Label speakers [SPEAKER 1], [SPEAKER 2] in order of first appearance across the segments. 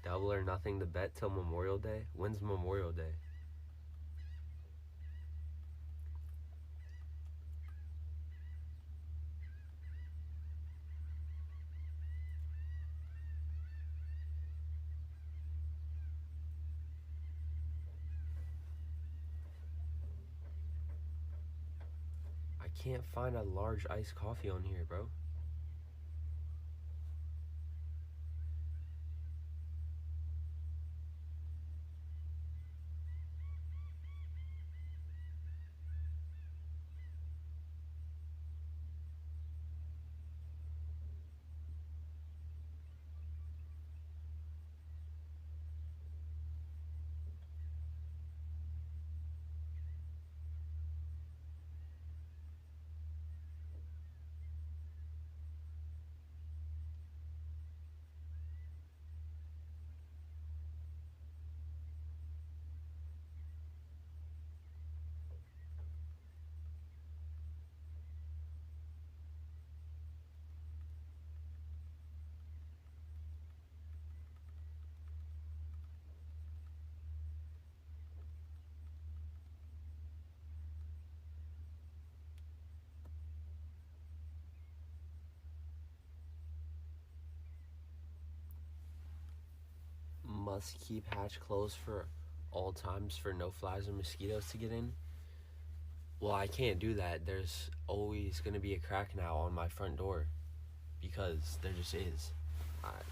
[SPEAKER 1] double or nothing to bet till Memorial Day? When's Memorial Day? I can't find a large iced coffee on here, bro. Must keep hatch closed for all times for no flies or mosquitoes to get in. Well, I can't do that. There's always going to be a crack now on my front door because there just is,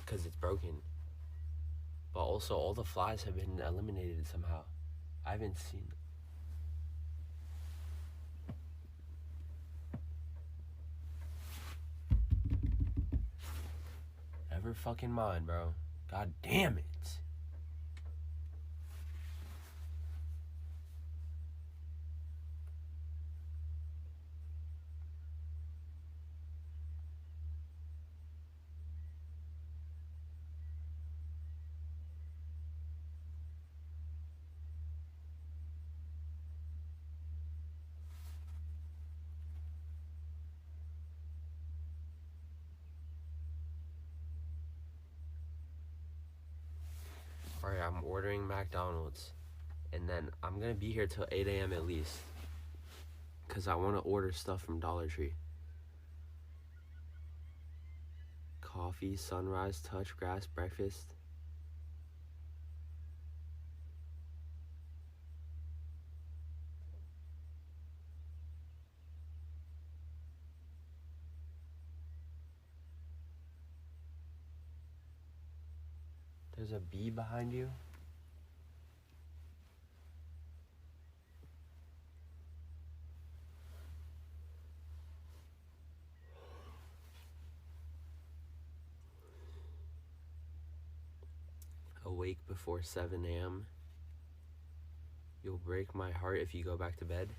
[SPEAKER 1] because it's broken. But also, all the flies have been eliminated somehow. I haven't seen. Never fucking mind, bro. God damn it. Alright, I'm ordering McDonald's. And then I'm going to be here till 8 a.m. at least. Because I want to order stuff from Dollar Tree. Coffee, sunrise, touch, grass, breakfast. There's a bee behind you. Awake before 7 a.m. You'll break my heart if you go back to bed.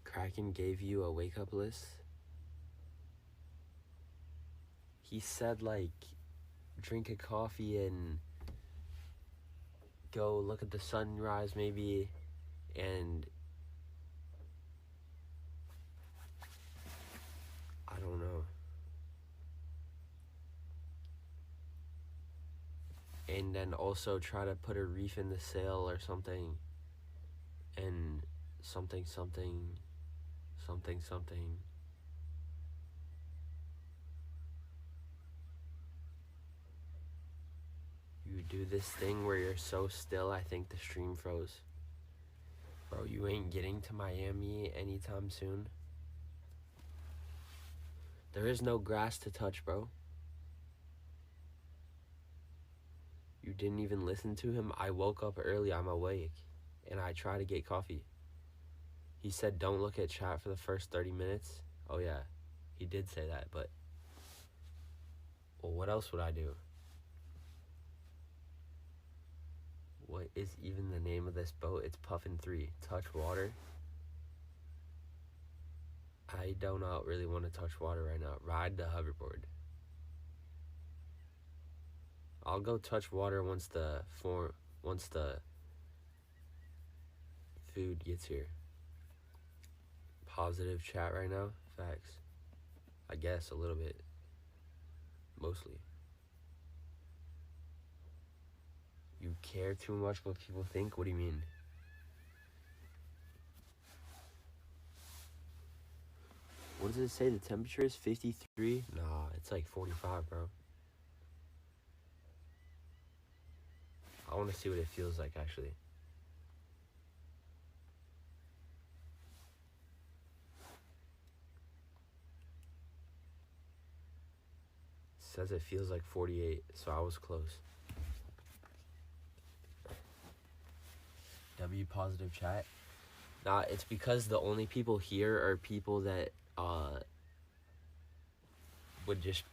[SPEAKER 1] Kraken gave you a wake-up list. He said, like, drink a coffee and go look at the sunrise maybe, and I don't know. And then also try to put a reef in the sail or something, and something. You do this thing where you're so still, I think the stream froze. Bro, you ain't getting to Miami anytime soon. There is no grass to touch, bro. You didn't even listen to him. I woke up early, I'm awake, and I try to get coffee. He said don't look at chat for the first 30 minutes. Oh yeah, he did say that, but well, what else would I do? What is even the name of this boat? It's Puffin 3. Touch water. I do not really want to touch water right now. Ride the hoverboard. I'll go touch water once the food gets here. Positive chat right now. Facts. I guess a little bit. Mostly. You care too much what people think? What do you mean? What does it say? The temperature is 53? Nah, it's like 45, bro. I want to see what it feels like, actually. It says it feels like 48, so I was close. W positive chat. Nah, it's because the only people here are people that would just,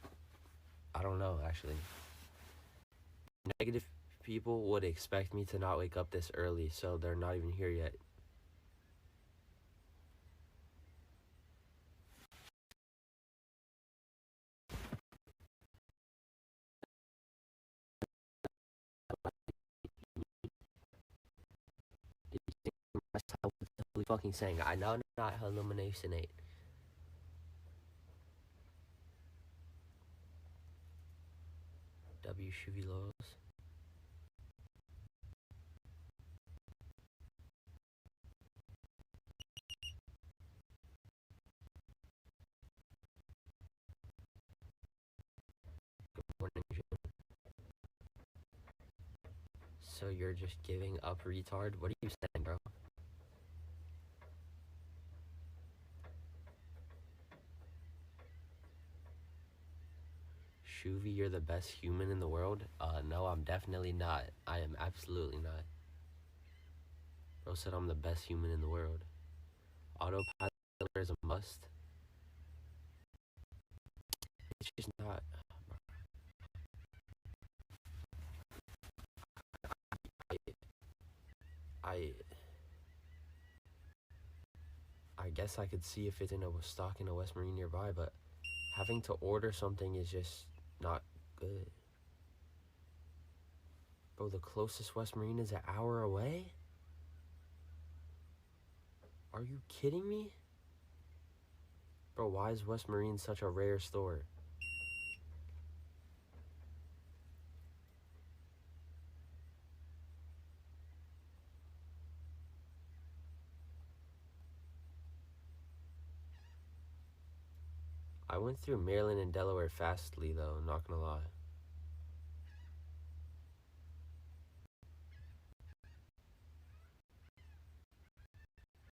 [SPEAKER 1] I don't know, actually. Negative people would expect me to not wake up this early, so they're not even here yet. Fucking saying, I know not illuminationate. W Shoovy lows. Good morning, June. So you're just giving up, retard? What are you saying, bro? Shoovy, you're the best human in the world? No, I'm definitely not. I am absolutely not. Bro said I'm the best human in the world. Autopilot is a must. It's just not. I guess I could see if it's in a stock in a West Marine nearby, but having to order something is just not good. Bro, the closest West Marine is an hour away? Are you kidding me? Bro, why is West Marine such a rare store? I went through Maryland and Delaware fastly, though, not gonna lie.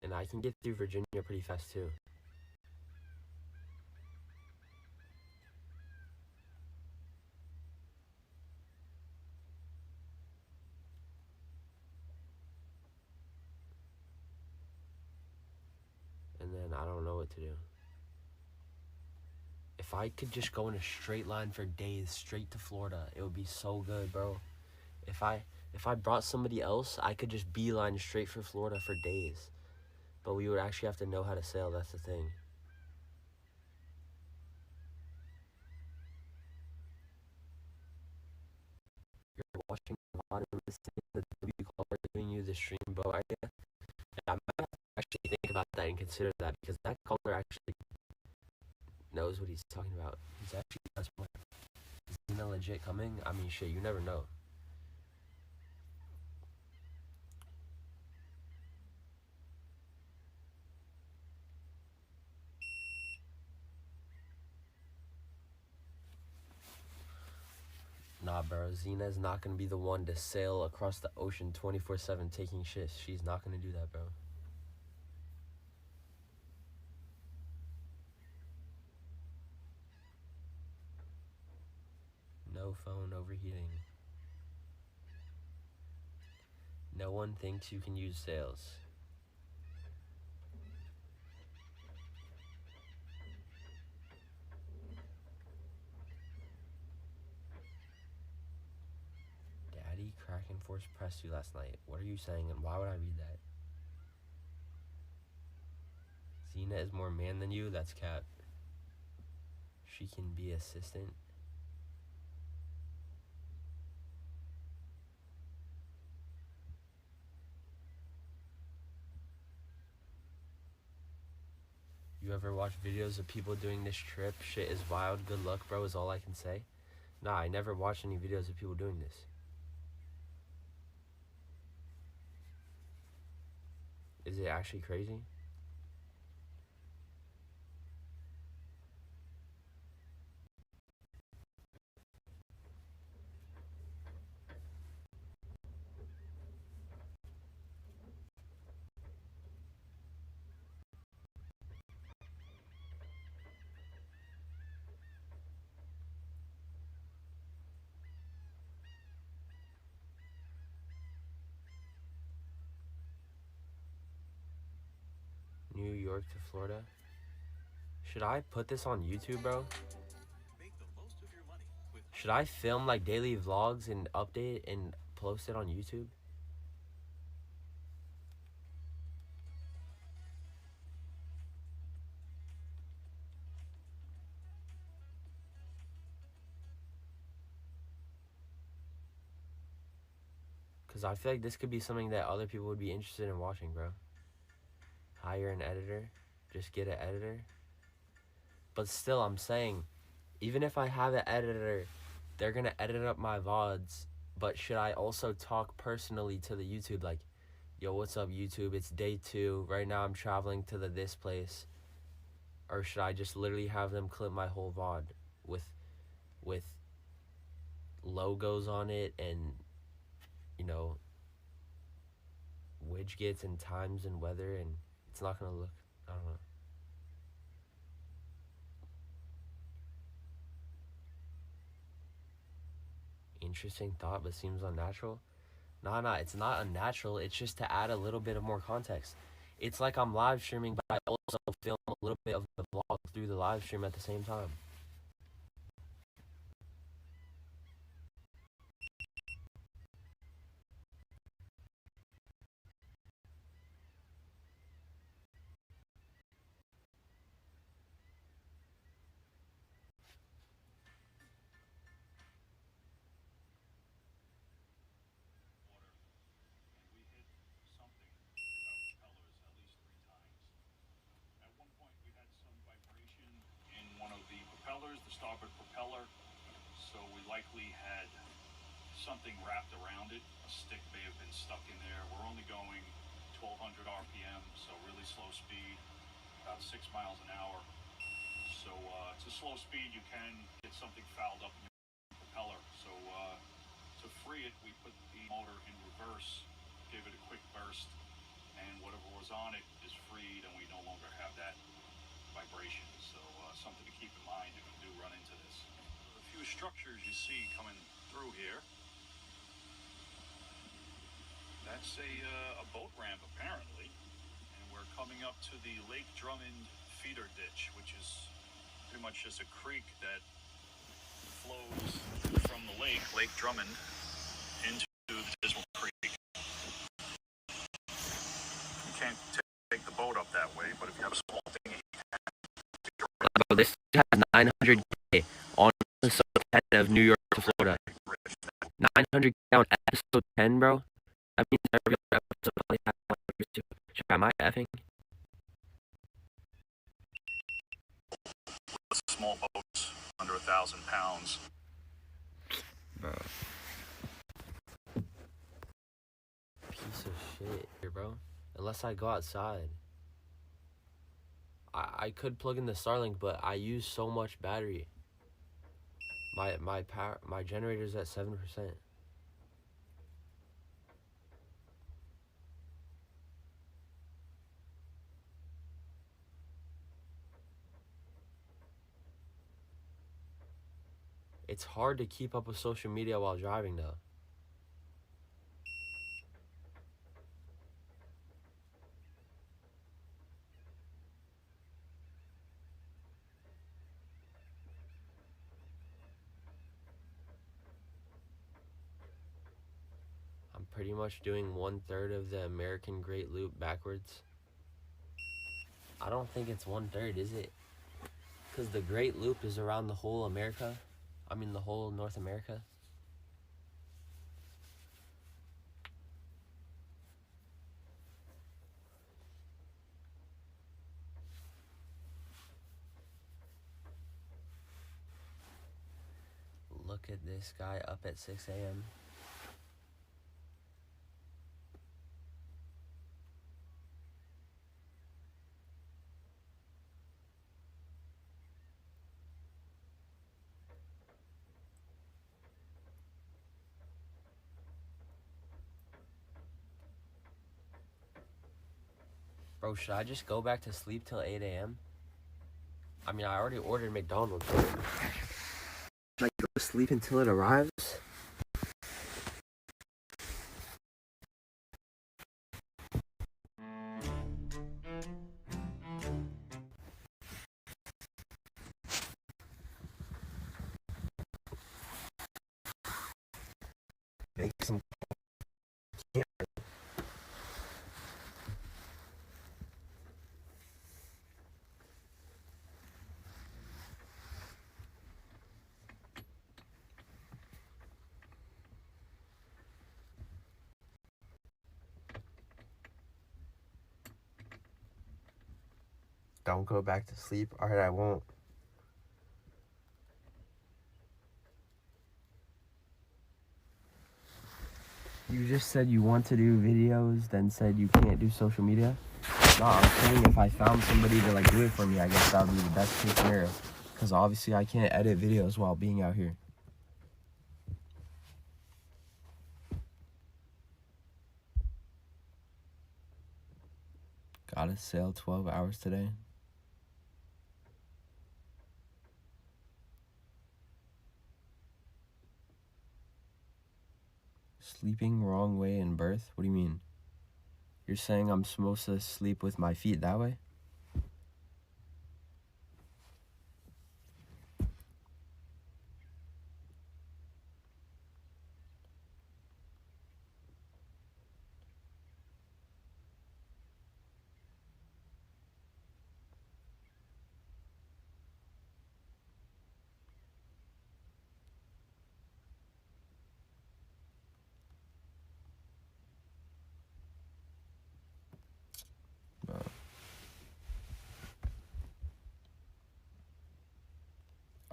[SPEAKER 1] And I can get through Virginia pretty fast, too. And then I don't know what to do. If I could just go in a straight line for days straight to Florida, it would be so good, bro. If I brought somebody else, I could just beeline straight for Florida for days. But we would actually have to know how to sail, that's the thing. You're watching a lot of this thing that W call are giving you the stream bow idea. And I might actually think about that and consider that, because that caller actually knows what he's talking about. He's actually that's smart. Is Zena legit coming? I mean, shit, you never know. Nah, bro, Zena's not gonna be the one to sail across the ocean 24/7 taking shifts. She's not gonna do that, bro. No phone overheating. No one thinks you can use sails. Daddy, Kraken force pressed you last night. What are you saying, and why would I read that? Zena is more man than you? That's cap. She can be assistant. You ever watch videos of people doing this trip? Shit is wild. Good luck, bro, is all I can say. Nah, I never watched any videos of people doing this. Is it actually crazy? New York to Florida. Should I put this on YouTube, bro? Should I film like daily vlogs and update and post it on YouTube? Because I feel like this could be something that other people would be interested in watching, bro. Hire an editor. Just get an editor. But still, I'm saying, even if I have an editor, they're going to edit up my VODs. But should I also talk personally to the YouTube? Like, yo, what's up, YouTube? It's day 2. Right now I'm traveling to this place. Or should I just literally have them clip my whole VOD with logos on it and, you know, widgets and times and weather, and it's not gonna look, I don't know. Interesting thought, but seems unnatural. Nah, it's not unnatural. It's just to add a little bit of more context. It's like I'm live streaming, but I also film a little bit of the vlog through the live stream at the same time.
[SPEAKER 2] The starboard propeller, so we likely had something wrapped around it. A stick may have been stuck in there. We're only going 1200 RPM, so really slow speed, about 6 miles an hour. So it's a slow speed. You can get something fouled up in your propeller. So to free it, we put the motor in reverse, gave it a quick burst, and whatever was on it is freed, and we no longer have that vibration. So something to keep in mind if you do run into this. A few structures you see coming through here. That's a boat ramp apparently, and we're coming up to the Lake Drummond feeder ditch, which is pretty much just a creek that flows from the Lake Drummond, into the Dismal Creek. You can't take the boat up that way, but if you have a small dinghy.
[SPEAKER 1] This has 900K on episode 10 of New York to Florida. 900K on episode 10, bro? That means every other episode only has 1 or 2. Am I effing?
[SPEAKER 2] Small boats under 1,000 pounds.
[SPEAKER 1] Bro. Piece of shit here, bro. Unless I go outside. I could plug in the Starlink, but I use so much battery. My generator's at 7%. It's hard to keep up with social media while driving, though. I'm pretty much doing 1/3 of the American Great Loop backwards. I don't think it's 1/3, is it? Because the Great Loop is around the whole America. I mean, the whole North America. Look at this guy up at 6 a.m. Bro, should I just go back to sleep till 8 a.m.? I mean, I already ordered McDonald's. Should I go to sleep until it arrives? Make some. Don't go back to sleep. Alright, I won't. You just said you want to do videos, then said you can't do social media? No, I'm saying if I found somebody to like do it for me, I guess that would be the best case scenario. Because obviously I can't edit videos while being out here. Gotta sail 12 hours today. Sleeping wrong way in birth? What do you mean? You're saying I'm supposed to sleep with my feet that way?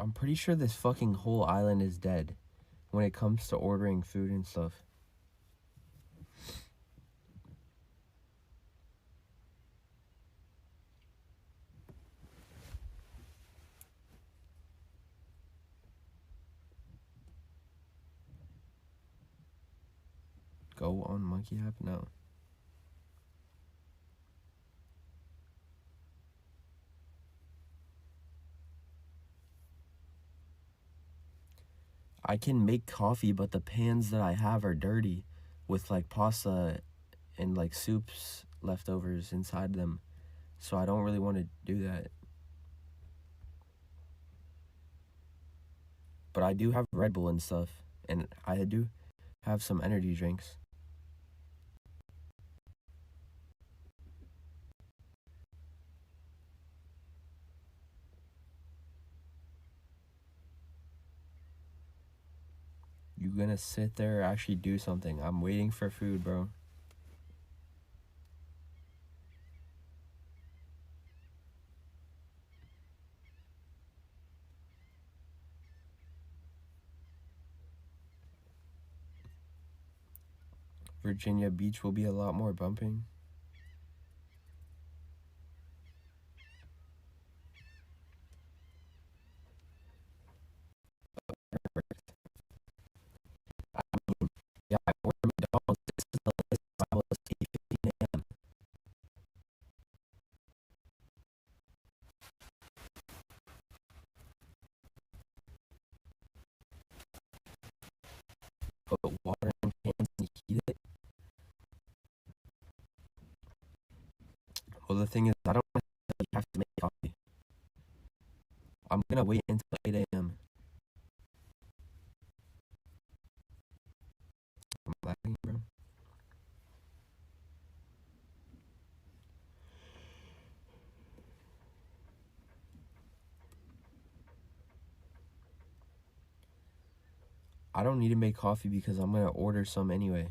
[SPEAKER 1] I'm pretty sure this fucking whole island is dead when it comes to ordering food and stuff. Go on Monkey app? No. I can make coffee, but the pans that I have are dirty with like pasta and like soups leftovers inside them. So I don't really want to do that. But I do have Red Bull and stuff, and I do have some energy drinks. You gonna sit there or actually do something? I'm waiting for food, bro. Virginia Beach will be a lot more bumping. Yeah, I ordered McDonald's. This is the list. I was 8:15 a.m. Put water in pans and heat it. Well, the thing is, I don't have to make coffee. I'm gonna wait until 8 a.m. I'm lagging, bro. I don't need to make coffee because I'm gonna order some anyway.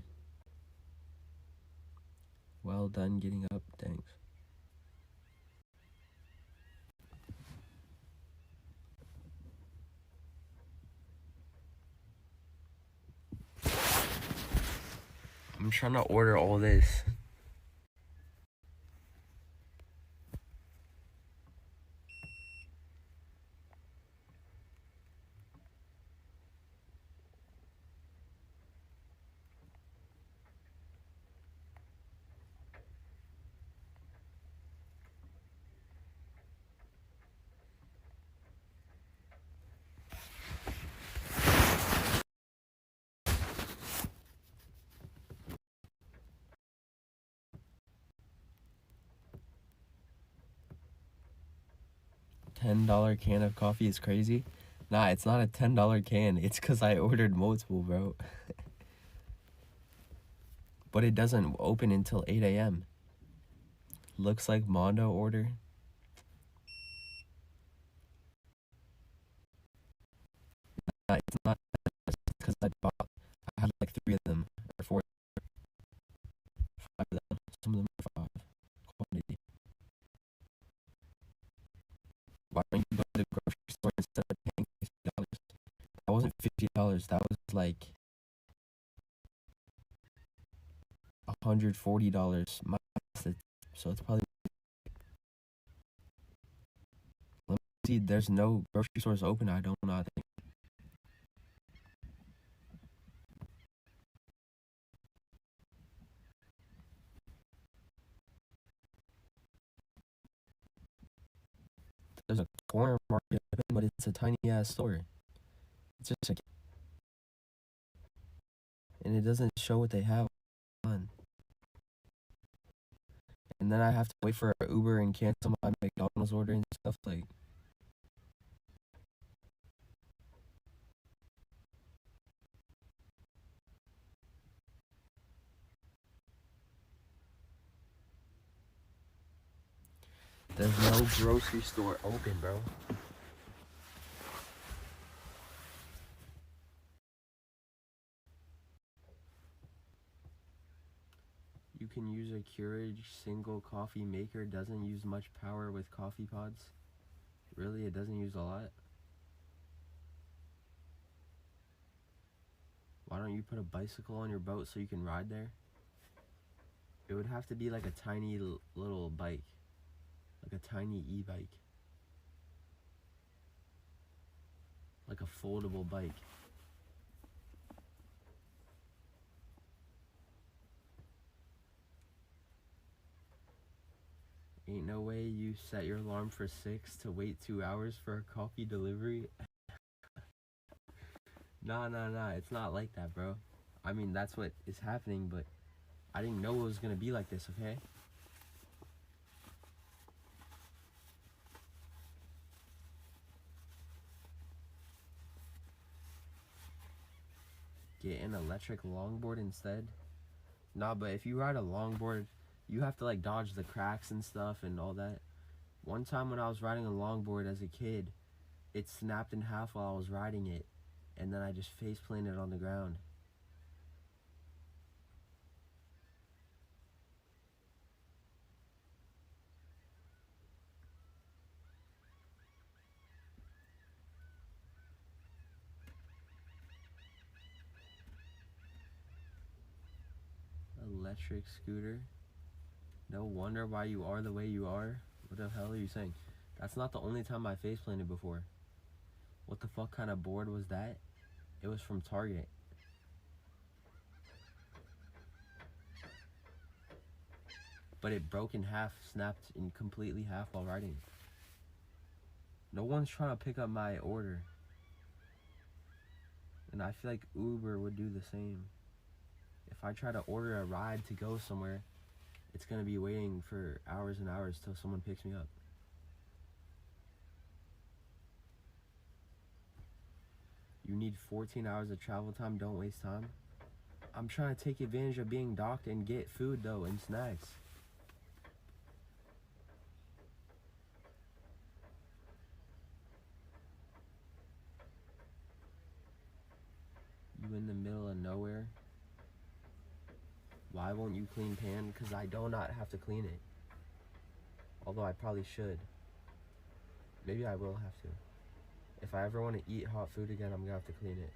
[SPEAKER 1] Well done getting up, thanks. I'm trying to order all this. $10 can of coffee is crazy? Nah, it's not a $10 can. It's because I ordered multiple, bro. But it doesn't open until 8 a.m. Looks like Mondo order. Nah, it's not because I had like 3 of them, or 4, 5 of them. Some of them are 5. Quantity. Why don't you go to the grocery store instead of paying $50? That wasn't $50. That was like $140. So it's probably. Let me see. There's no grocery stores open. I don't know. I think there's a corner market open, but it's a tiny ass store. It's just like, and it doesn't show what they have on. And then I have to wait for an Uber and cancel my McDonald's order and stuff like. There's no grocery store open, bro. You can use a Keurig single coffee maker. Doesn't use much power with coffee pods. Really, it doesn't use a lot. Why don't you put a bicycle on your boat so you can ride there? It would have to be like a tiny little bike. Like a tiny e-bike. Like a foldable bike. Ain't no way you set your alarm for 6 to wait 2 hours for a coffee delivery. Nah, it's not like that, bro. I mean, that's what is happening, but I didn't know it was gonna be like this, okay? Get an electric longboard instead? Nah, but if you ride a longboard, you have to like dodge the cracks and stuff and all that. One time when I was riding a longboard as a kid, it snapped in half while I was riding it, and then I just face planted on the ground. Electric scooter? No wonder why you are the way you are. What the hell are you saying? That's not the only time I face planted before. What the fuck kind of board was that? It was from Target. But it broke in half, snapped in completely half while riding. No one's trying to pick up my order. And I feel like Uber would do the same. If I try to order a ride to go somewhere, it's gonna be waiting for hours and hours till someone picks me up. You need 14 hours of travel time, don't waste time. I'm trying to take advantage of being docked and get food though, and snacks. You in the middle of nowhere? Why won't you clean pan? Because I do not have to clean it. Although I probably should. Maybe I will have to. If I ever want to eat hot food again, I'm gonna have to clean it.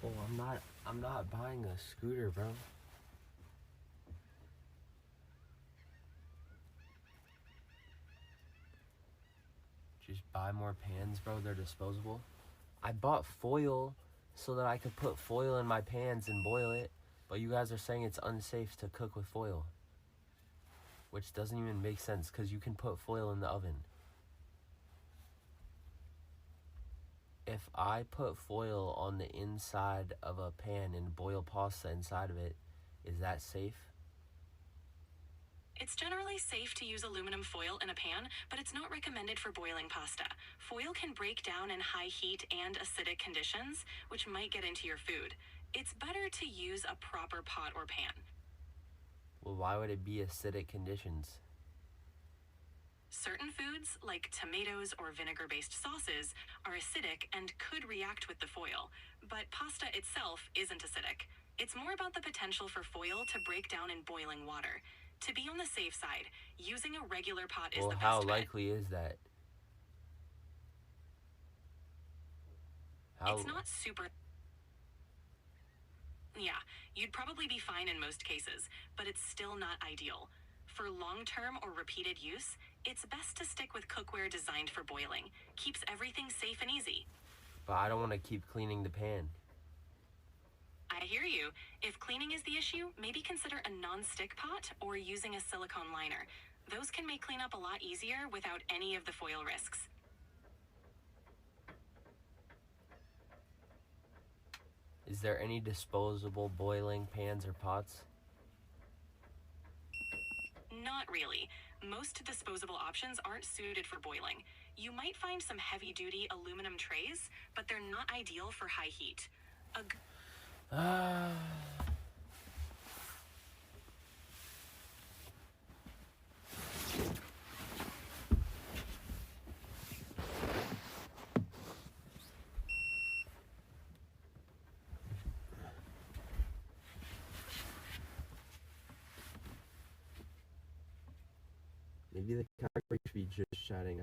[SPEAKER 1] Oh, I'm not buying a scooter, bro. Just buy more pans, bro. They're disposable. I bought foil so that I could put foil in my pans and boil it. But you guys are saying it's unsafe to cook with foil, which doesn't even make sense because you can put foil in the oven. If I put foil on the inside of a pan and boil pasta inside of it, is that safe?
[SPEAKER 3] It's generally safe to use aluminum foil in a pan, but it's not recommended for boiling pasta. Foil can break down in high heat and acidic conditions, which might get into your food. It's better to use a proper pot or pan.
[SPEAKER 1] Well, why would it be acidic conditions?
[SPEAKER 3] Certain foods, like tomatoes or vinegar-based sauces, are acidic and could react with the foil, but pasta itself isn't acidic. It's more about the potential for foil to break down in boiling water. To be on the safe side, using a regular pot is the best bet.
[SPEAKER 1] Well, how likely is that?
[SPEAKER 3] It's not super... Yeah, you'd probably be fine in most cases, but it's still not ideal. For long-term or repeated use, it's best to stick with cookware designed for boiling. Keeps everything safe and easy.
[SPEAKER 1] But I don't want to keep cleaning the pan.
[SPEAKER 3] I hear you. If cleaning is the issue, maybe consider a non-stick pot or using a silicone liner. Those can make cleanup a lot easier without any of the foil risks.
[SPEAKER 1] Is there any disposable boiling pans or pots?
[SPEAKER 3] Not really. Most disposable options aren't suited for boiling. You might find some heavy-duty aluminum trays, but they're not ideal for high heat.
[SPEAKER 1] Maybe the character should be just chatting.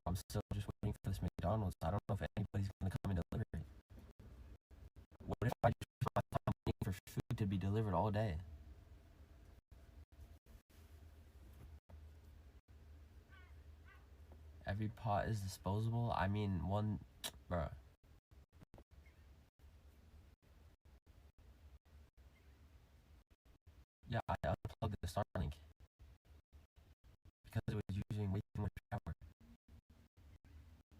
[SPEAKER 1] I'm still just waiting for this McDonald's. I don't know if anybody's gonna come and deliver it. What if I just spend my time waiting for food to be delivered all day? Every pot is disposable? I mean, one... Bruh. Yeah, I unplugged the Starlink. Because it was using way too much power.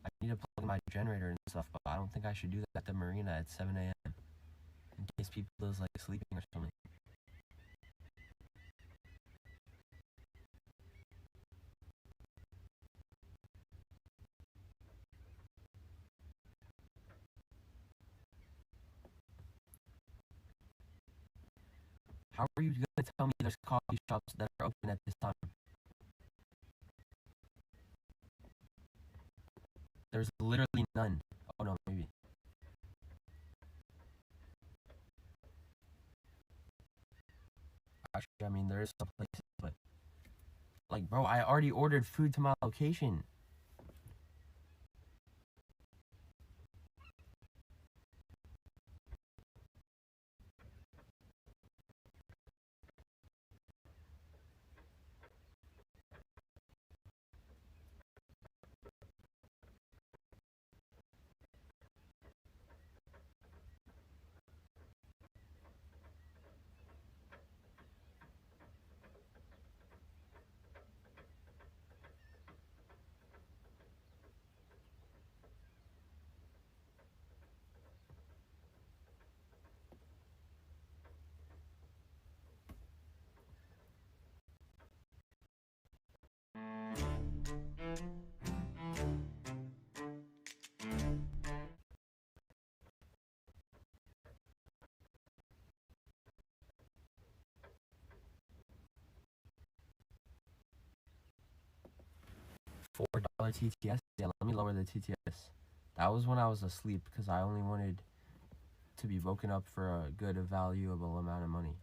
[SPEAKER 1] I need to plug in my generator and stuff, but I don't think I should do that at the marina at 7 a.m. in case people is like sleeping or something. How are you gonna tell me there's coffee shops that are open at this time? There's literally none. Oh no, maybe. Actually, I mean, there is some places, but... Like, bro, I already ordered food to my location. $4 TTS? Yeah, let me lower the TTS. That was when I was asleep because I only wanted to be woken up for a good, valuable amount of money.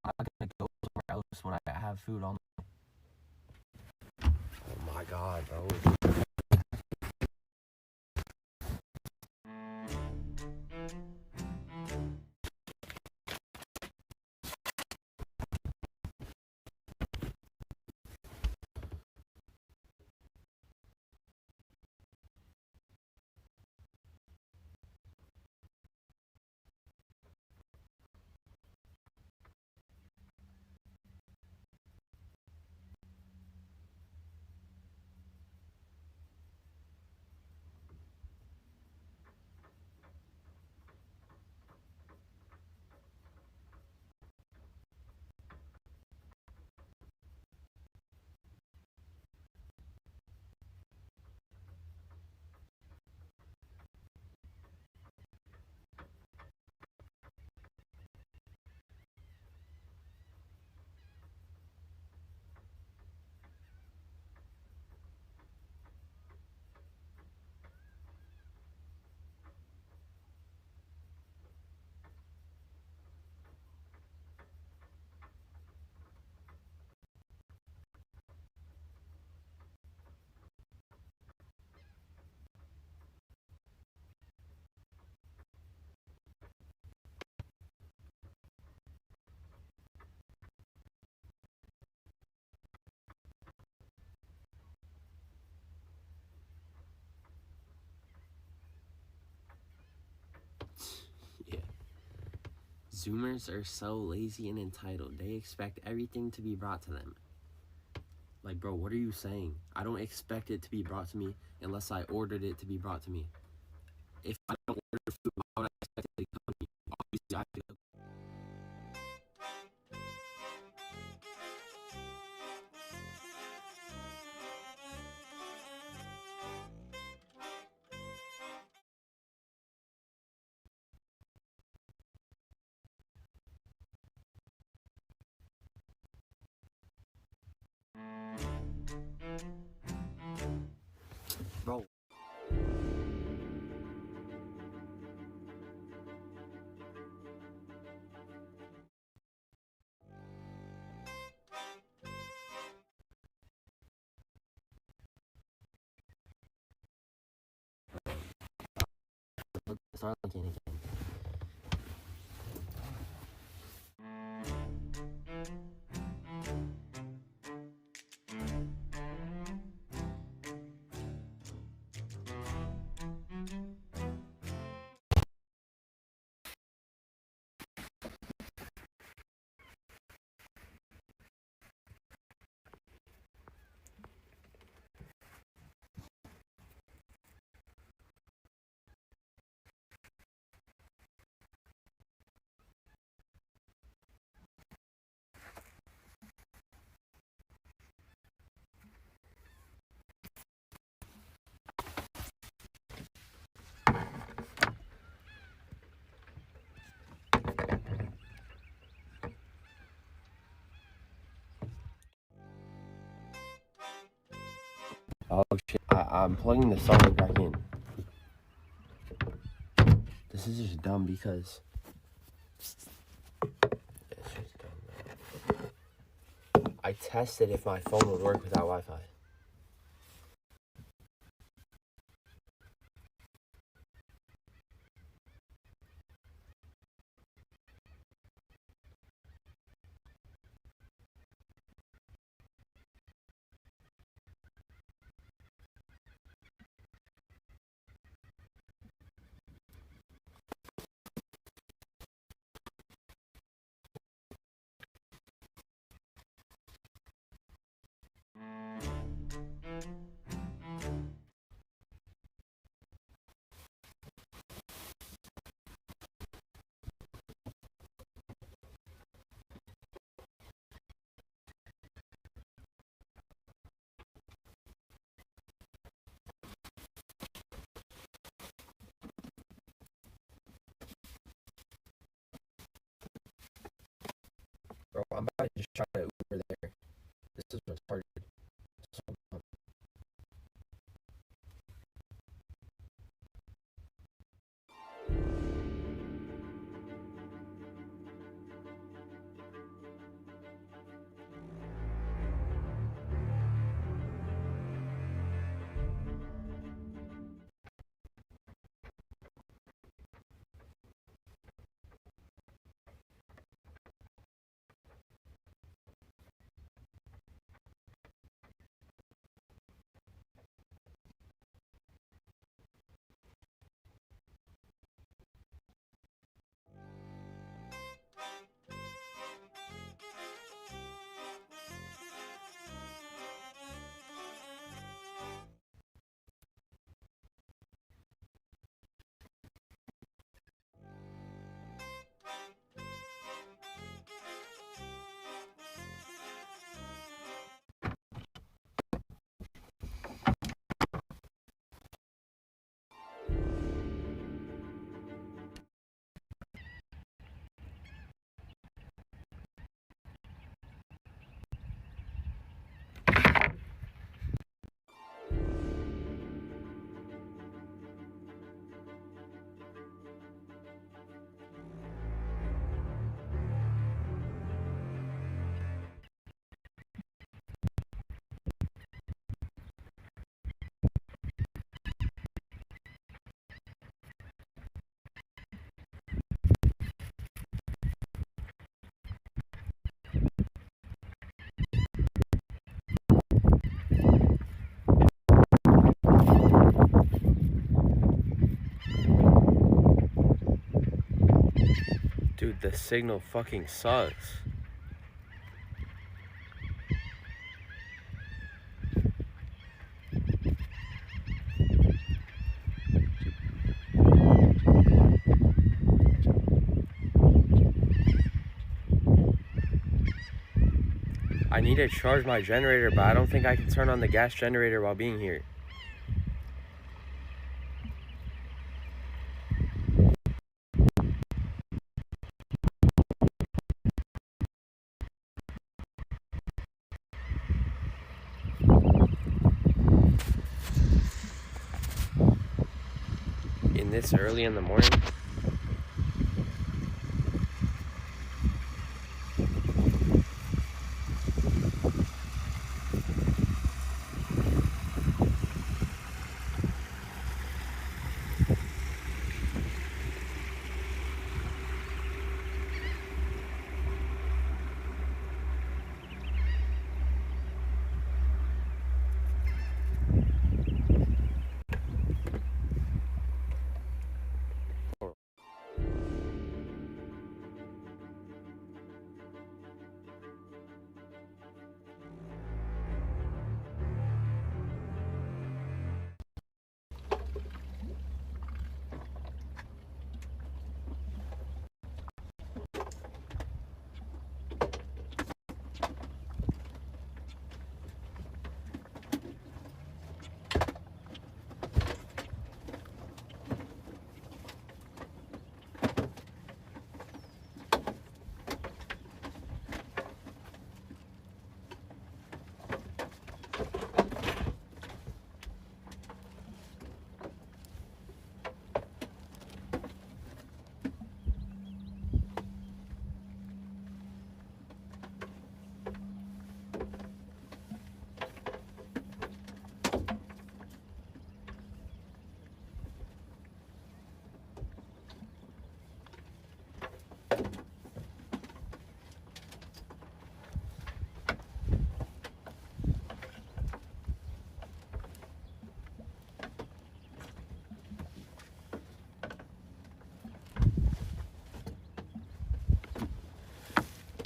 [SPEAKER 1] I'm not gonna go somewhere else when I have food on. Oh my god, bro. Yeah. Zoomers are so lazy and entitled. They expect everything to be brought to them. Like, bro, what are you saying? I don't expect it to be brought to me unless I ordered it to be brought to me. If I don't order food, why would I expect it to come to me? Obviously, I have to go. Bro. Start looking again. Oh shit, I'm plugging the socket back in. This is just dumb because it's just dumb. I tested if my phone would work without Wi-Fi. Bro, I'm about to just try to Uber there. This is retarded. So dumb. Dude, the signal fucking sucks. I need to charge my generator, but I don't think I can turn on the gas generator while being here. In this early in the morning?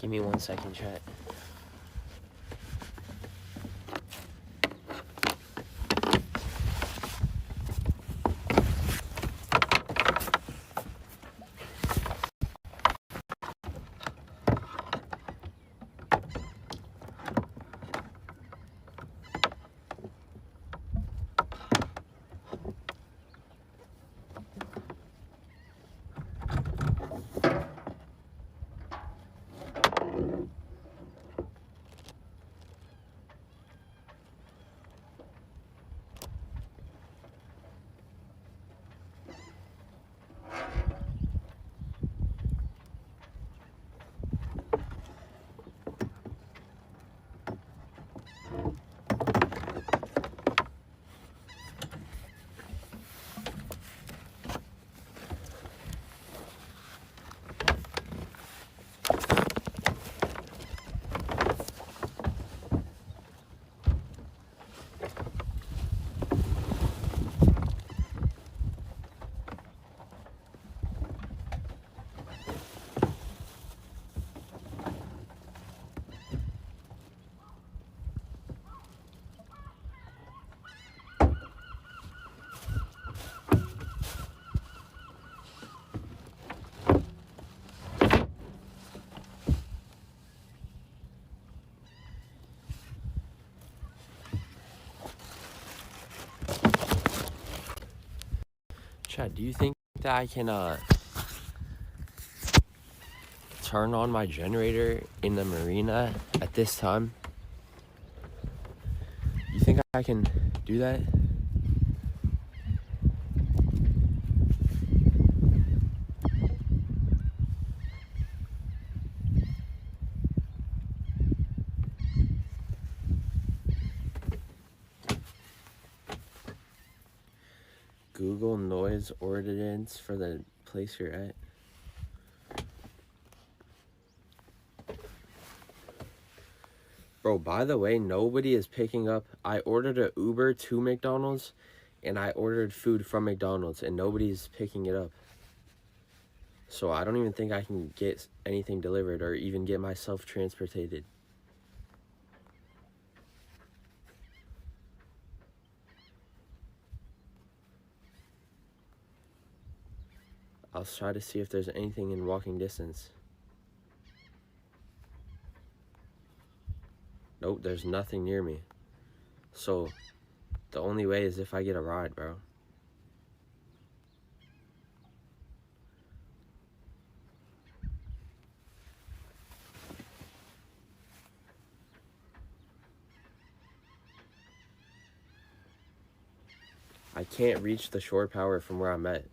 [SPEAKER 1] Give me 1 second, chat. Chad, do you think that I can turn on my generator in the marina at this time? You think I can do that? Google noise ordinance for the place you're at. Bro, by the way, nobody is picking up. I ordered an Uber to McDonald's and I ordered food from McDonald's and nobody's picking it up. So I don't even think I can get anything delivered or even get myself transported. I'll try to see if there's anything in walking distance. Nope, there's nothing near me. So, the only way is if I get a ride, bro. I can't reach the shore power from where I'm at.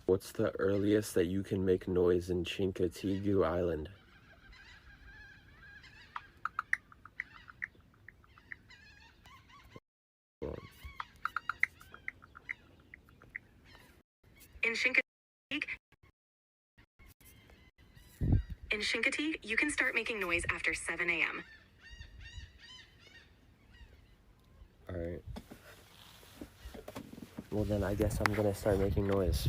[SPEAKER 1] What's the earliest that you can make noise in Chincoteague Island?
[SPEAKER 3] In Chincoteague, you can start making noise after 7 a.m.
[SPEAKER 1] Alright. Well then I guess I'm gonna start making noise.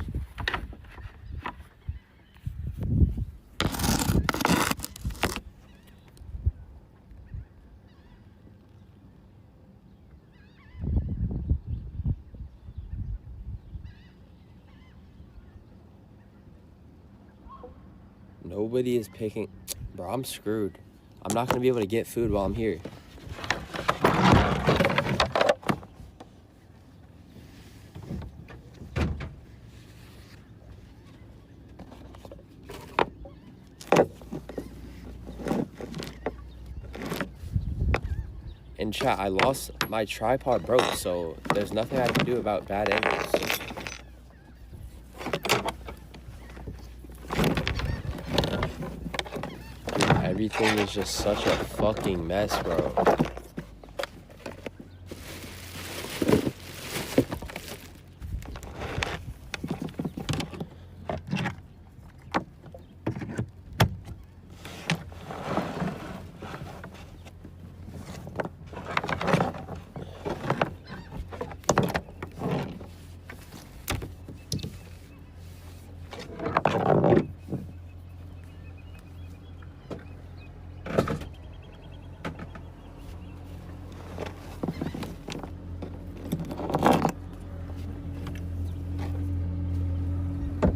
[SPEAKER 1] Nobody is picking. Bro, I'm screwed. I'm not gonna be able to get food while I'm here. And chat, I lost my tripod broke, so there's nothing I can do about bad angles. Everything is just such a fucking mess, bro.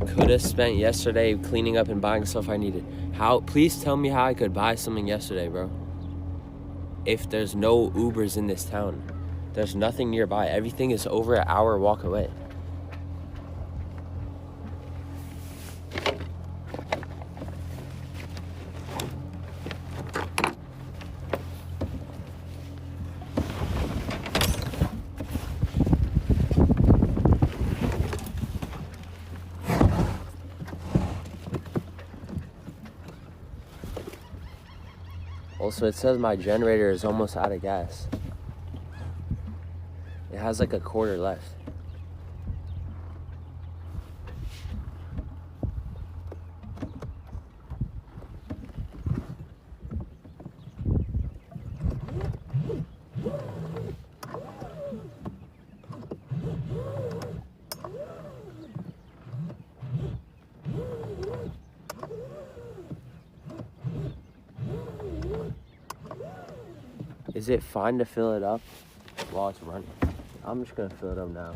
[SPEAKER 1] could have spent yesterday cleaning up and buying stuff I needed. Please tell me how I could buy something yesterday, bro. If there's no Ubers in this town, there's nothing nearby. Everything is over an hour walk away. Also, it says my generator is almost out of gas. It has like a quarter left. Is it fine to fill it up while it's running? I'm just gonna fill it up now.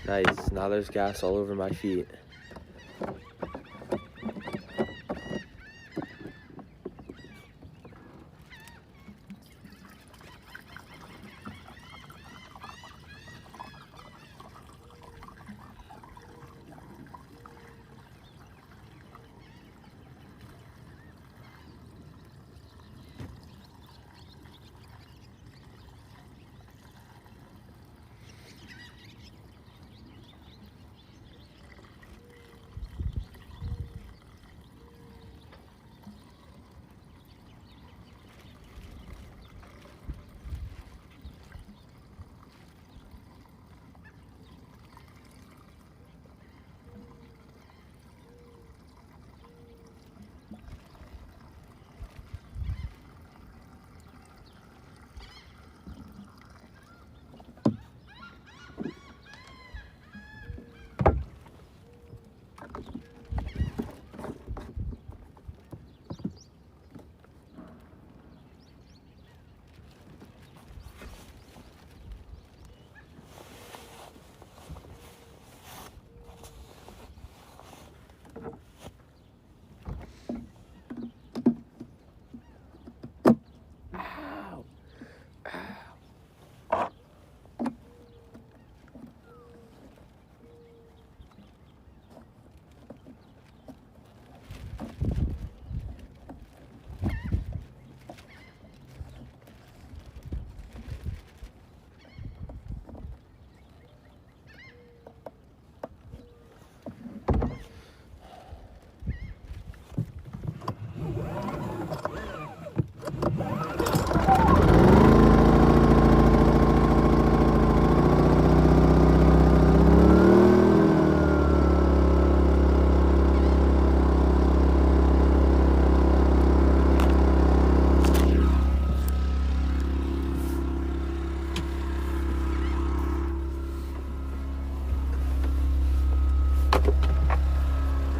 [SPEAKER 1] Nice, now there's gas all over my feet.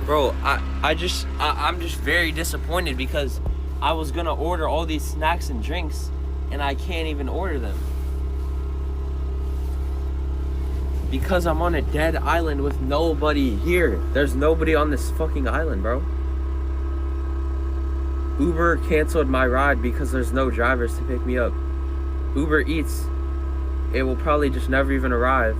[SPEAKER 1] Bro, I'm just very disappointed because I was gonna order all these snacks and drinks and I can't even order them. Because I'm on a dead island with nobody here. There's nobody on this fucking island, bro. Uber canceled my ride because there's no drivers to pick me up. Uber Eats, it will probably just never even arrive.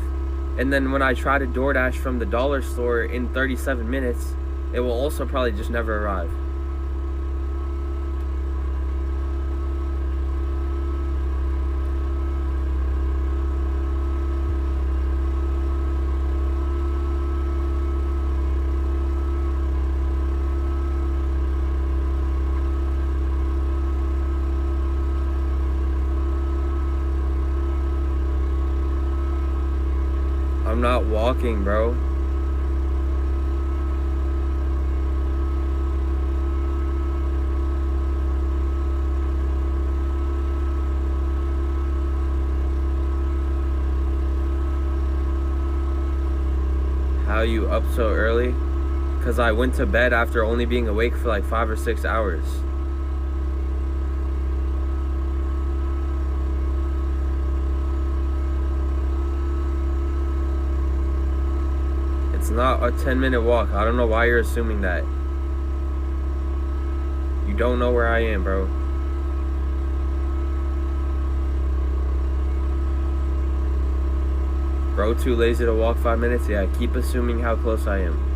[SPEAKER 1] And then when I try to DoorDash from the dollar store in 37 minutes, it will also probably just never arrive. I'm not walking, bro. How you up so early? Because I went to bed after only being awake for like 5 or 6 hours. It's not a 10-minute walk. I don't know why you're assuming that. You don't know where I am, bro. Bro, too lazy to walk 5 minutes? Yeah, keep assuming how close I am.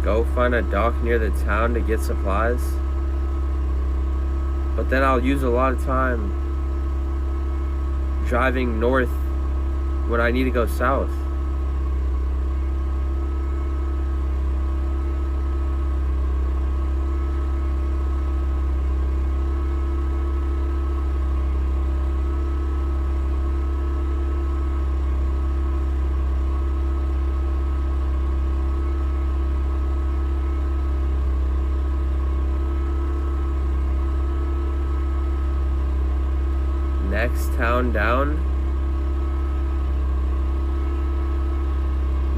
[SPEAKER 1] Go find a dock near the town to get supplies. But then I'll use a lot of time driving north when I need to go south. Next town down.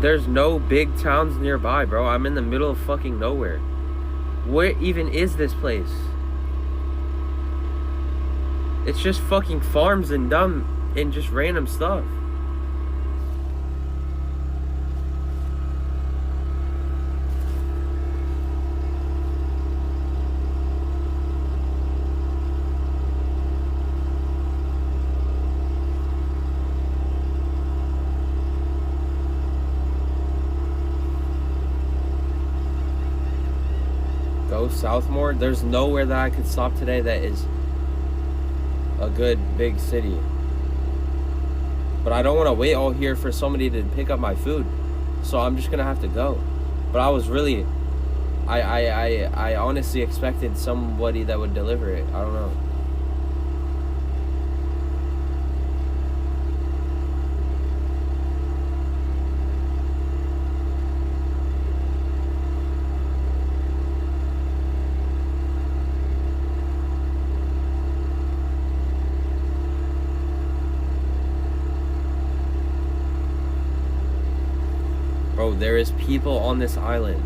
[SPEAKER 1] There's no big towns nearby, bro. I'm in the middle of fucking nowhere. Where even is this place? It's just fucking farms and just random stuff. Go south more. There's nowhere that I could stop today that is a good big city. But I don't want to wait all here for somebody to pick up my food, so I'm just gonna have to go. But I was really, I honestly expected somebody that would deliver it. I don't know. Bro, there is people on this island.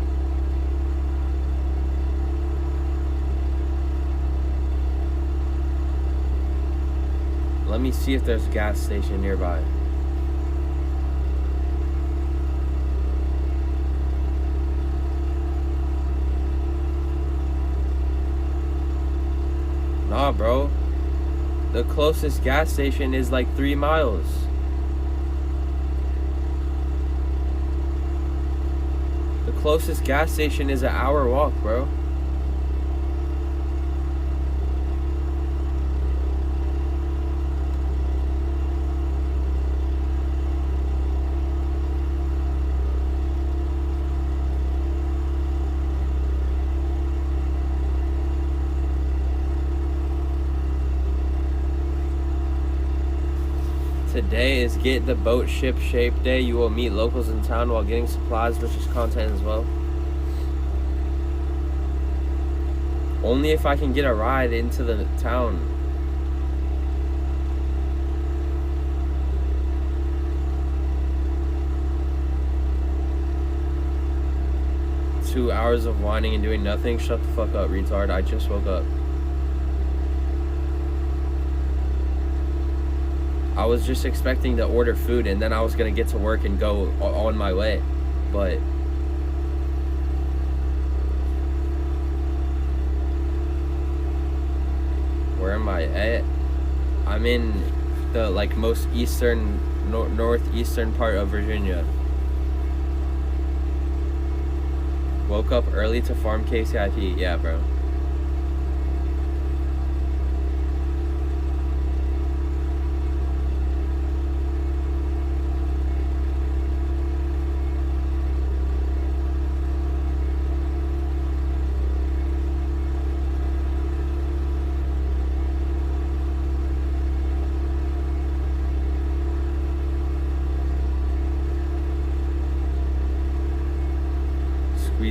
[SPEAKER 1] Let me see if there's a gas station nearby. Nah, bro. The closest gas station is like 3 miles. The closest gas station is an hour walk, bro. Today is Get the Boat Ship Shape Day. You will meet locals in town while getting supplies, which is content as well. Only if I can get a ride into the town. Two hours of whining and doing nothing. Shut the fuck up, retard. I just woke up. I was just expecting to order food and then I was gonna get to work and go on my way, but where am I at? I'm in the like most eastern, northeastern part of Virginia. Woke up early to farm KCIP. Yeah, bro.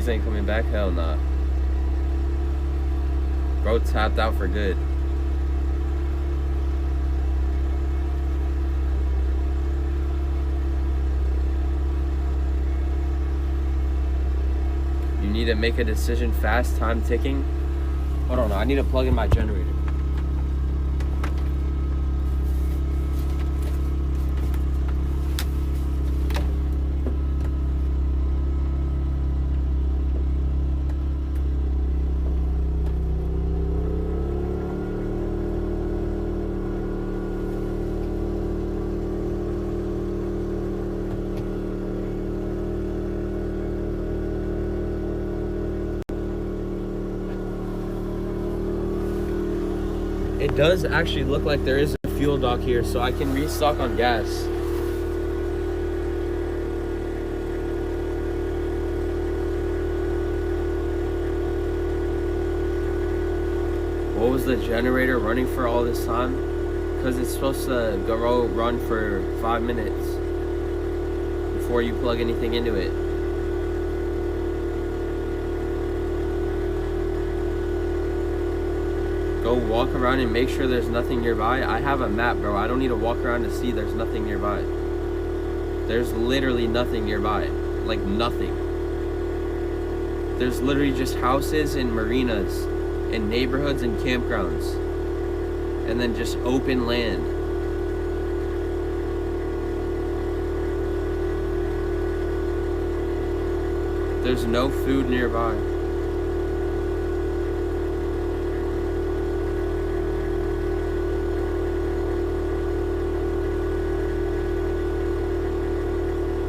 [SPEAKER 1] Keys ain't coming back? Hell nah. Bro tapped out for good. You need to make a decision fast, time ticking. Hold on, I need to plug in my generator. It does actually look like there is a fuel dock here, so I can restock on gas. What was the generator running for all this time? Because it's supposed to run for 5 minutes before you plug anything into it. Go walk around and make sure there's nothing nearby. I have a map, bro. I don't need to walk around to see there's nothing nearby. There's literally nothing nearby. Like, nothing. There's literally just houses and marinas and neighborhoods and campgrounds. And then just open land. There's no food nearby.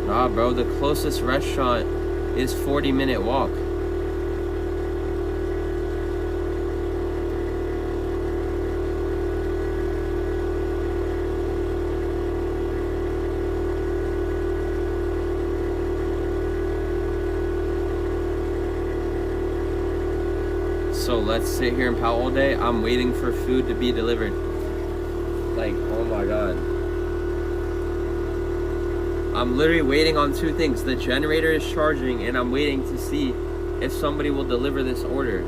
[SPEAKER 1] Nah, bro, the closest restaurant is 40-minute walk. So let's sit here and pout all day. I'm waiting for food to be delivered. Like, oh my god. I'm literally waiting on two things. The generator is charging, and I'm waiting to see if somebody will deliver this order.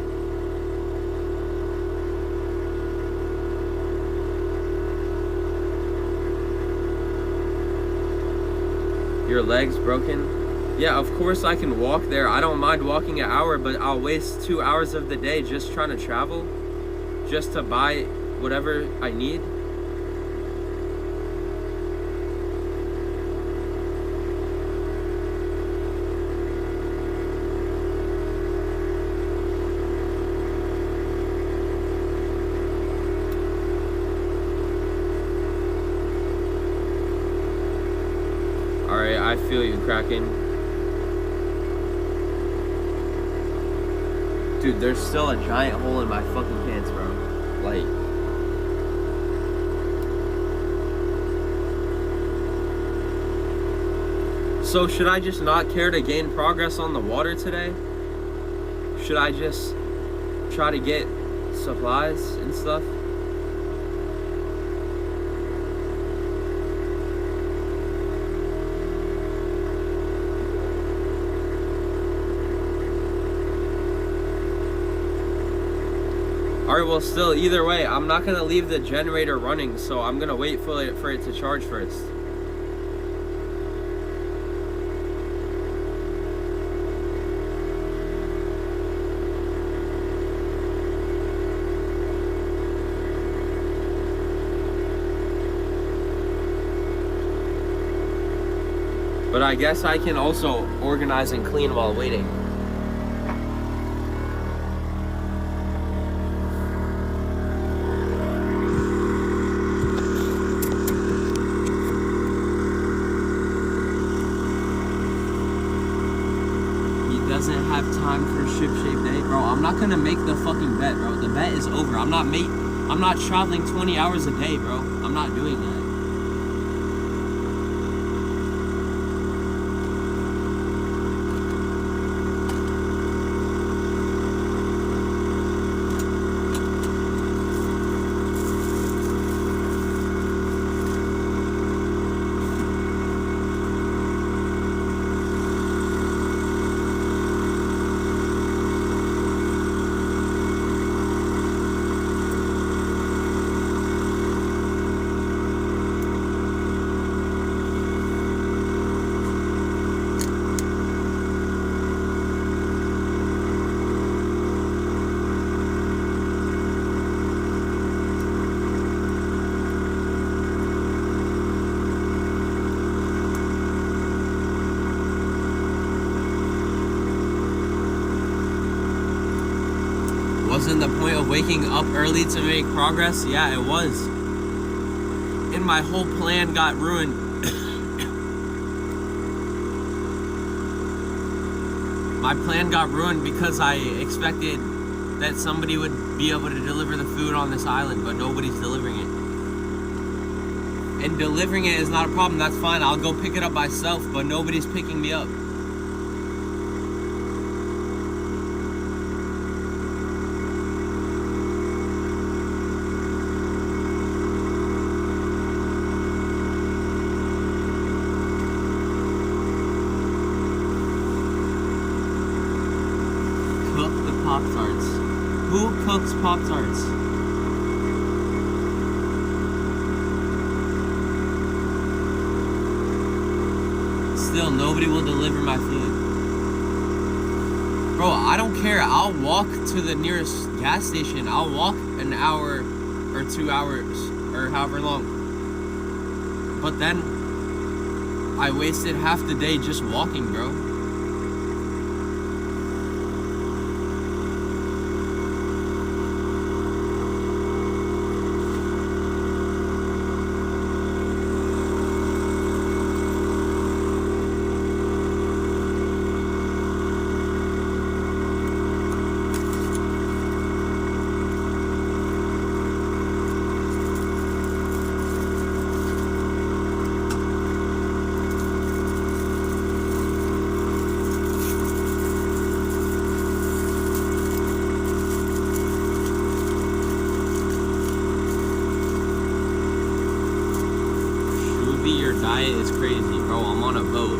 [SPEAKER 1] Your leg's broken? Yeah, of course I can walk there. I don't mind walking an hour, but I'll waste 2 hours of the day just trying to travel, just to buy whatever I need. Alright, I feel you, Kraken. Dude, there's still a giant hole in my fucking pants, bro. Like... So, should I just not care to gain progress on the water today? Should I just try to get supplies and stuff? Alright, well, still, either way, I'm not gonna leave the generator running, so I'm gonna wait for it to charge first. But I guess I can also organize and clean while waiting. Doesn't have time for ship shape day, bro. I'm not gonna make the fucking bet, bro. The bet is over. I'm not traveling 20 hours a day, bro. I'm not doing that. wasn't the point of waking up early to make progress? Yeah, it was. And my whole plan got ruined. My plan got ruined because I expected that somebody would be able to deliver the food on this island, but nobody's delivering it. And delivering it is not a problem, that's fine. I'll go pick it up myself, but nobody's picking me up. Pop-Tarts. Who cooks Pop-Tarts? Still, nobody will deliver my food. Bro, I don't care. I'll walk to the nearest gas station. I'll walk an hour or 2 hours or however long. But then I wasted half the day just walking, bro. Your diet is crazy, bro. I'm on a boat.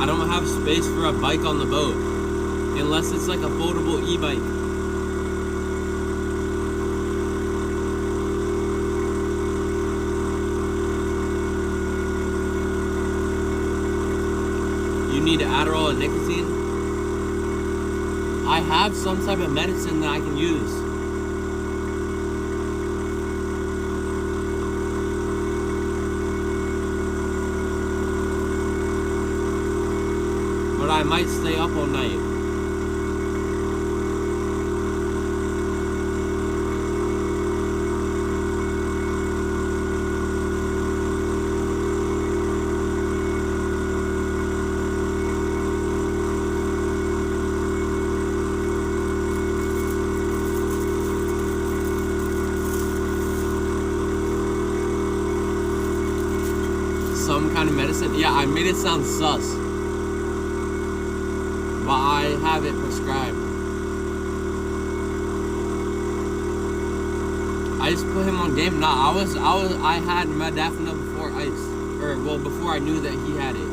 [SPEAKER 1] I don't have space for a bike on the boat, unless it's like a foldable e-bike. You need Adderall and nicotine? I have some type of medicine that I can use. But I might stay up all night. Some kind of medicine? Yeah, I made it sound sus. But I have it prescribed. I just put him on game. Nah, I had modafinil before before I knew that he had it.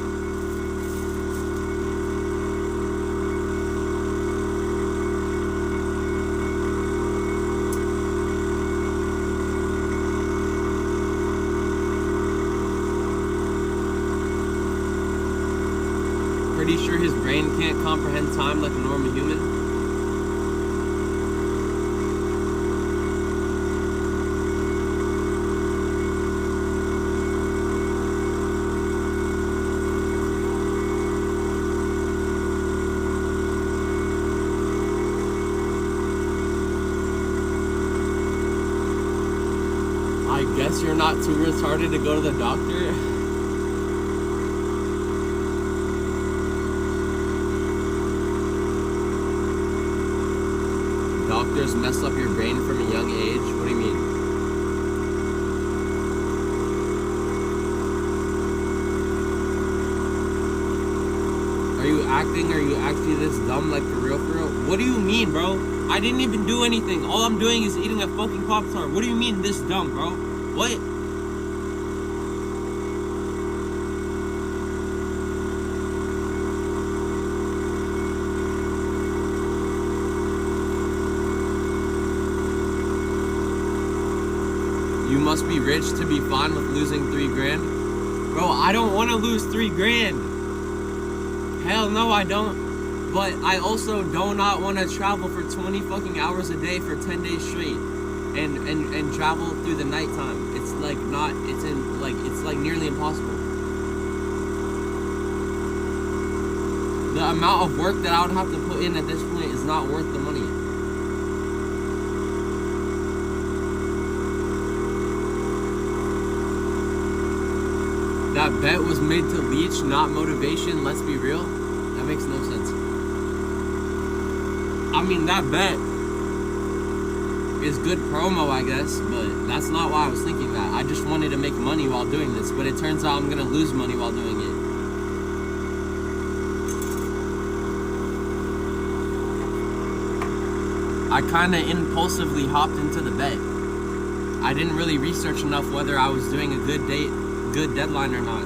[SPEAKER 1] Pretty sure his brain can't comprehend time like a normal human. I guess you're not too retarded to go to the doctor. Doctors mess up your brain from a young age? What do you mean? Are you anything? Are you actually this dumb, like, for real, for real? What do you mean, bro? I didn't even do anything. All I'm doing is eating a fucking Pop-Tart. What do you mean this dumb, bro? What? You must be rich to be fine with losing 3 grand. Bro, I don't want to lose 3 grand. Hell no, I don't. But I also do not want to travel for 20 fucking hours a day for 10 days straight and travel through the nighttime. It's like not, it's like nearly impossible. The amount of work that I would have to put in at this point is not worth the money. That bet was made to leech, not motivation. Let's be real. That makes no sense. I mean, that bet is good promo, I guess, but that's not why I was thinking that. I just wanted to make money while doing this, but it turns out I'm gonna lose money while doing it. I kinda impulsively hopped into the bet. I didn't really research enough whether I was doing a good deadline or not.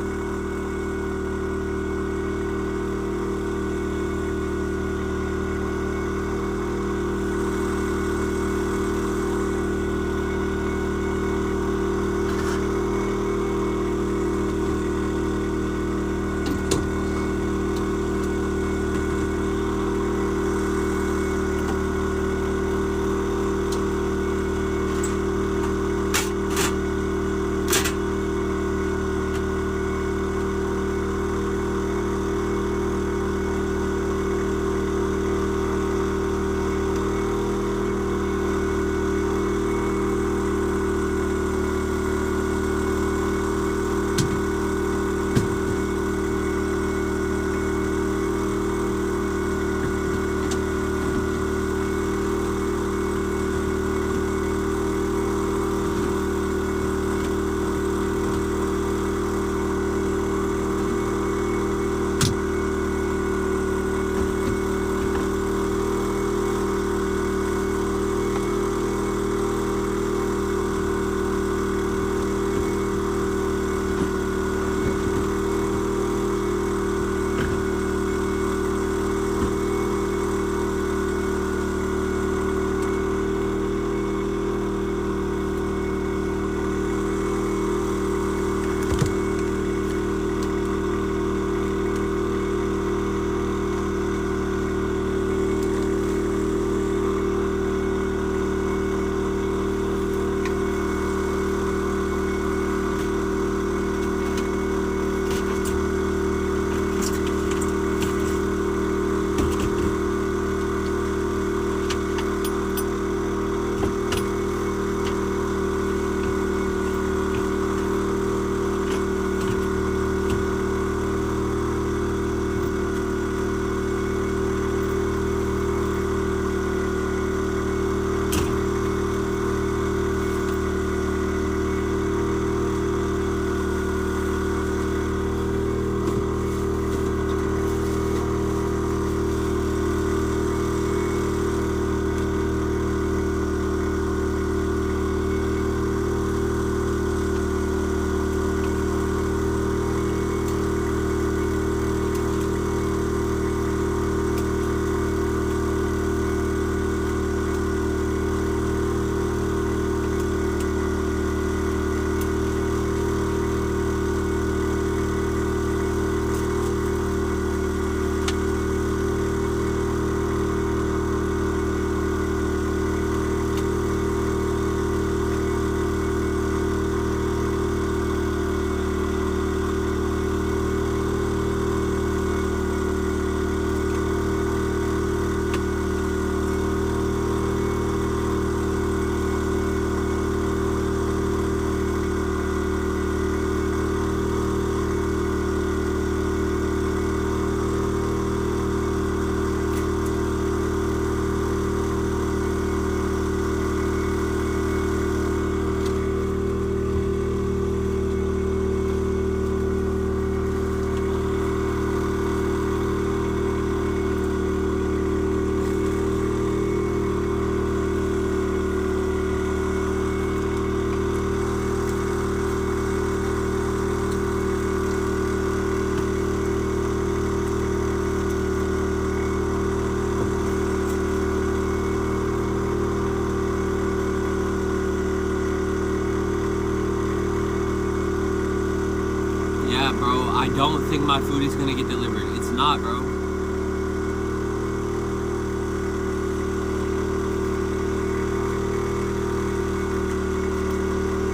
[SPEAKER 1] I don't think my food is gonna get delivered. It's not, bro.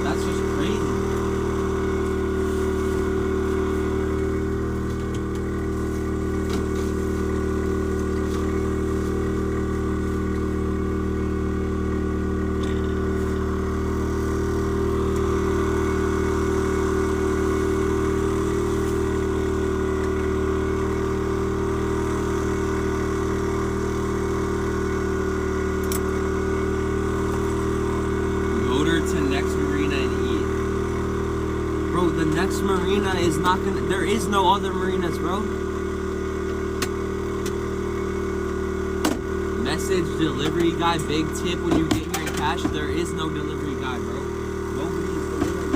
[SPEAKER 1] That's just crazy. To next marina and eat. Bro, the next marina is not gonna, there is no other marinas, bro. Message delivery guy, big tip when you get here in cash, there is no delivery guy, bro. Nobody is delivering.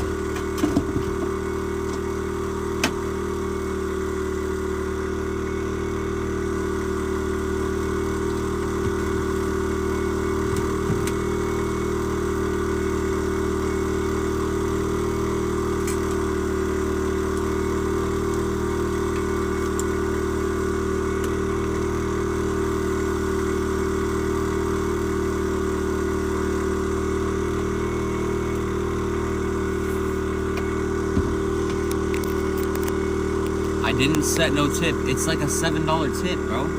[SPEAKER 1] I didn't set no tip. It's like a $7 tip, bro.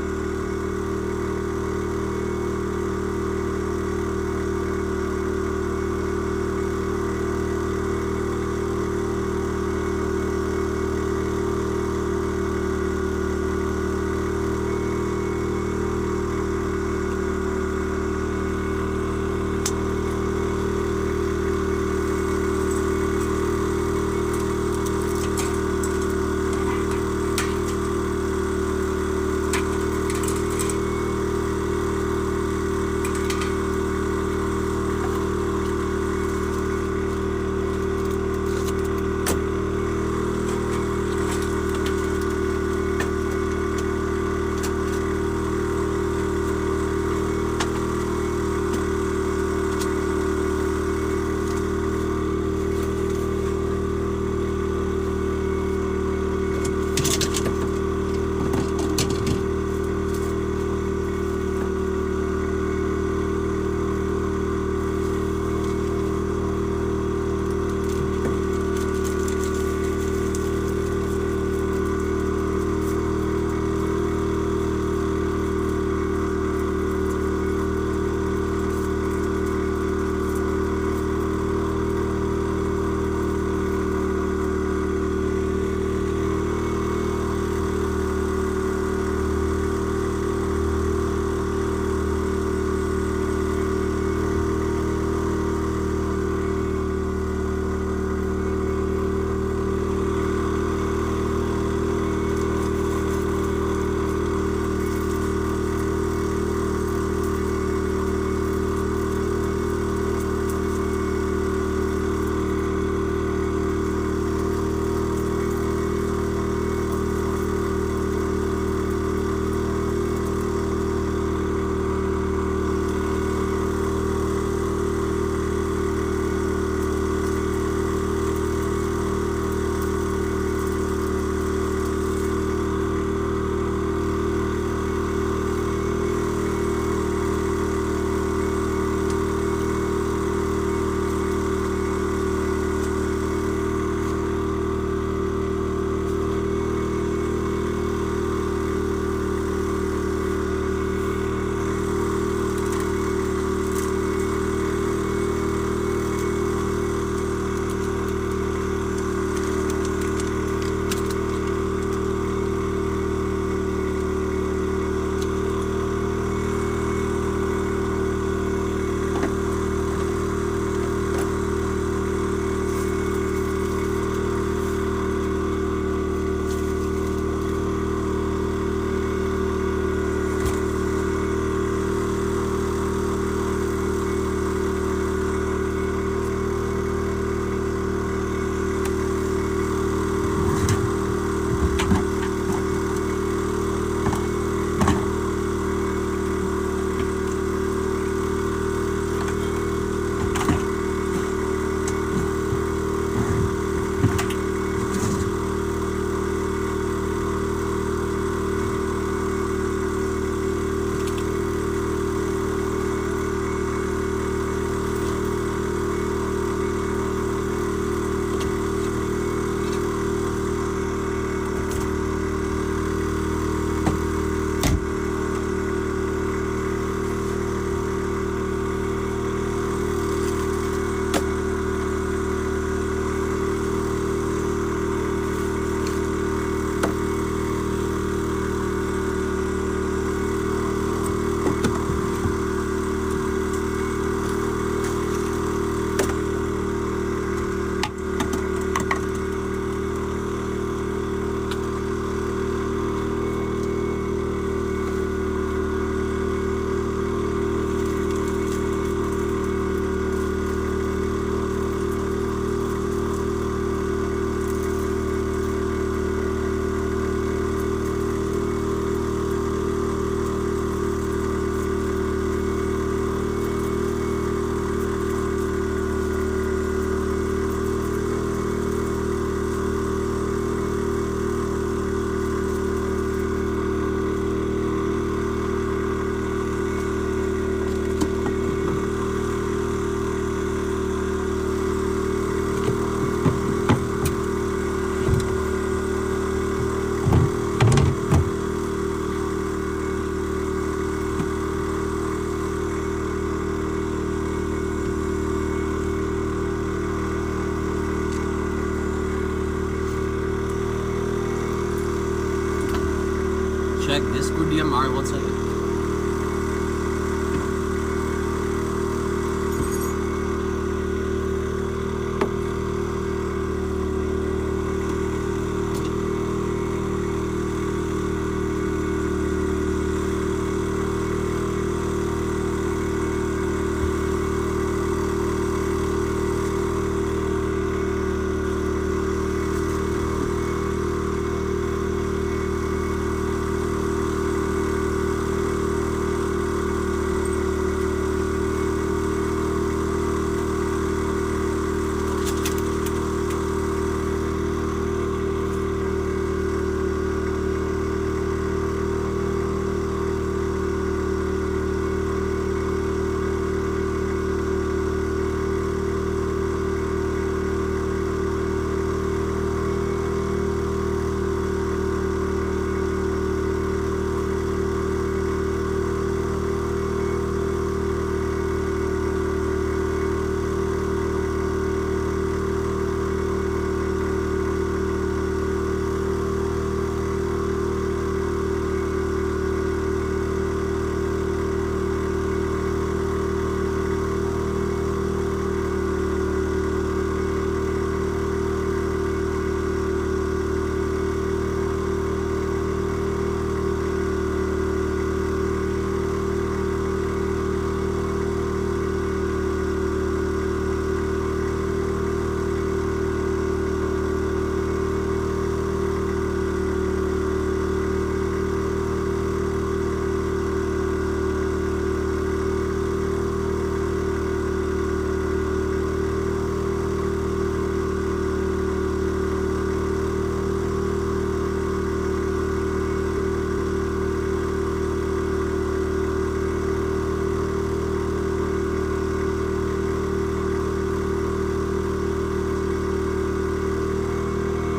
[SPEAKER 1] check Discord DM. Alright, 1 second.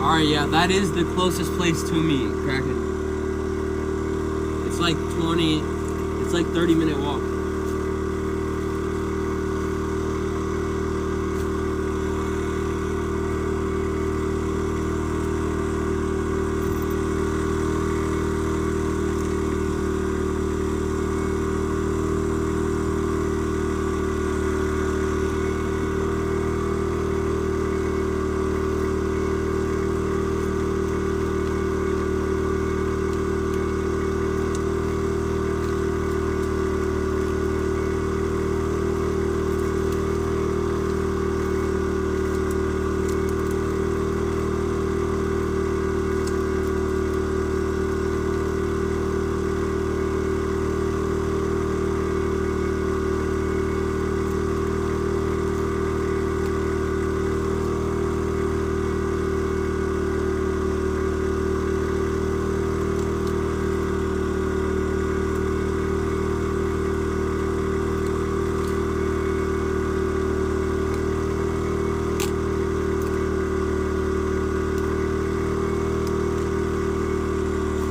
[SPEAKER 1] Alright, yeah, that is the closest place to me, Kraken. It's like 30-minute walk.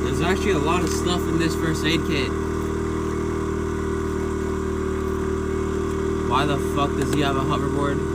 [SPEAKER 1] There's actually a lot of stuff in this first aid kit. Why the fuck does he have a hoverboard?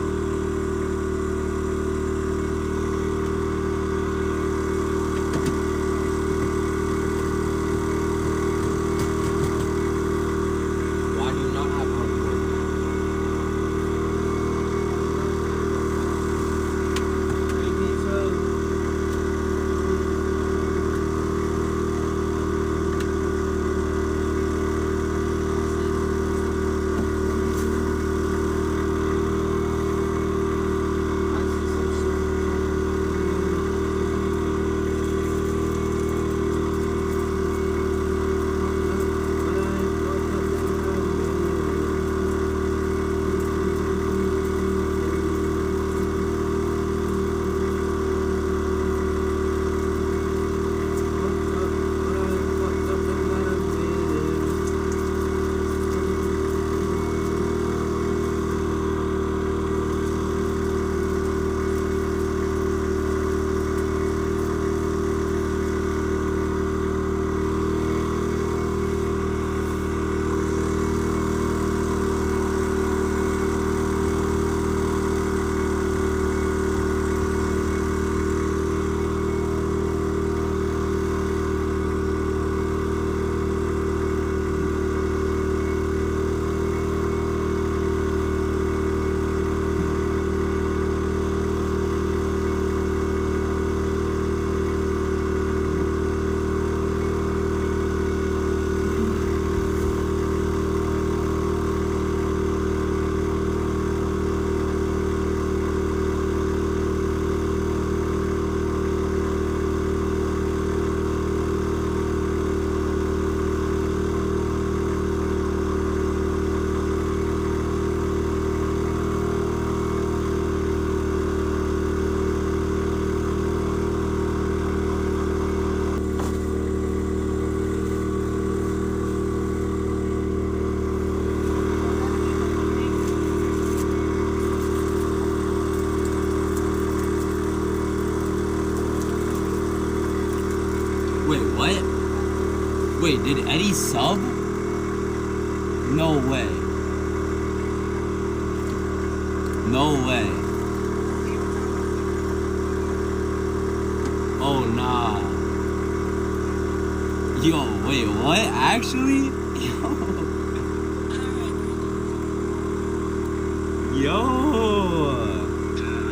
[SPEAKER 1] Wait, did Eddie sub? No way. No way. Oh, nah. Yo, wait, what? Actually? Yo.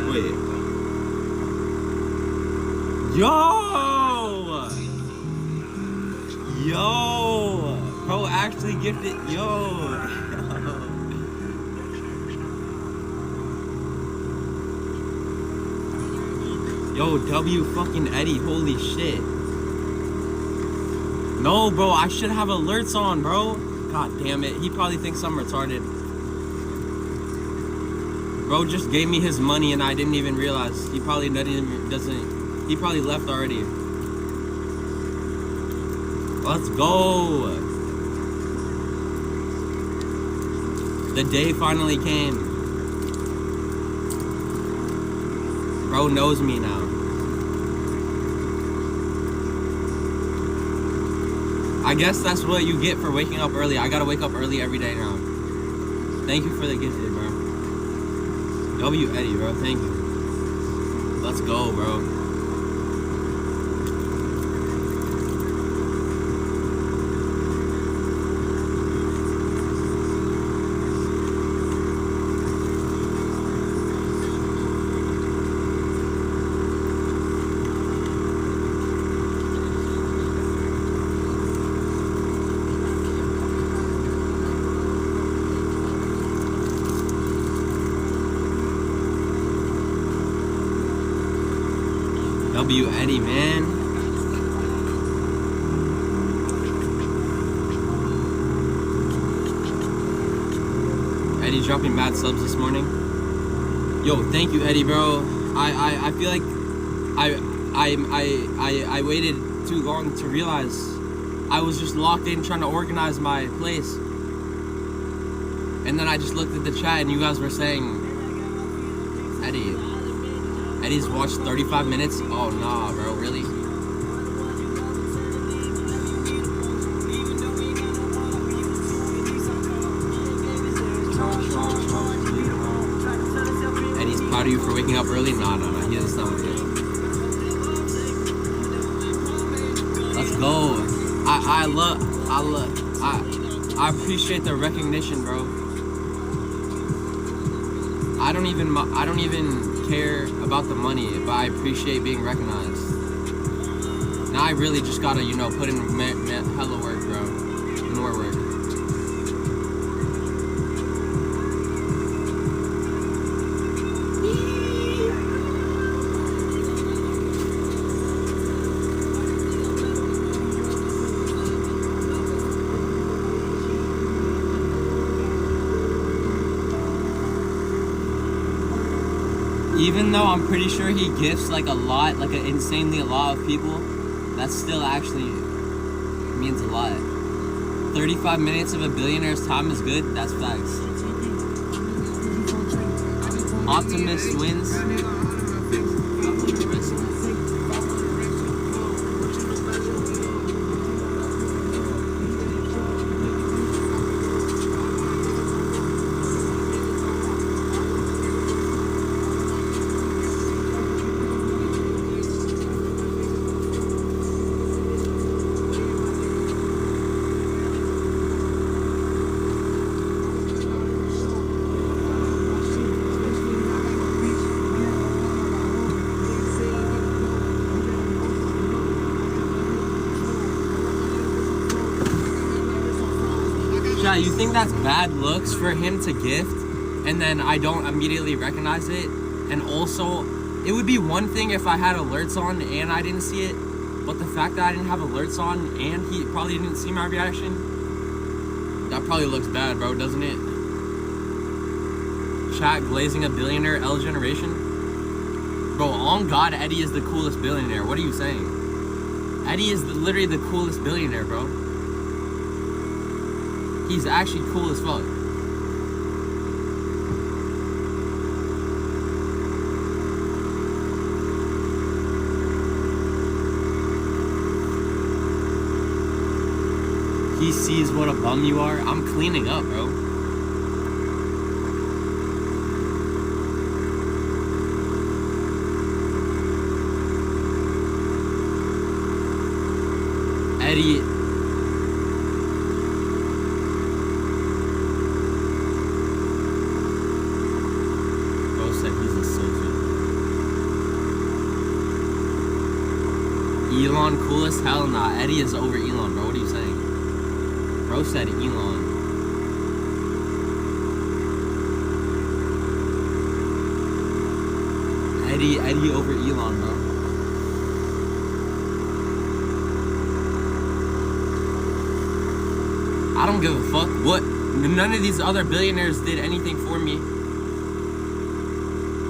[SPEAKER 1] Wait. Yo. Yo. Bro actually gifted. Yo. Yo, W fucking Eddie, holy shit. No, bro, I should have alerts on, bro. God damn it, he probably thinks I'm retarded. Bro just gave me his money and I didn't even realize. He probably doesn't, he probably left already. Let's go. The day finally came. Bro knows me now. I guess that's what you get for waking up early. I gotta wake up early every day now. Thank you for the gift, bro. W Eddie, bro. Thank you. Let's go, bro. W Eddie, man. Eddie dropping mad subs this morning. Yo, thank you, Eddie, bro. I feel like I waited too long to realize I was just locked in trying to organize my place. And then I just looked at the chat and you guys were saying Eddie's watched 35 minutes? Oh, nah, bro, really? Eddie's proud of you for waking up early? Nah, he doesn't sound good. Let's go. I appreciate the recognition, bro. I don't even care about the money, but I appreciate being recognized. Now I really just gotta, put in hella work, bro. More work. Even though I'm pretty sure he gifts like an insanely a lot of people, that still actually means a lot. 35 minutes of a billionaire's time is good, that's facts. Optimist wins. You think that's bad looks for him to gift and then I don't immediately recognize it? And also, it would be one thing if I had alerts on and I didn't see it, but the fact that I didn't have alerts on and he probably didn't see my reaction, that probably looks bad, bro, doesn't it? Chat glazing a billionaire L generation? Bro, on God, Eddie is the coolest billionaire. What are you saying? Eddie is literally the coolest billionaire, bro. He's actually cool as fuck. sees what a bum you are. I'm cleaning up, bro. Eddie. Bro said he's a soldier. Elon cool as hell? Nah, Eddie is over Elon, bro. What are you saying? Bro said Elon. Eddie over Elon, bro. I don't give a fuck. What? None of these other billionaires did anything for me.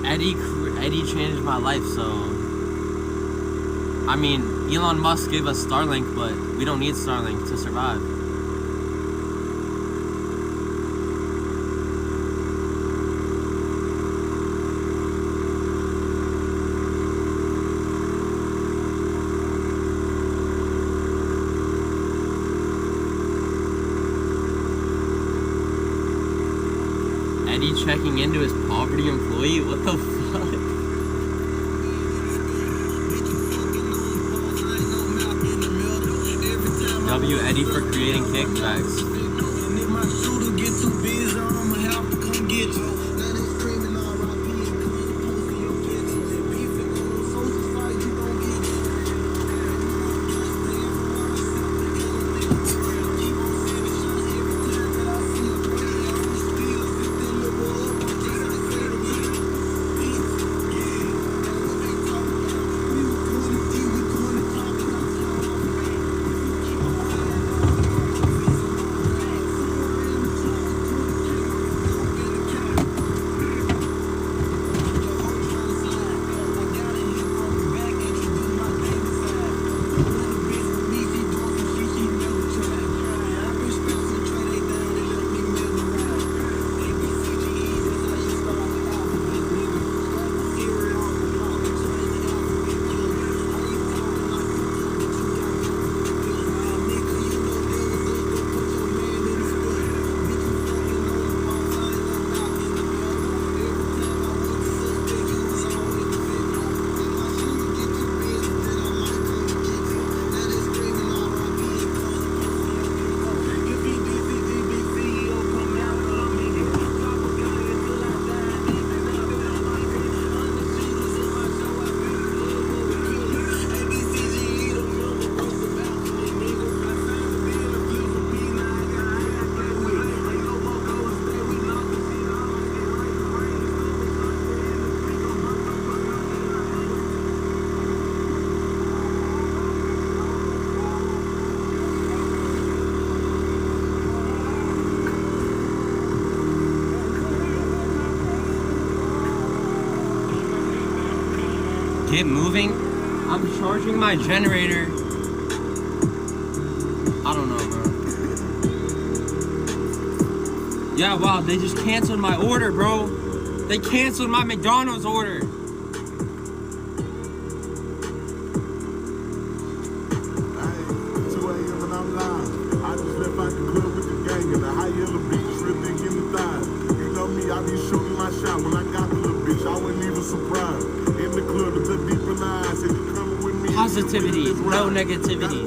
[SPEAKER 1] Eddie changed my life, so... I mean, Elon Musk gave us Starlink, but we don't need Starlink to survive. Eddie checking into his poverty employee? What the fuck? W Eddie for creating kickbacks. Get moving. I'm charging my generator. I don't know, bro. Yeah, wow, they just canceled my order, bro. They canceled my McDonald's order. Positivity, no negativity.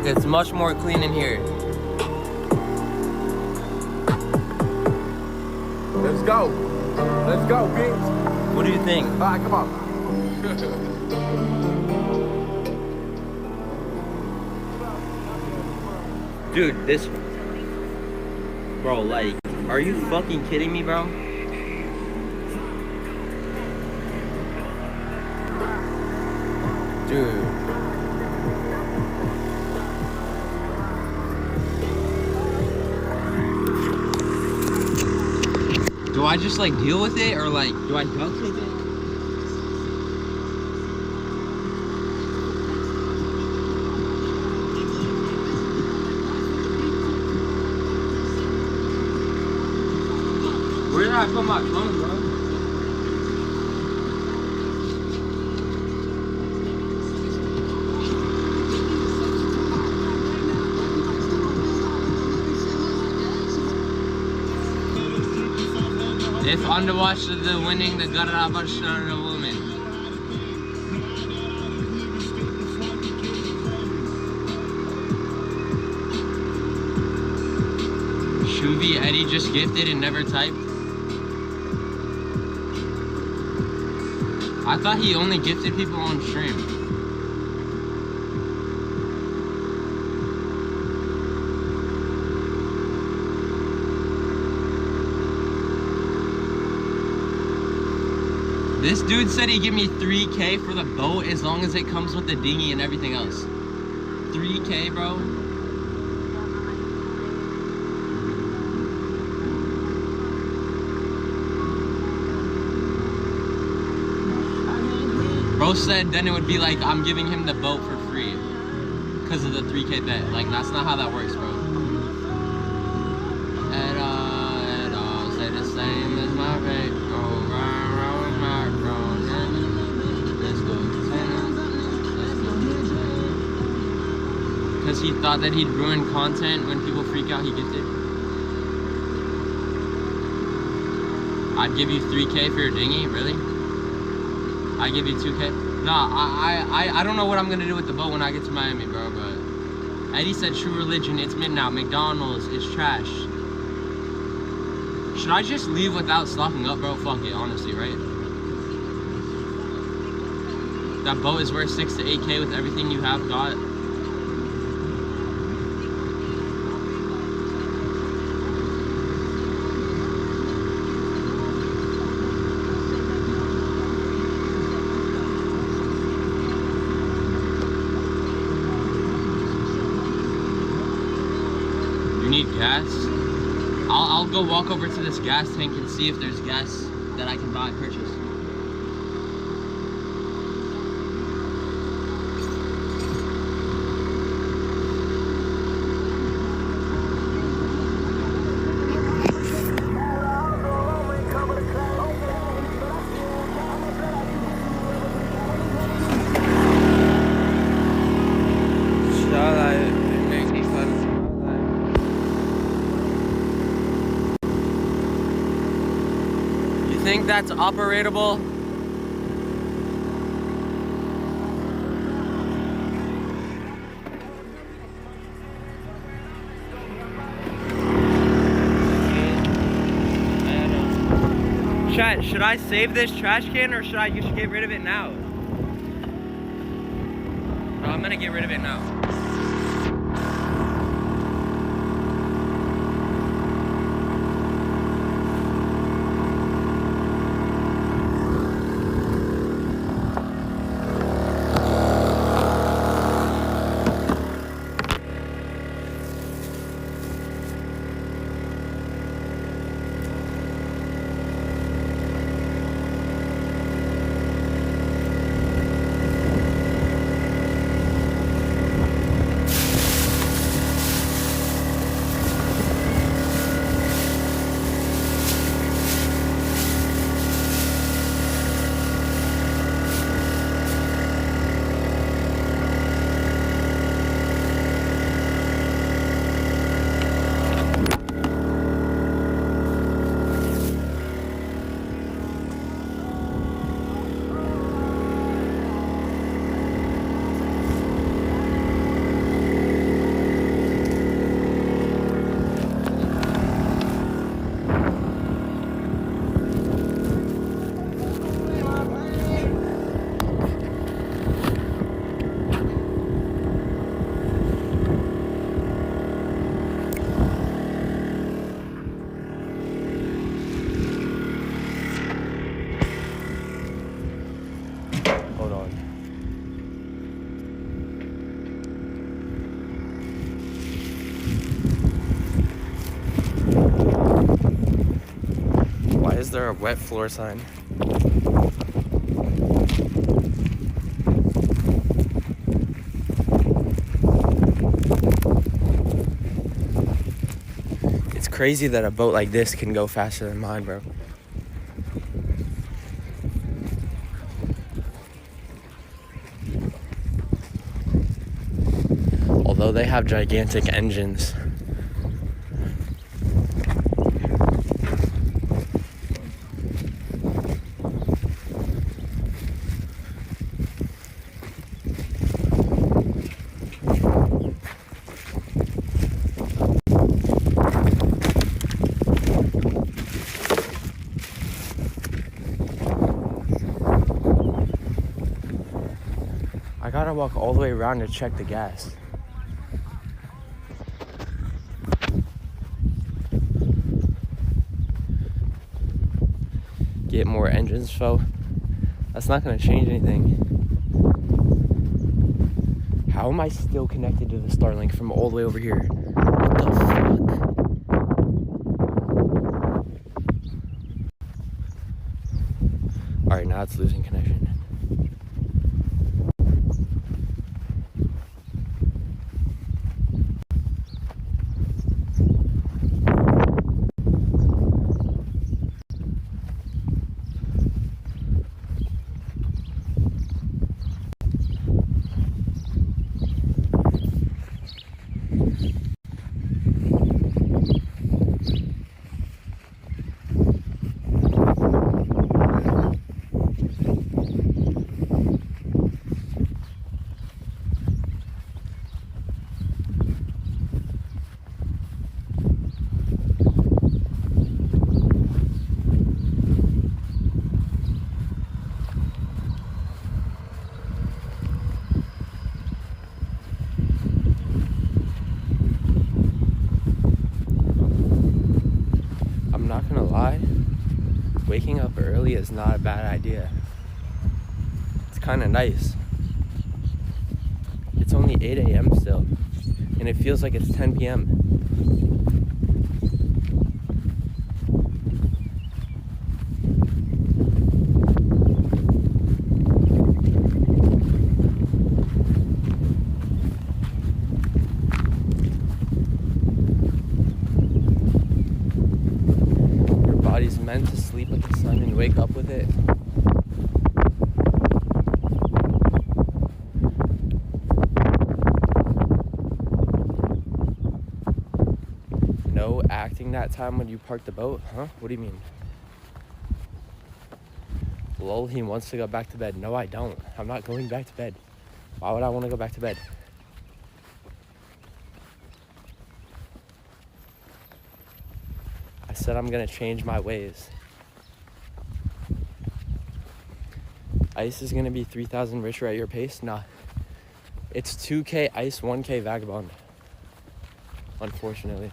[SPEAKER 1] it's much more clean in here.
[SPEAKER 4] Let's go. Let's go, bitch.
[SPEAKER 1] What do you think?
[SPEAKER 4] All right, come on.
[SPEAKER 1] Dude, this... Bro, like, are you fucking kidding me, bro? Dude. Do I just like deal with it or like do I duck tape it? Where did I put my phone, bro? If underwatch the winning, the Garabash the woman. Shoovy Eddie just gifted and never typed. I thought he only gifted people on stream. This dude said he'd give me 3K for the boat as long as it comes with the dinghy and everything else. 3K, bro? Bro said then it would be like I'm giving him the boat for free because of the 3K bet. Like, that's not how that works, bro. It all say the same as my vape. Go round, round my crown. Let's go. Because he thought that he'd ruin content when people freak out he gifted. I'd give you 3K for your dinghy, really? I give you 2K. No, I don't know what I'm gonna do with the boat when I get to Miami, bro. But Eddie said True Religion. It's midnight. McDonald's is trash. Should I just leave without stocking up, bro? Fuck it, honestly, right? That boat is worth 6 to 8K with everything you have got. You need gas? I'll go walk over to this gas tank and see if there's gas that I can buy and purchase. Think that's operatable? Chat, should I save this trash can or should you should get rid of it now? No, I'm gonna get rid of it now.
[SPEAKER 5] is there a wet floor sign? It's crazy that a boat like this can go faster than mine, bro. Although they have gigantic engines. I gotta walk all the way around to check the gas. Get more engines, fo. That's not gonna change anything. How am I still connected to the Starlink from all the way over here? What the fuck? Alright, now it's losing connection. Not gonna lie, waking up early is not a bad idea. It's kind of nice. It's only 8 a.m. still, and it feels like it's 10 p.m. Body's meant to sleep with the sun and wake up with it. No acting that time when you park the boat, huh? What do you mean? Lol, he wants to go back to bed. No, I don't. I'm not going back to bed. Why would I want to go back to bed? I said I'm gonna change my ways. Ice is gonna be 3,000 richer at your pace? Nah. It's 2K ice, 1K vagabond. Unfortunately.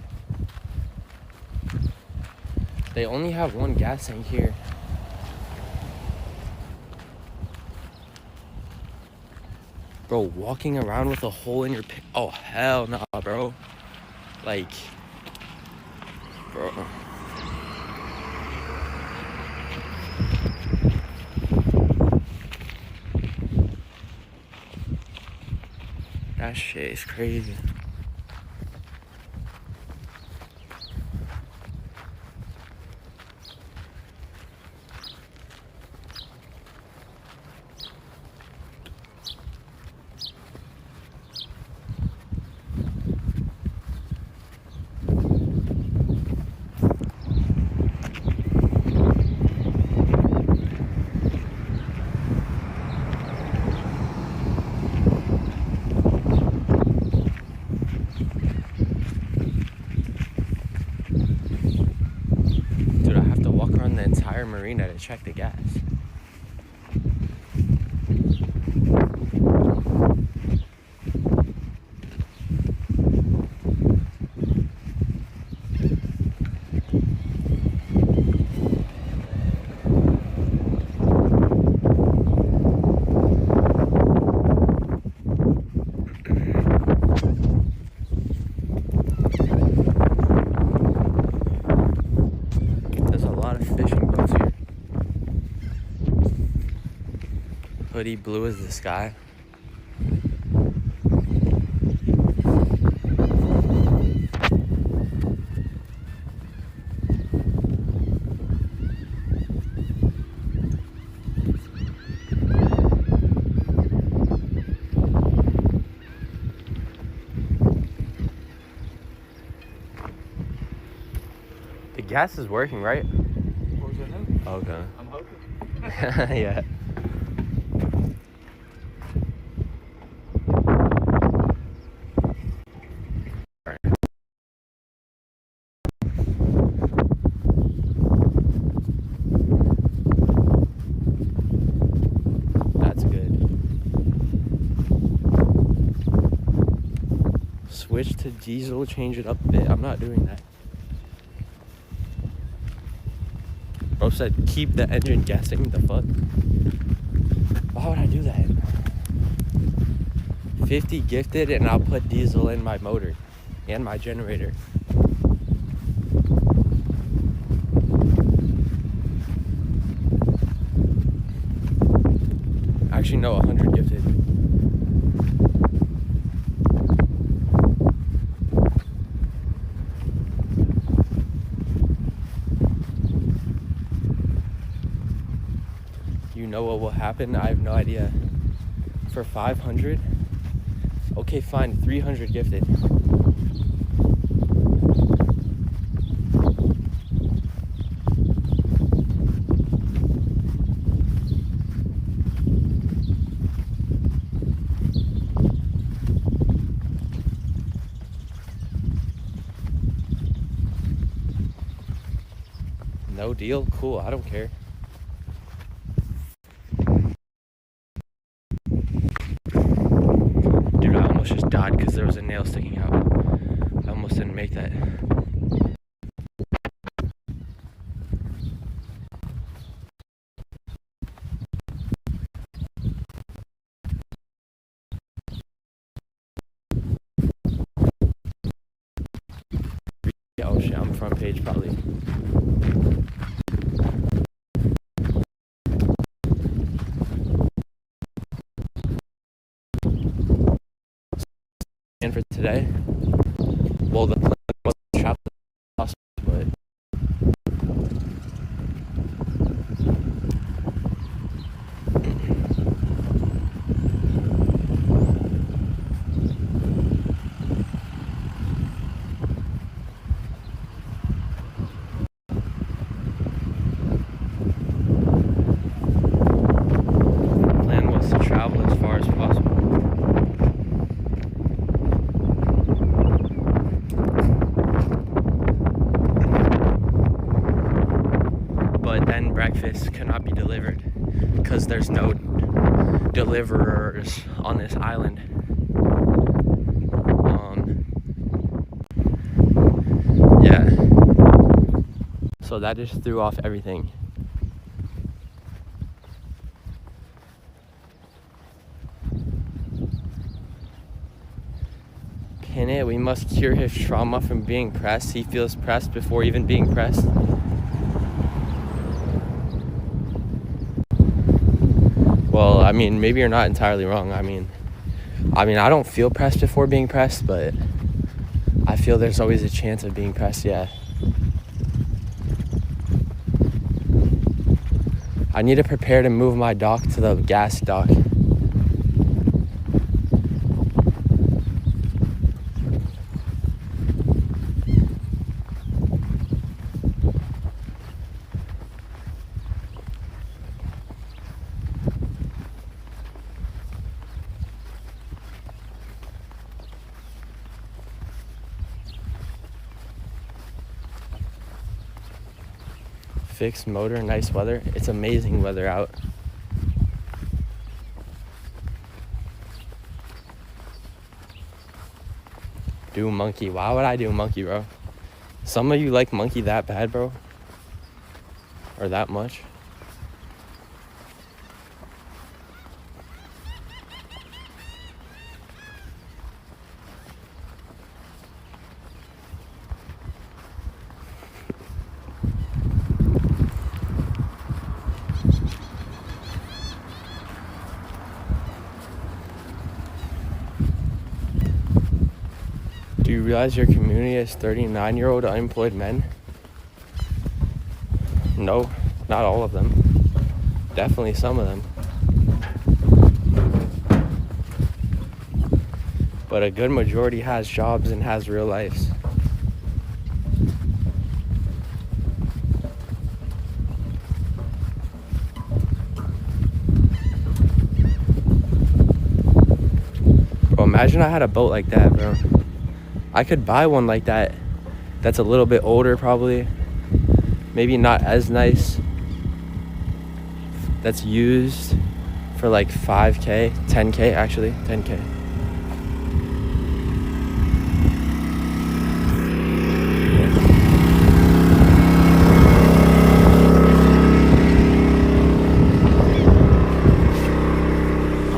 [SPEAKER 5] They only have one gas tank here. Bro, walking around with a hole in your oh hell no, bro. Like, bro. That shit is crazy. Marina to check the gas. There's a lot of fishing boats Hoodie blue as the sky. The gas is working, right? Okay.
[SPEAKER 4] I'm hoping.
[SPEAKER 5] Yeah. That's good. Switch to diesel, change it up a bit. I'm not doing that. Bro said keep the engine guessing. The fuck? Why would I do that? 50 gifted and I'll put diesel in my motor and my generator. Actually, no, 100 gifted. You know what will happen? I have no idea. For 500? Okay, fine, 300 gifted. No deal? Cool, I don't care. Dude, I almost just died because there was a nail sticking out. I almost didn't make that. Oh shit, I'm front page probably. And for today, well, the plan was to travel to the house, but the plan was to travel as far as possible. But then breakfast cannot be delivered because there's no deliverers on this island. Yeah. So that just threw off everything. Can it? We must cure his trauma from being pressed. He feels pressed before even being pressed. Well, I mean, maybe you're not entirely wrong. I mean, I don't feel pressed before being pressed, but I feel there's always a chance of being pressed, yeah. I need to prepare to move my dock to the gas dock. Fixed motor, nice weather. It's amazing weather out. Do monkey. Why would I do monkey, bro? Some of you like monkey that bad, bro? Or that much? you realize your community is 39-year-old unemployed men? No, not all of them. Definitely some of them. But a good majority has jobs and has real lives. Bro, imagine I had a boat like that, bro. I could buy one like that. That's a little bit older, probably. Maybe not as nice. That's used for like 5K, 10K actually, 10K.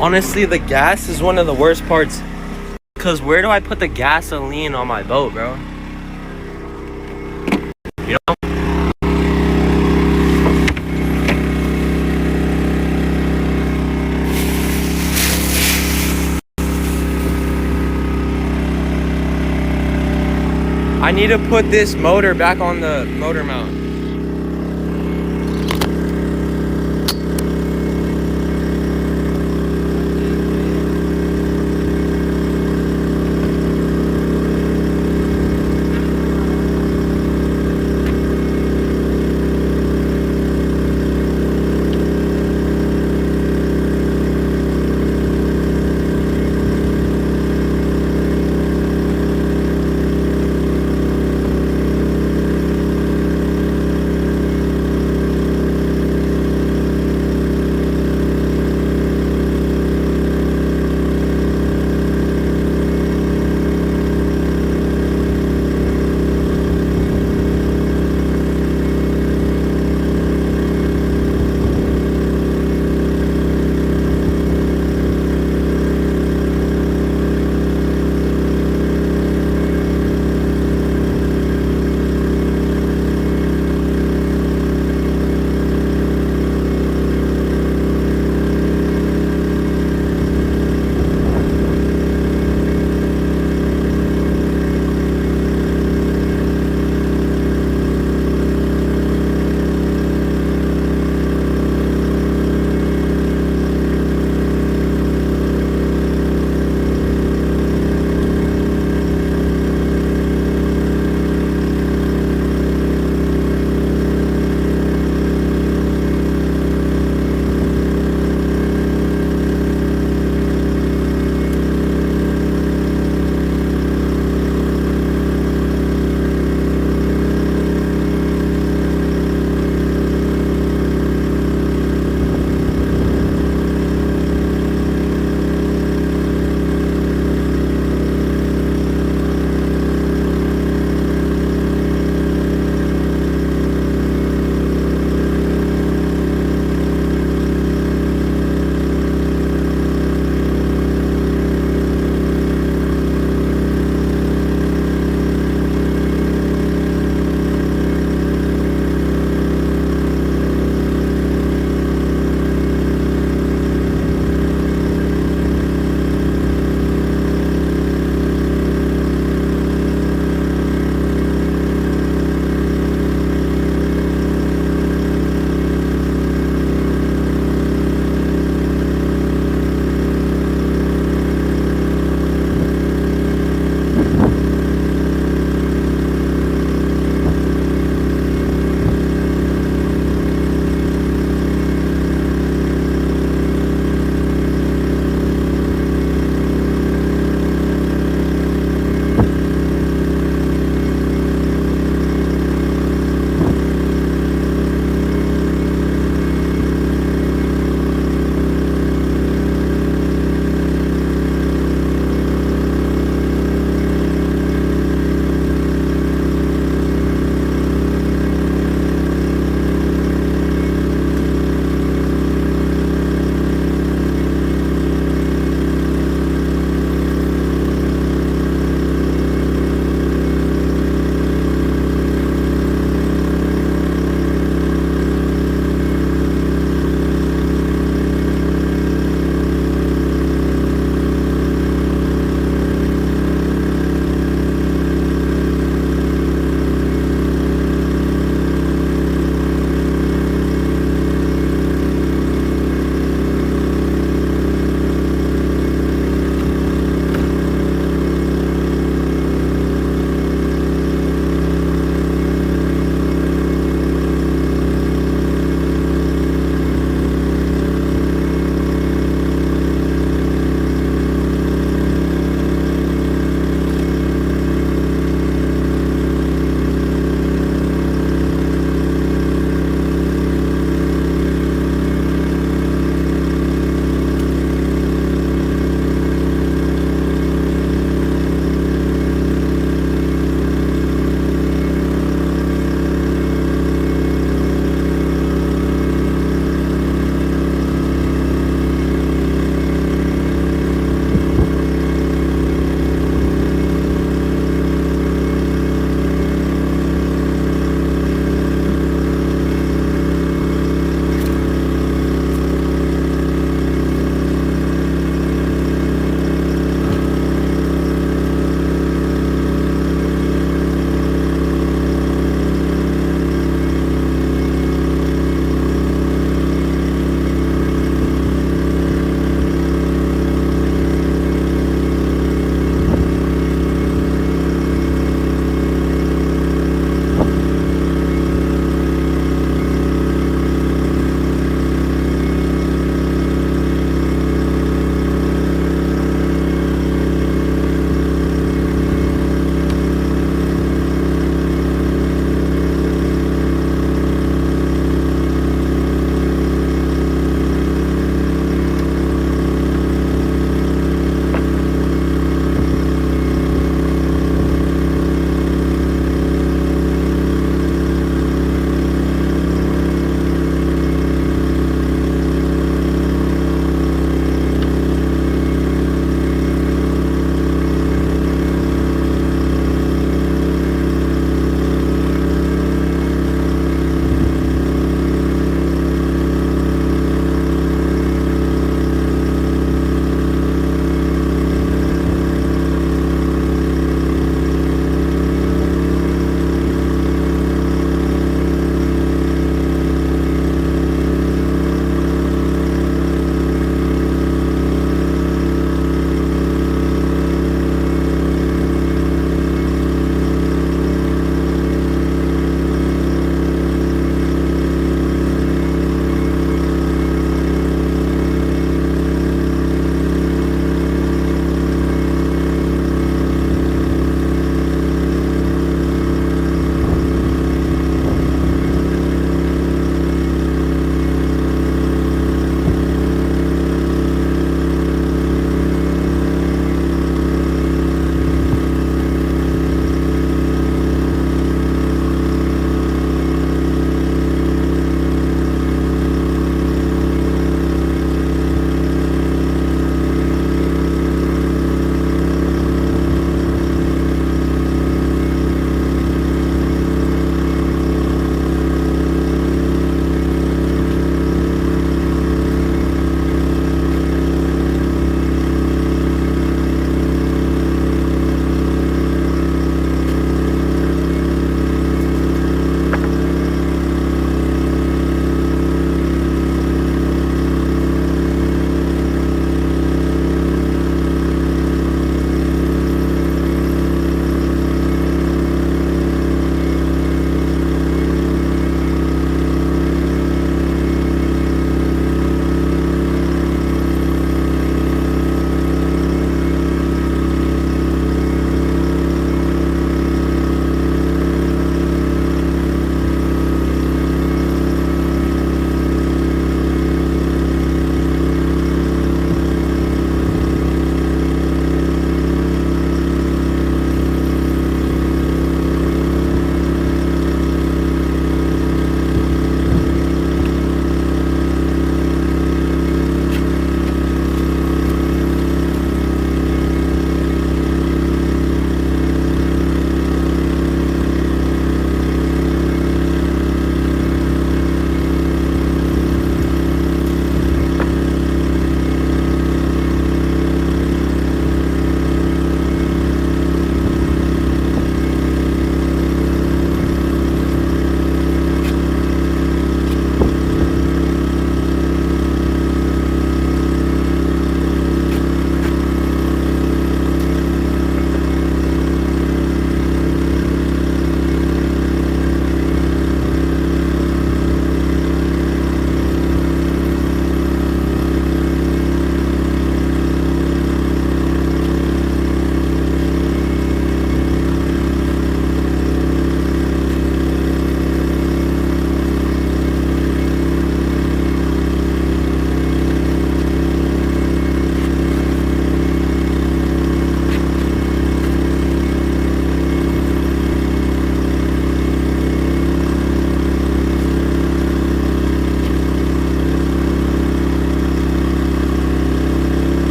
[SPEAKER 5] Honestly, the gas is one of the worst parts. Cause where do I put the gasoline on my boat, bro? You know? I need to put this motor back on the motor mount.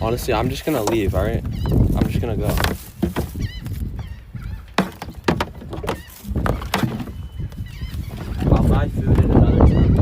[SPEAKER 5] Honestly, I'm just gonna leave, alright? I'm just gonna go. I'll buy food in another time.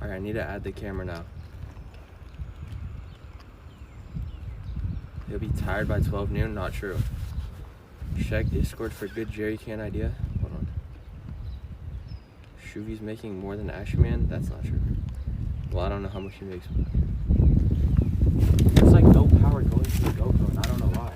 [SPEAKER 5] Alright, I need to add the camera now. He'll be tired by 12 noon? Not true. Check Discord for good jerry can idea. Hold on. Shoovy's making more than Action Man? That's not true. Well, I don't know how much he makes. There's like no power going to the GoPro, and I don't know why.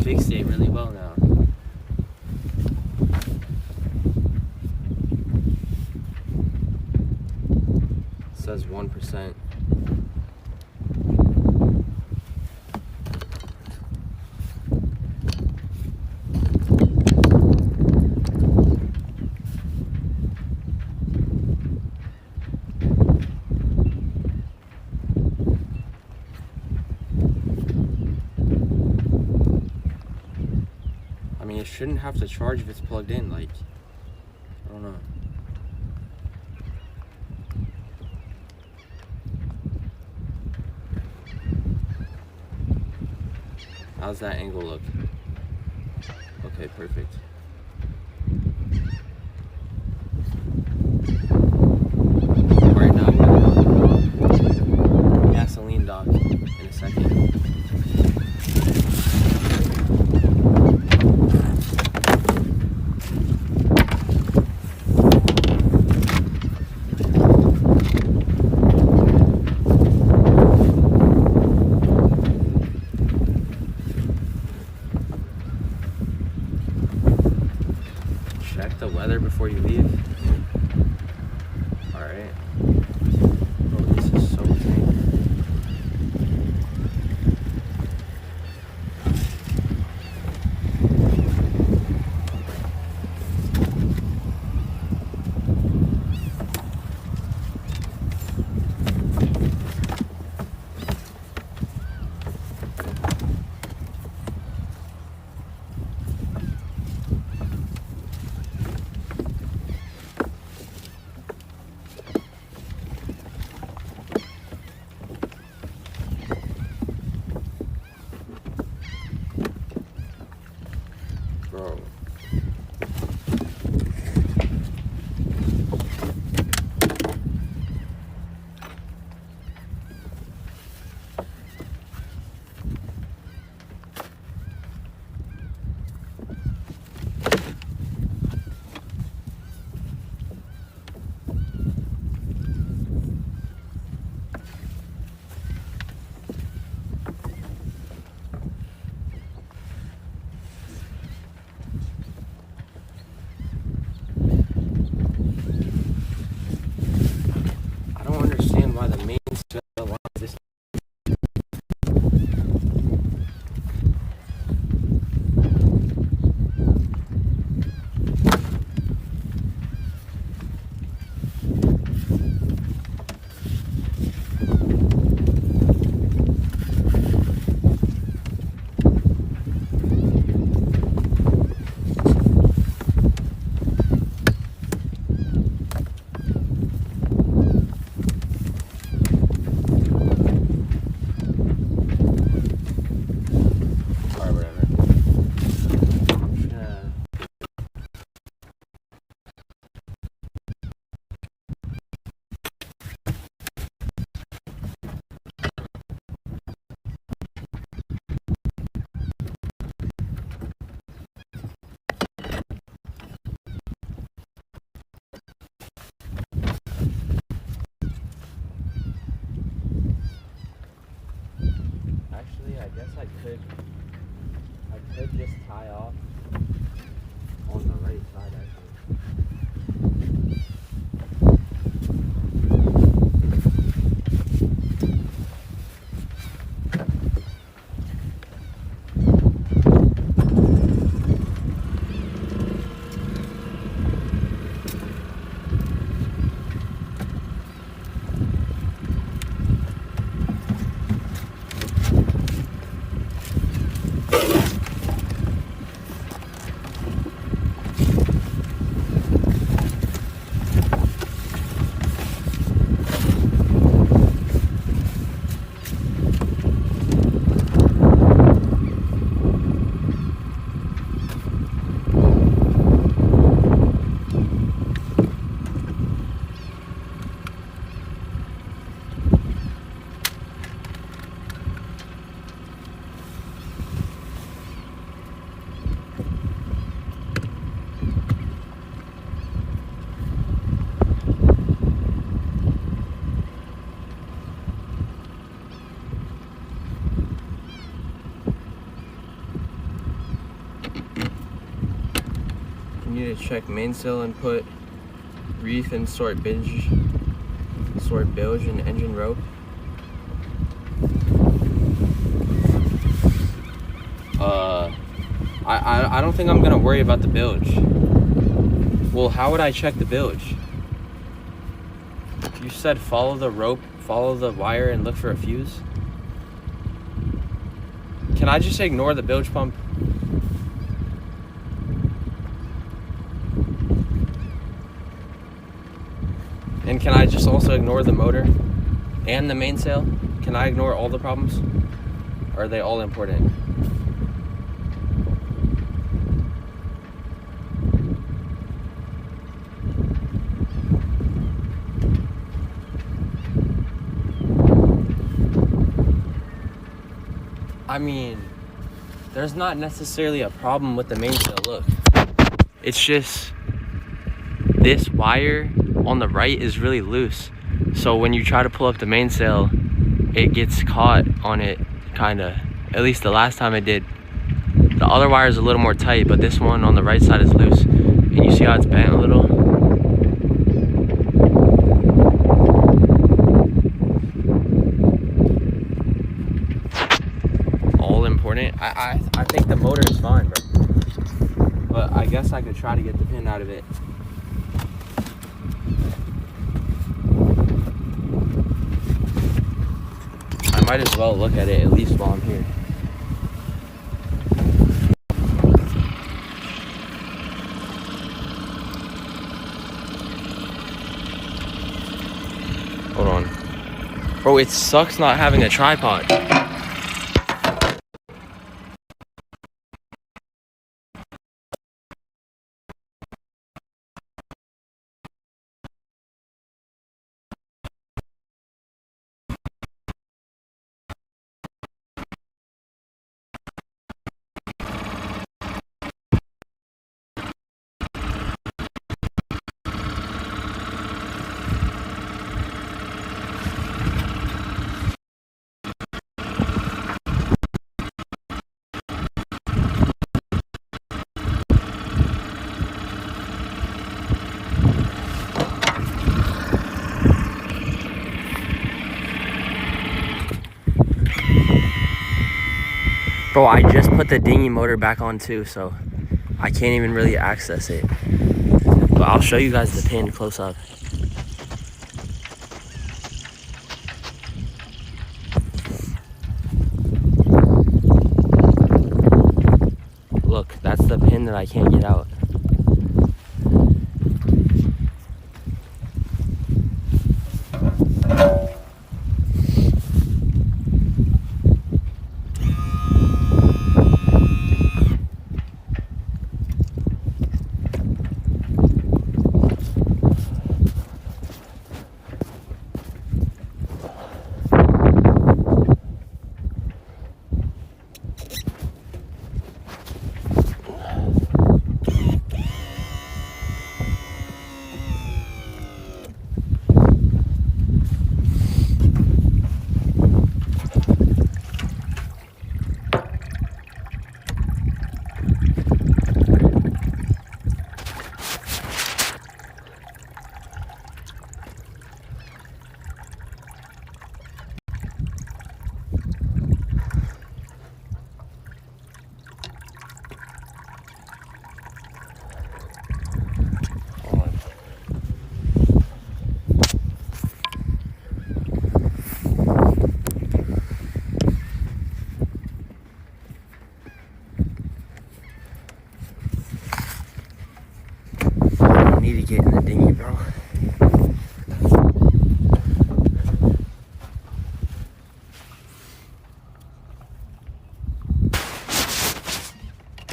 [SPEAKER 5] Fixate really well now. It says 1%. I mean, it shouldn't have to charge if it's plugged in, like, I don't know. How's that angle look? Okay, perfect. Right now, I'm gonna go gasoline dock in a second. Check the weather before you leave. Alright. Oh, this is so tame. I guess I could just tie off on the right side actually. Need to check mainsail input, reef and sort bilge and engine rope. I don't think I'm gonna worry about the bilge. Well, how would I check the bilge? You said follow the rope, follow the wire, and look for a fuse. Can I just ignore the bilge pump? And can I just also ignore the motor and the mainsail? Can I ignore all the problems? Or are they all important? I mean, there's not necessarily a problem with the mainsail, look. It's just this wire on the right is really loose, so when you try to pull up the mainsail, it gets caught on it, kinda. At least the last time it did. The other wire is a little more tight, but this one on the right side is loose. And you see how it's bent a little? All important. I think the motor is fine, bro. But I guess I could try to get the pin out of it. Might as well look at it at least while I'm here. Hold on. Bro, it sucks not having a tripod. Bro, I just put the dinghy motor back on too, so I can't even really access it. But I'll show you guys the pin close up. Look, that's the pin that I can't get out.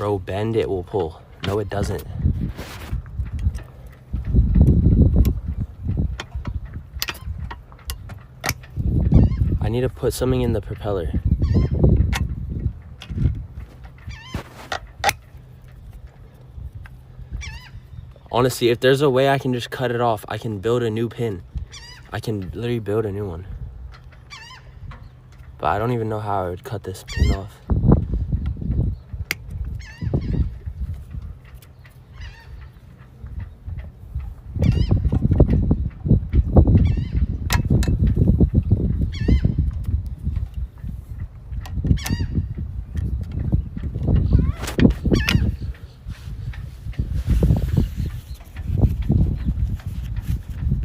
[SPEAKER 5] Bro, bend, it will pull. No, it doesn't. I need to put something in the propeller. Honestly, if there's a way I can just cut it off, I can build a new pin. I can literally build a new one. But I don't even know how I would cut this pin off.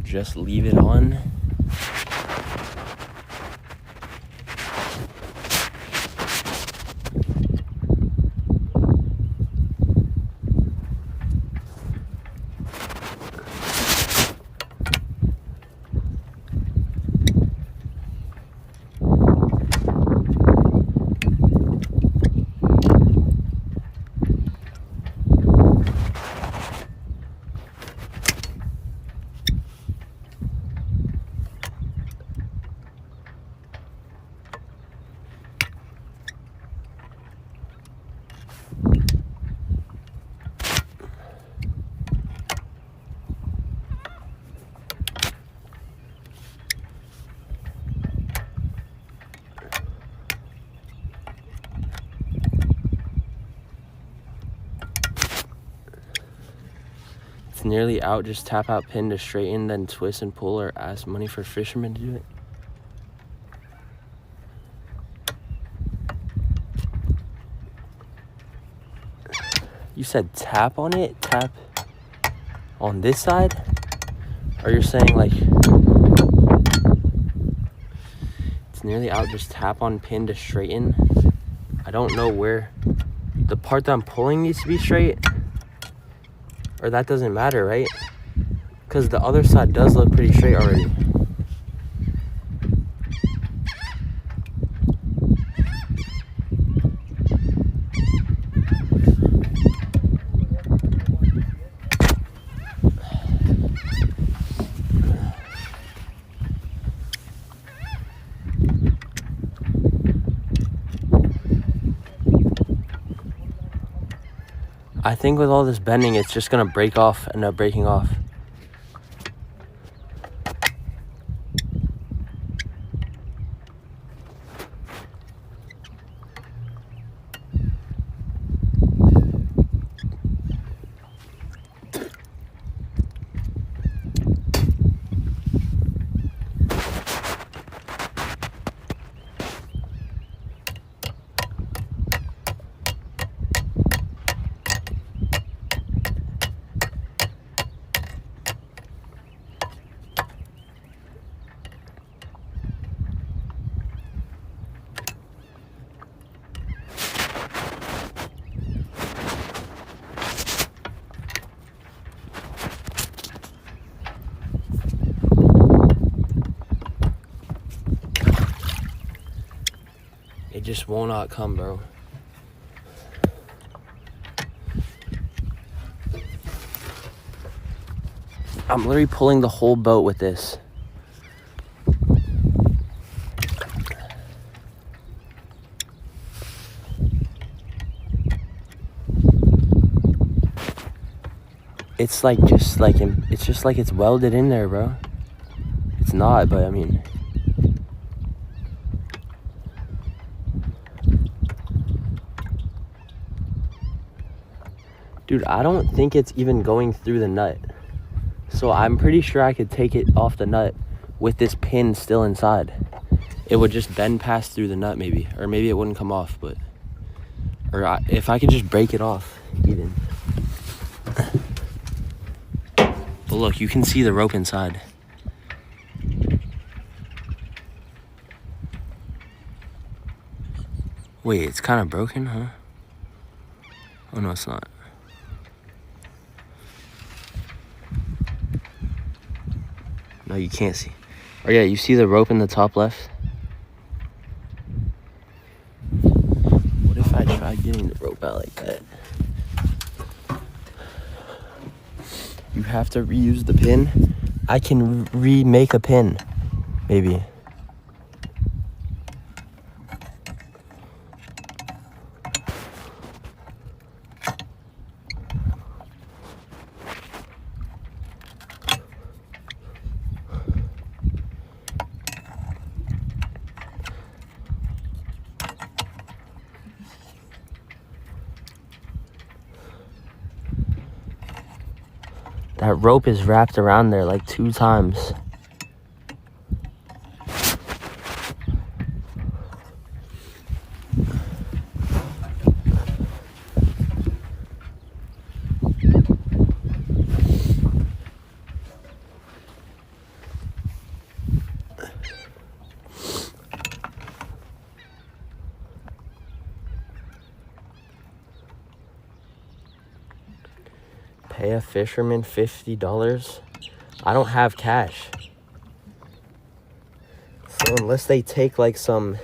[SPEAKER 5] Just leave it on. It's nearly out. Just tap out pin to straighten, then twist and pull, or ask money for fishermen to do it. You said tap on it? Tap on this side? Or you're saying like it's nearly out, just tap on pin to straighten? I don't know where the part that I'm pulling needs to be straight. Or that doesn't matter, right? Because the other side does look pretty straight already. I think with all this bending, it's just gonna break off, end up breaking off. It just will not come, bro. I'm literally pulling the whole boat with this. It's like it's just like it's welded in there, bro. It's not, but I mean, dude, I don't think it's even going through the nut. So I'm pretty sure I could take it off the nut with this pin still inside. It would just bend past through the nut maybe. Or maybe it wouldn't come off, but... if I could just break it off, even. But look, you can see the rope inside. Wait, it's kind of broken, huh? Oh no, it's not. No, you can't see. Oh yeah, you see the rope in the top left? What if I try try getting the rope out like that. You have to reuse the pin. I can remake a pin, maybe. That rope is wrapped around there like 2 times. Pay a fisherman $50? I don't have cash. So unless they take like some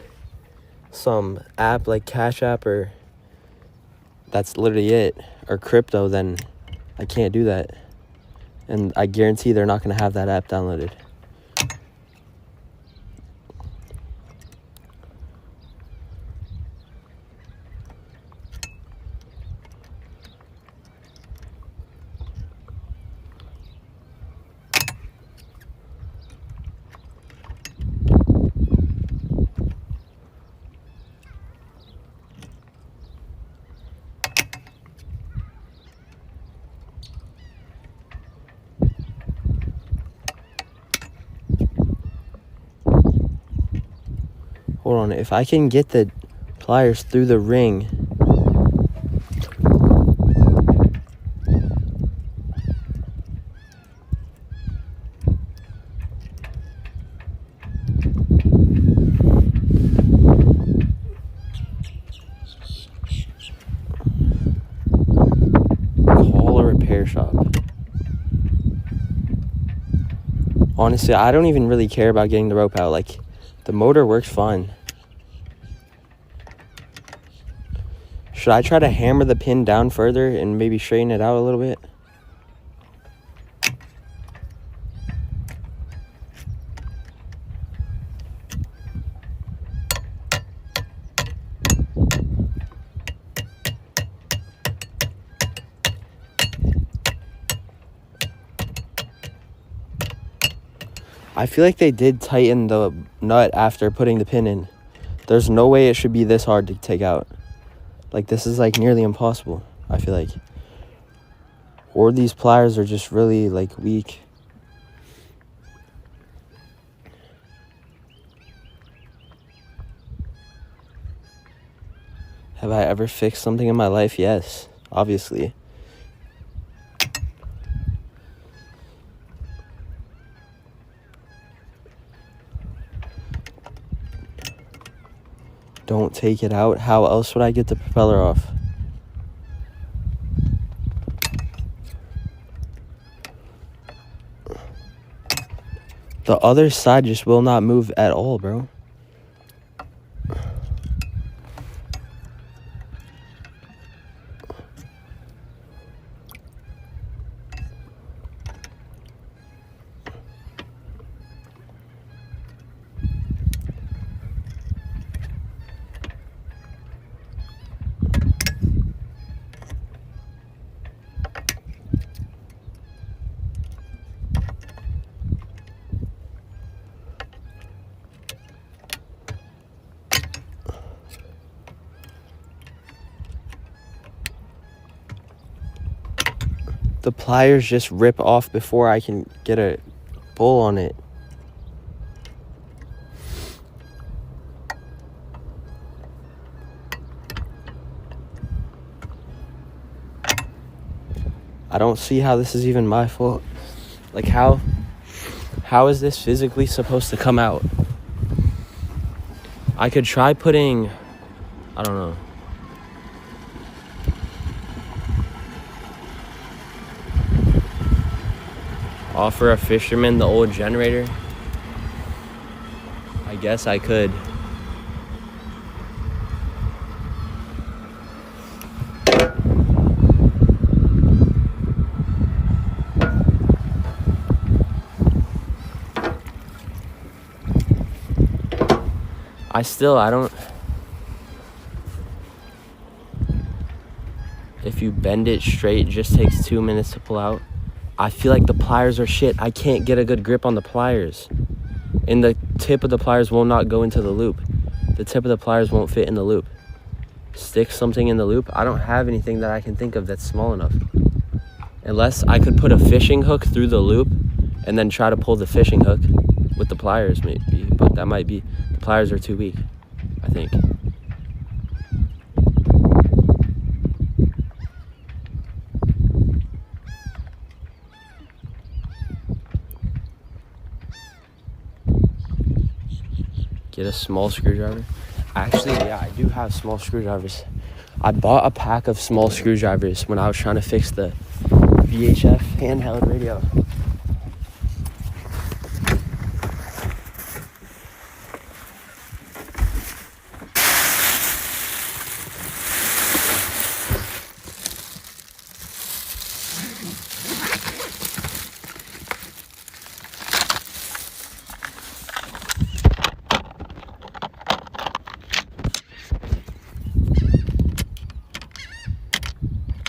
[SPEAKER 5] app like Cash App, or that's literally it, or crypto, then I can't do that. And I guarantee they're not gonna have that app downloaded. Hold on, if I can get the pliers through the ring. Call a repair shop. Honestly, I don't even really care about getting the rope out. Like, the motor works fine. Should I try to hammer the pin down further and maybe straighten it out a little bit? I feel like they did tighten the nut after putting the pin in. There's no way it should be this hard to take out. Like, this is like nearly impossible, I feel like. Or these pliers are just really like weak. Have I ever fixed something in my life? Yes, obviously. Don't take it out. How else would I get the propeller off? The other side just will not move at all, bro. The pliers just rip off before I can get a pull on it. I don't see how this is even my fault. Like, how is this physically supposed to come out? I could try putting, I don't know. Offer a fisherman the old generator. I guess I could. I don't. If you bend it straight, it just takes 2 minutes to pull out. I feel like the pliers are shit. I can't get a good grip on the pliers. And the tip of the pliers will not go into the loop. The tip of the pliers won't fit in the loop. Stick something in the loop. I don't have anything that I can think of that's small enough. Unless I could put a fishing hook through the loop and then try to pull the fishing hook with the pliers maybe. But that might be, the pliers are too weak, I think. Get a small screwdriver. Actually, yeah, I do have small screwdrivers. I bought a pack of small screwdrivers when I was trying to fix the VHF handheld radio.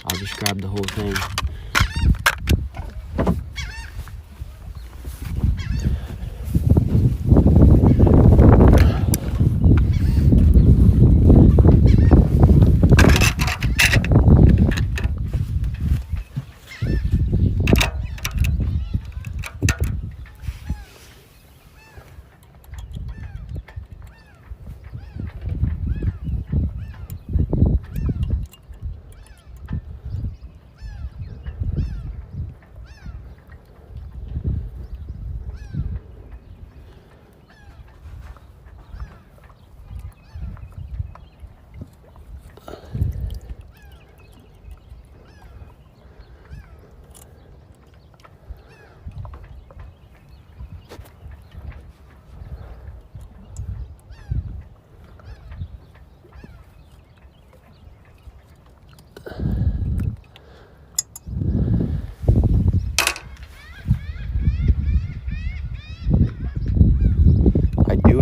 [SPEAKER 5] I'll just grab the whole thing.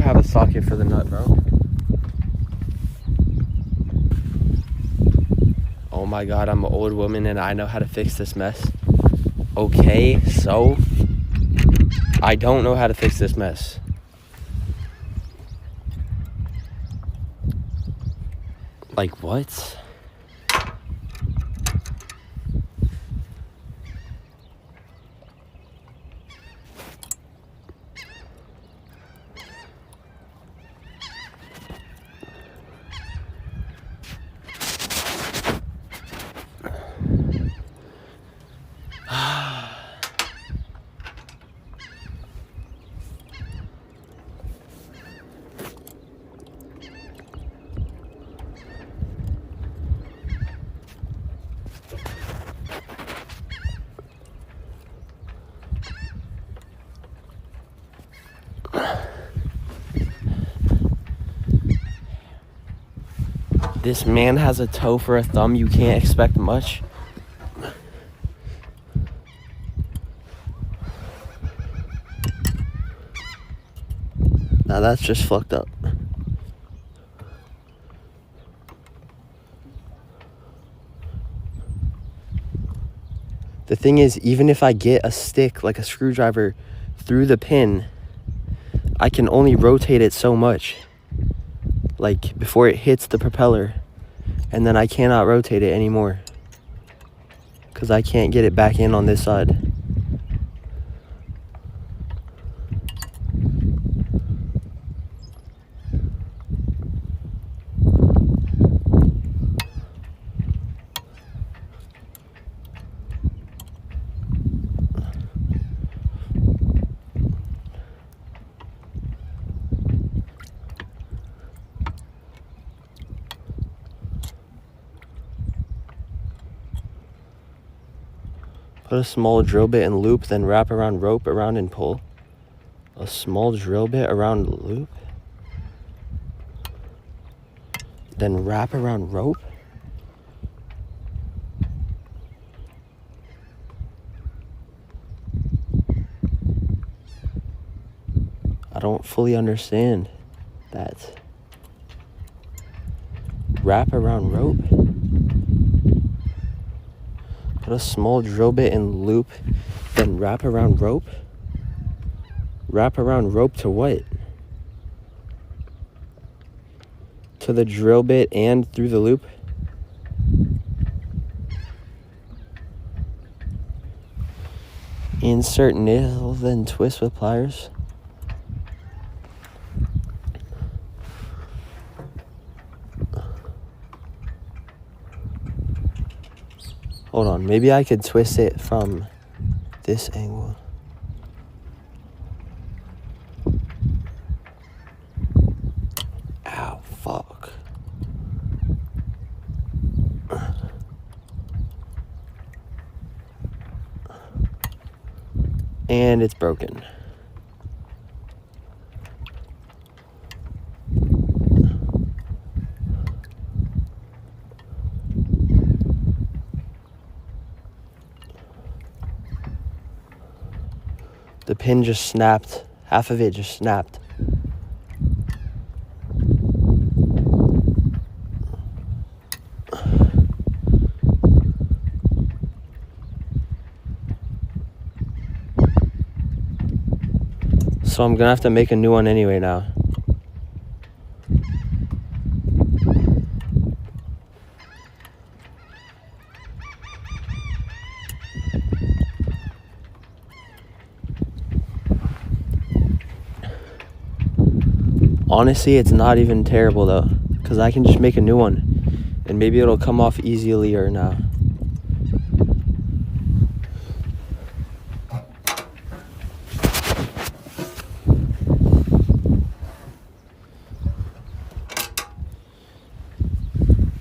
[SPEAKER 5] Have a socket for the nut, bro. Oh my god, I'm an old woman and I know how to fix this mess. Okay, so I don't know how to fix this mess. Like what? This man has a toe for a thumb. You can't expect much. Now that's just fucked up. The thing is, even if I get a stick, like a screwdriver, through the pin, I can only rotate it so much. Like, before it hits the propeller. And then I cannot rotate it anymore. Because I can't get it back in on this side. Put a small drill bit and loop, then wrap around rope around and pull. A small drill bit around loop, then wrap around rope. I don't fully understand that. wrap around rope? Put a small drill bit in loop, then wrap around rope? Wrap around rope to what? To the drill bit and through the loop? Insert nail, then twist with pliers. Hold on, maybe I could twist it from this angle. Ow, fuck. And it's broken. The pin just snapped. Half of it just snapped. So I'm gonna have to make a new one anyway now. Honestly, it's not even terrible though, because I can just make a new one and maybe it'll come off easily or now.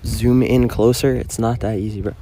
[SPEAKER 5] Zoom in closer, it's not that easy, bro.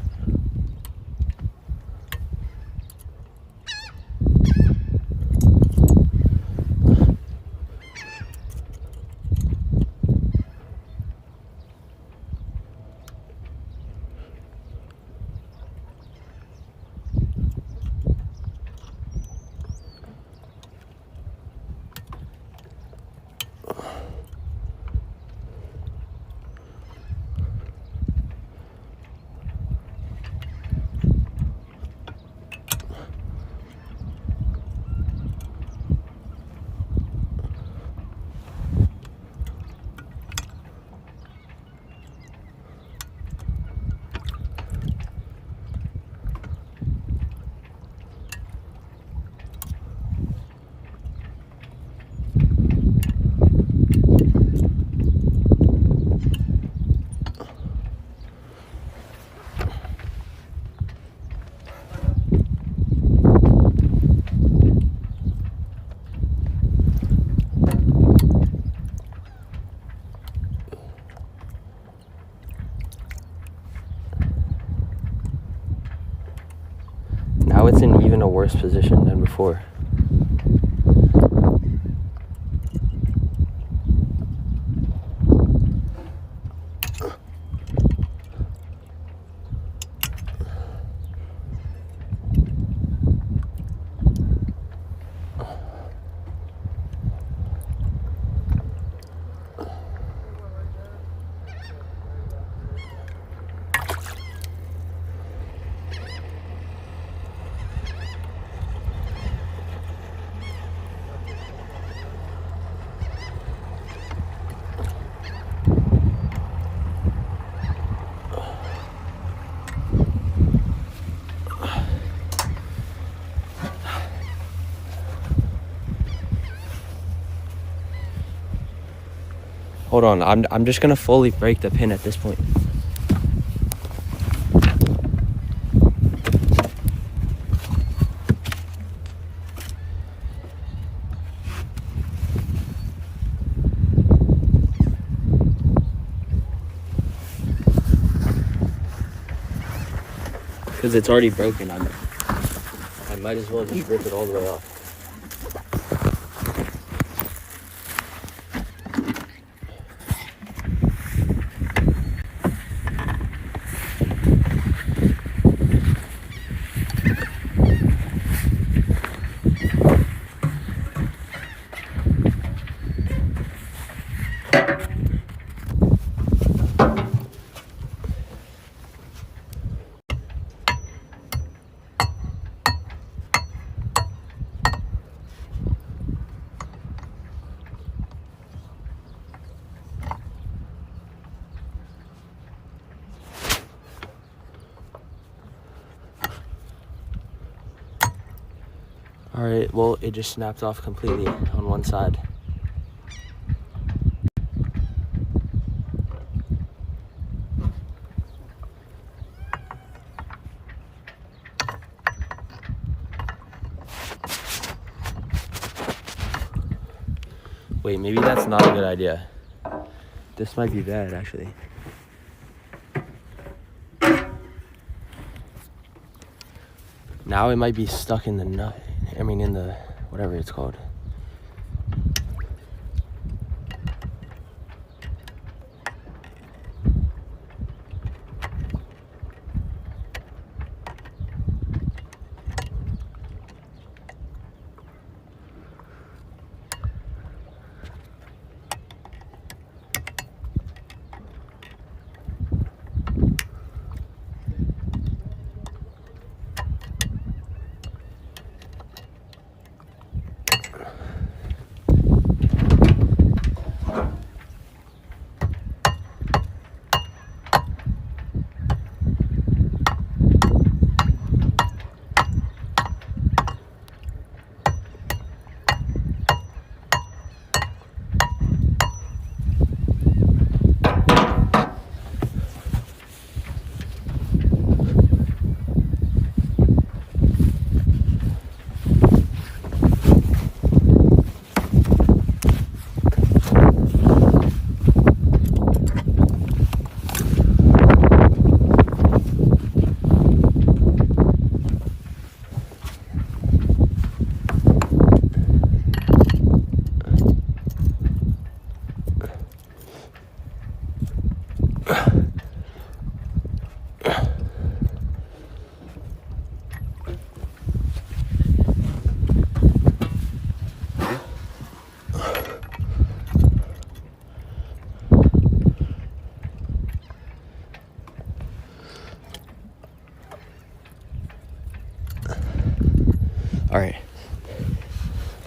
[SPEAKER 5] Now it's in even a worse position than before. Hold on, I'm just gonna fully break the pin at this point. Because it's already broken, I might as well just rip it all the way off. Alright, well, it just snapped off completely on one side. Wait, maybe that's not a good idea. This might be bad, actually. Now it might be stuck in the nut. I mean, in the whatever it's called. Alright.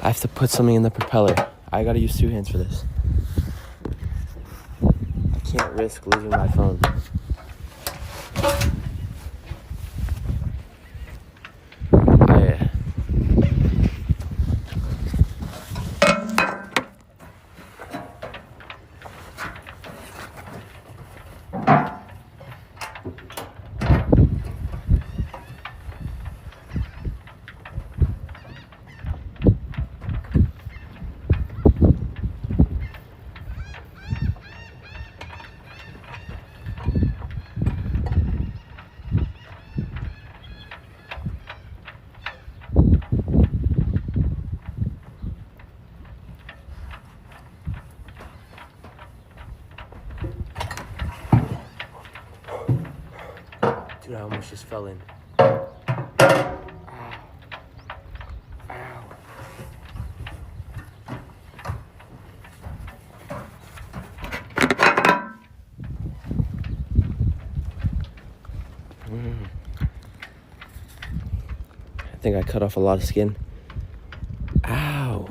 [SPEAKER 5] I have to put something in the propeller. I gotta use 2 hands for this. I can't risk losing my phone. Dude, I almost just fell in. Ow. Ow. I think I cut off a lot of skin. Ow.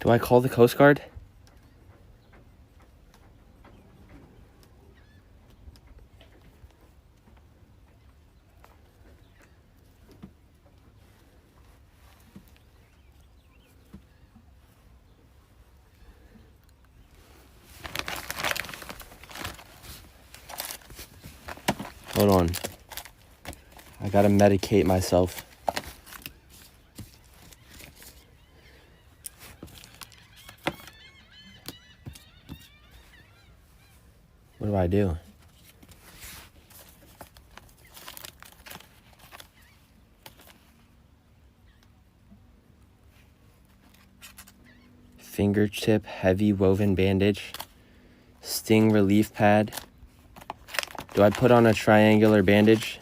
[SPEAKER 5] Do I call the Coast Guard? Hold on. I gotta medicate myself. What do I do? fingertip heavy woven bandage, sting relief pad. Do I put on a triangular bandage?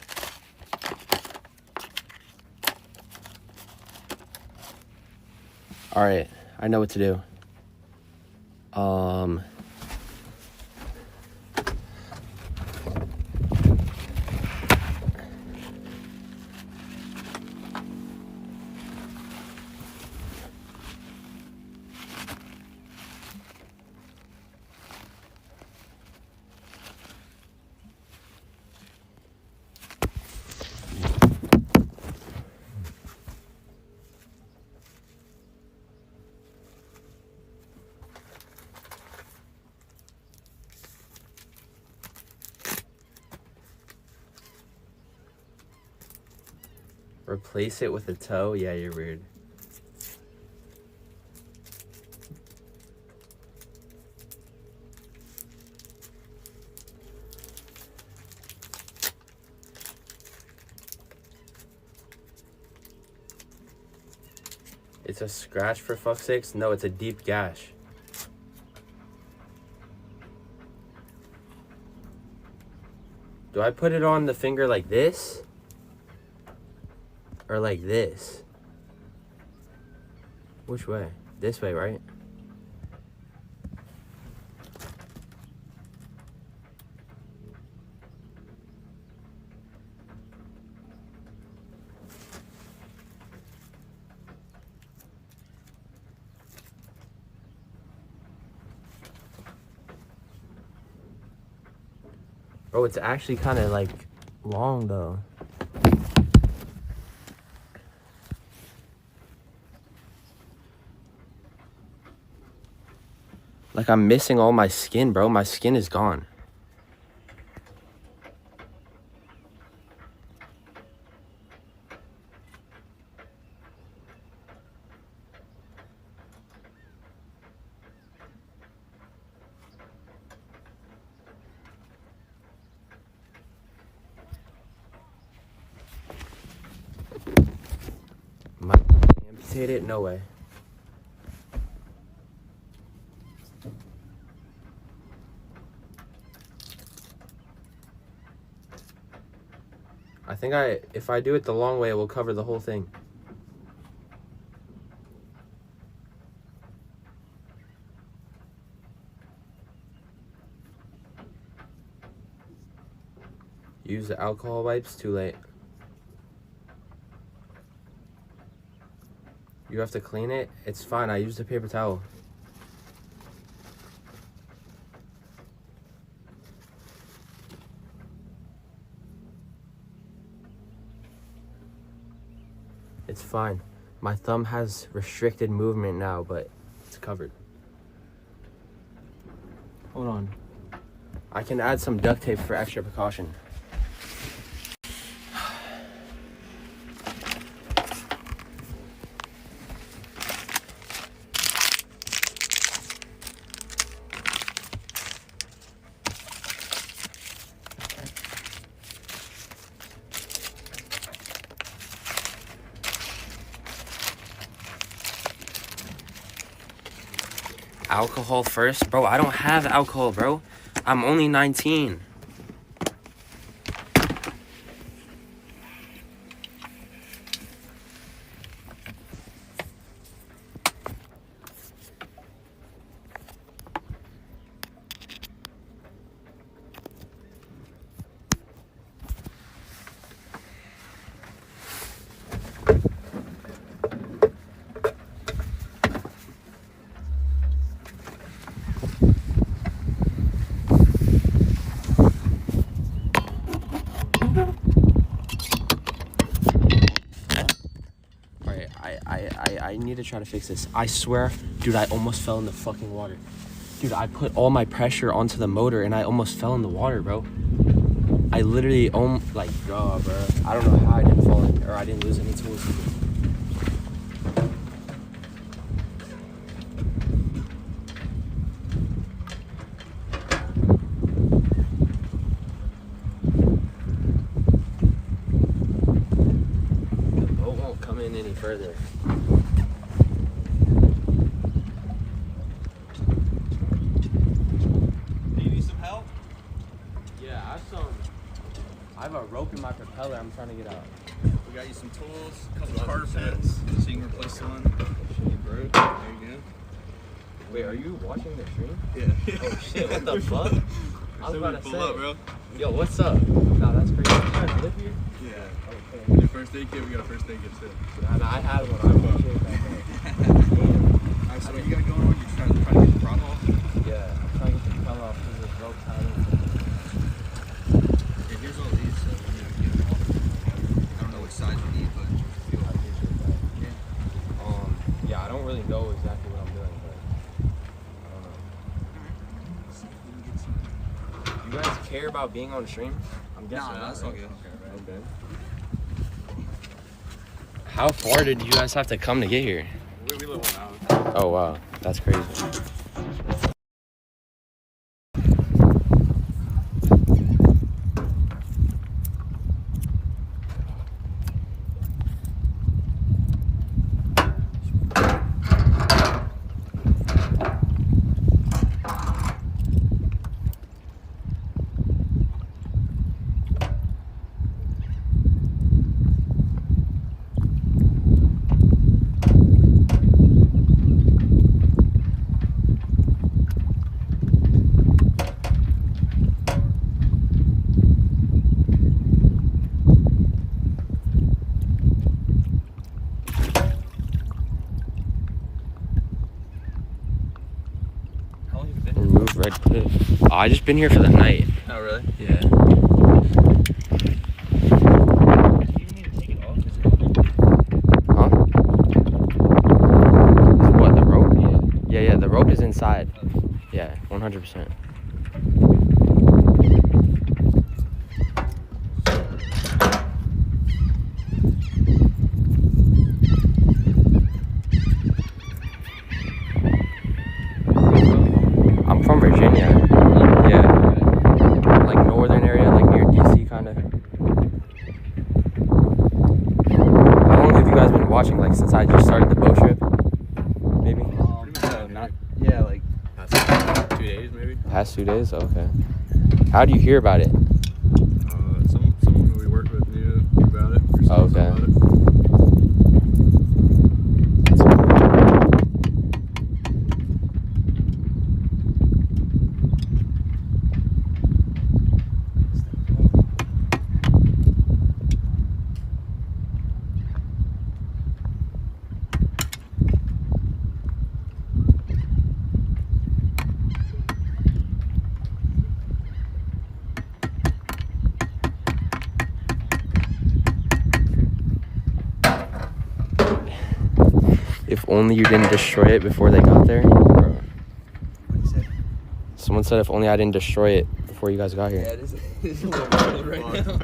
[SPEAKER 5] All right, I know what to do. Replace it with a toe? Yeah, you're weird. It's a scratch for fuck's sakes? No, it's a deep gash. Do I put it on the finger like this? Or like this? Which way? This way, right? Bro, it's actually kind of like long though. Like I'm missing all my skin, bro. My skin is gone. Am I gonna amputate it? No way. I think if I do it the long way, it will cover the whole thing. Use the alcohol wipes, too late. You have to clean it? It's fine, I used a paper towel. It's fine. My thumb has restricted movement now, but it's covered. Hold on. I can add some duct tape for extra precaution. Alcohol first? Bro, I don't have alcohol, bro. I'm only 19. I need to try to fix this. I swear, dude, I almost fell in the fucking water. Dude, I put all my pressure onto the motor and I almost fell in the water, bro. I literally, like, bro. I don't know how I didn't fall in, or I didn't lose any tools. The boat won't come in any further. propeller. I'm trying to get out.
[SPEAKER 6] We got you some tools, a couple carpets, so you can replace the one you broke. There you go.
[SPEAKER 5] Wait, are you watching the stream?
[SPEAKER 6] Yeah.
[SPEAKER 5] Oh shit, what the fuck? I was about to say.
[SPEAKER 6] Up, bro.
[SPEAKER 5] Yo, what's up? No, that's crazy. You guys live here?
[SPEAKER 6] Yeah.
[SPEAKER 5] Okay.
[SPEAKER 6] Your first aid kit, we got a first aid kit too.
[SPEAKER 5] And I had one. I appreciate that.
[SPEAKER 6] Alright, so what you got going on? You're trying to get the prop off?
[SPEAKER 5] Yeah, I'm trying to get the propeller off because it's broke tight.
[SPEAKER 6] Yeah, here's all these, so you know, get them off. I don't know what size you need, but feel
[SPEAKER 5] I appreciate that.
[SPEAKER 6] yeah.
[SPEAKER 5] Yeah, I don't really know exactly what I'm doing, but I don't know. You guys care about being on stream? I'm guessing.
[SPEAKER 6] Nah, that's all good.
[SPEAKER 5] Okay. How far did you guys have to come to get here?
[SPEAKER 6] We live on Island.
[SPEAKER 5] Oh wow, that's crazy. Remove red clip. Oh, I just been here for the night.
[SPEAKER 6] Oh, really?
[SPEAKER 5] Yeah. Huh? What, the rope? Yeah, the rope is inside. Yeah, 100%. I'm from Virginia. Yeah. Like northern area, like near DC kind of. How long have you guys been watching, like since I just started the boat trip? Maybe?
[SPEAKER 6] Like past 2 days maybe.
[SPEAKER 5] Past 2 days? Okay. How do you hear about it?
[SPEAKER 6] Someone who we worked with knew about it. Or
[SPEAKER 5] Oh,
[SPEAKER 6] something
[SPEAKER 5] okay.
[SPEAKER 6] about it.
[SPEAKER 5] If only you didn't destroy it before they got there. Bro. Someone said if only I didn't destroy it before you guys got here.
[SPEAKER 6] it is a little cold right now.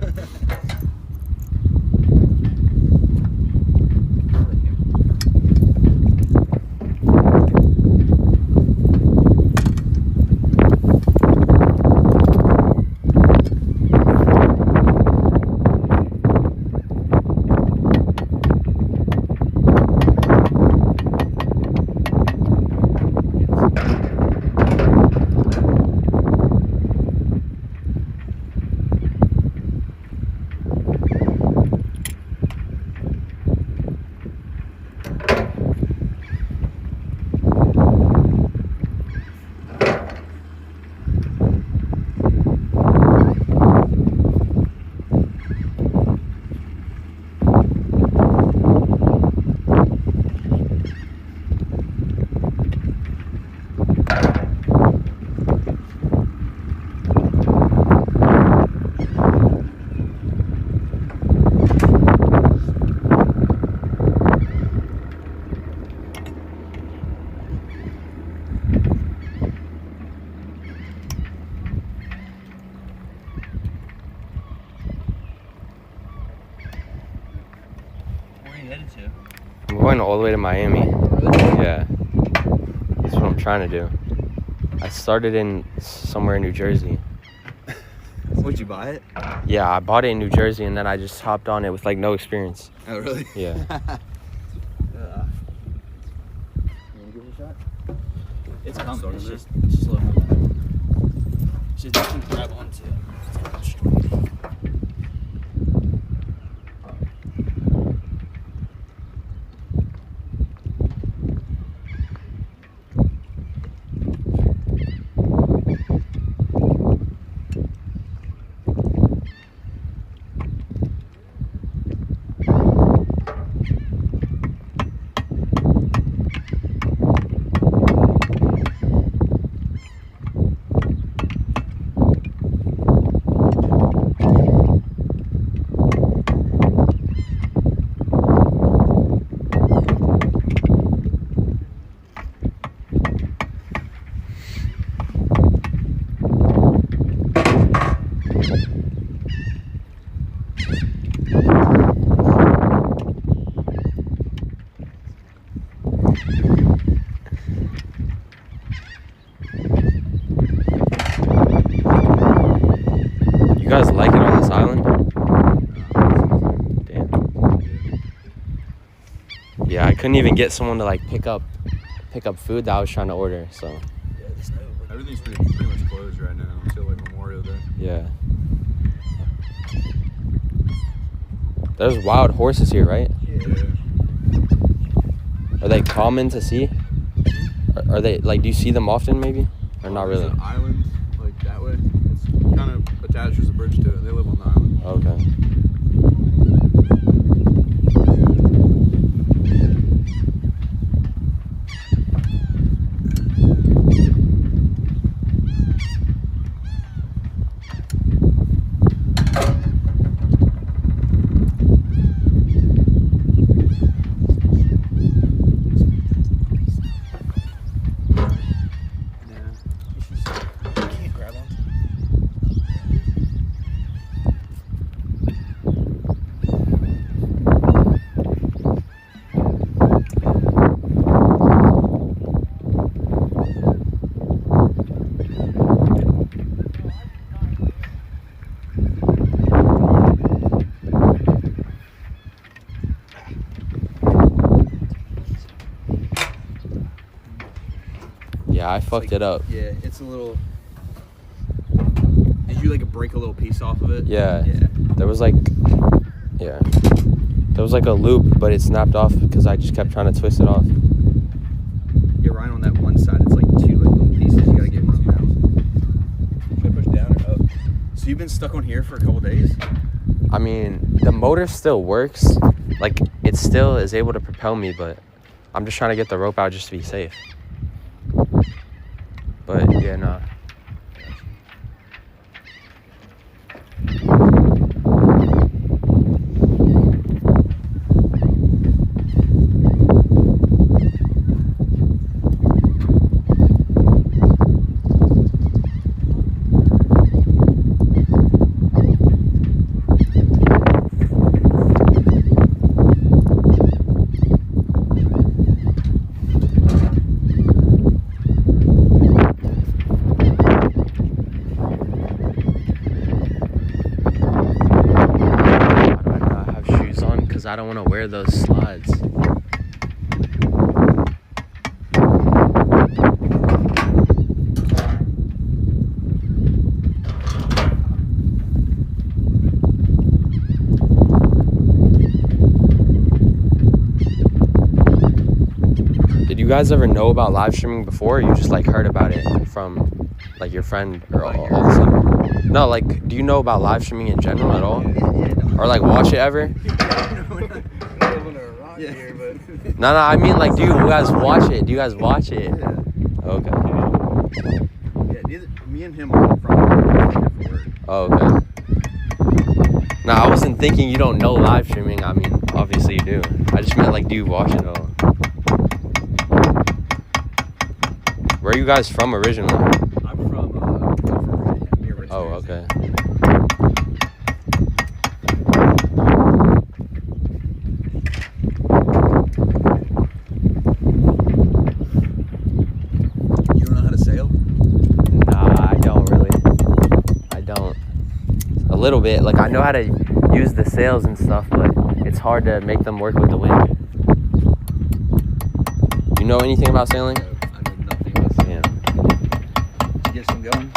[SPEAKER 5] I'm going all the way to Miami. Yeah. That's what I'm trying to do. I started in somewhere in New Jersey.
[SPEAKER 6] Would you buy it?
[SPEAKER 5] Yeah, I bought it in New Jersey and then I just hopped on it with like no experience.
[SPEAKER 6] Oh, really?
[SPEAKER 5] Yeah.
[SPEAKER 6] You wanna give it a shot?
[SPEAKER 7] It's coming.
[SPEAKER 6] Started
[SPEAKER 7] It's
[SPEAKER 6] there?
[SPEAKER 7] just slow. Just grab onto it.
[SPEAKER 5] You guys like it on this island? Damn. Yeah, I couldn't even get someone to like pick up food that I was trying to order, so.
[SPEAKER 6] Everything's pretty much closed right now until like Memorial Day.
[SPEAKER 5] Yeah. There's wild horses here, right?
[SPEAKER 6] Yeah.
[SPEAKER 5] Are they common to see? Are they, like, do you see them often maybe? Or not really?
[SPEAKER 6] There's an island, like that way. It's kind of attached. There's a bridge to it. They live on the island.
[SPEAKER 5] Okay. Yeah, I fucked it up.
[SPEAKER 6] Yeah, it's a little. Did you like break a little piece off of it?
[SPEAKER 5] Yeah.
[SPEAKER 6] Yeah.
[SPEAKER 5] There was like a loop, but it snapped off because I just kept trying to twist it off.
[SPEAKER 6] Yeah, right on that one side, it's like two like little pieces. You gotta get one out. Should I push down or up? So you've been stuck on here for a couple days?
[SPEAKER 5] I mean, the motor still works. Like, it still is able to propel me, but I'm just trying to get the rope out just to be safe. But yeah, nah. I don't want to wear those slides. Did you guys ever know about live streaming before, or you just like heard about it from like your friend or all the time? No, like, do you know about live streaming in general at all? Or like watch it ever?
[SPEAKER 6] Yeah.
[SPEAKER 5] No, I mean, like, do you guys watch it? Do you guys watch it?
[SPEAKER 6] Yeah.
[SPEAKER 5] Okay.
[SPEAKER 6] Yeah, me and him are from work.
[SPEAKER 5] Oh, okay. No, I wasn't thinking you don't know live streaming. I mean, obviously you do. I just meant, like, do you watch it at all? Where are you guys from originally?
[SPEAKER 6] I'm from Virginia, near Richmond.
[SPEAKER 5] Oh, okay. A little bit. Like, I know how to use the sails and stuff, but it's hard to make them work with the wind. You know anything about sailing?
[SPEAKER 6] I know nothing about sailing.
[SPEAKER 5] Yeah.
[SPEAKER 6] Get some going?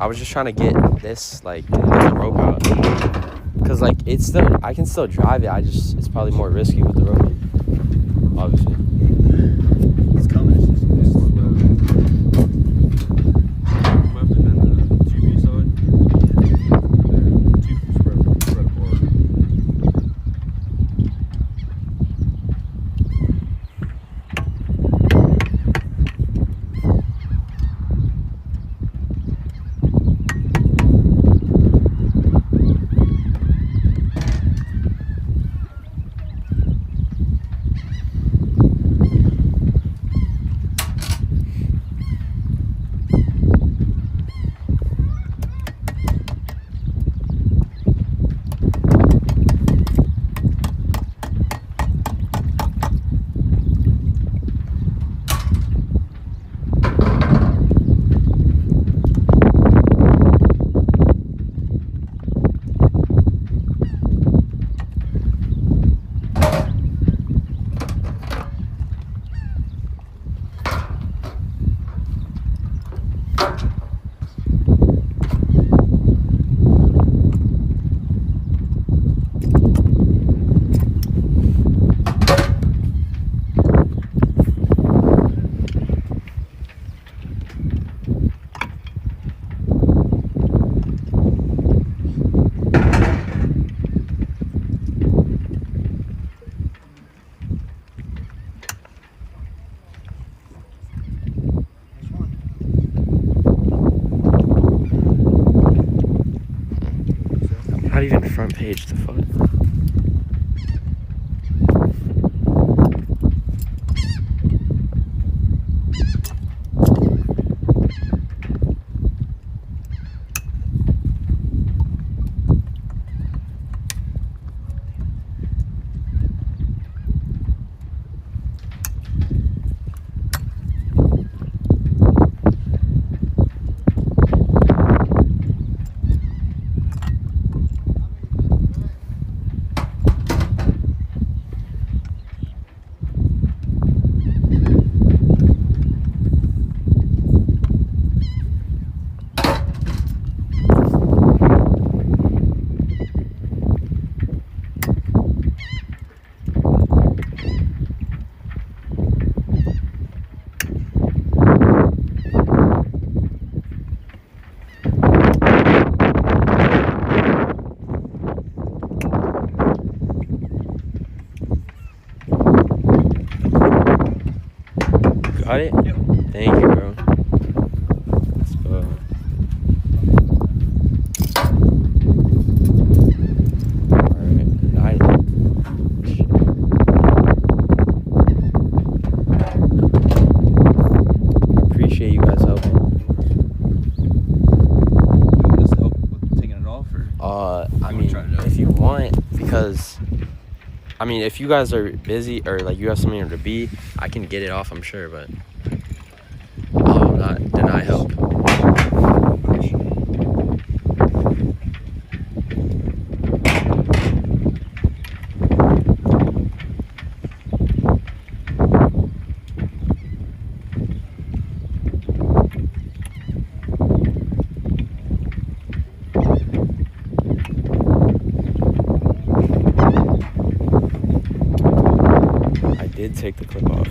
[SPEAKER 5] was just trying to get this like the rope out, cause like it's still I can still drive it. It's probably more risky with the rope, obviously.
[SPEAKER 6] It's coming. It's just slow down. Might have to bend the 2B side. Yeah. 2 spread apart.
[SPEAKER 5] Not even front page, the fuck. Got it?
[SPEAKER 6] Yep.
[SPEAKER 5] Thank you, bro. Let's go. Alright, nice. Appreciate you guys helping.
[SPEAKER 6] You want us to help with taking it off, or?
[SPEAKER 5] I mean, if you want, because I mean, if you guys are busy or like you have somewhere to be, I can get it off, I'm sure, but I'll not deny help. I did take the clip off.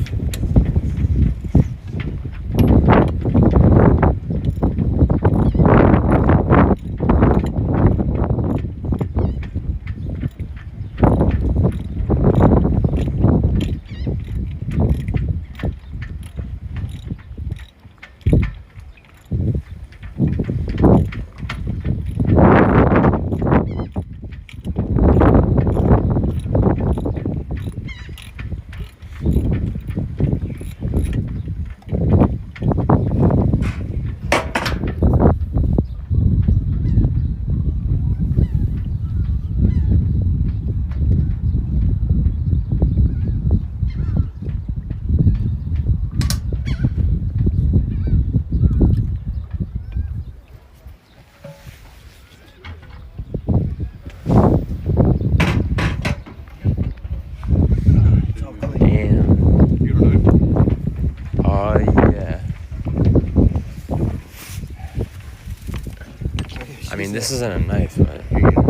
[SPEAKER 5] This isn't a knife, but
[SPEAKER 6] Here you go.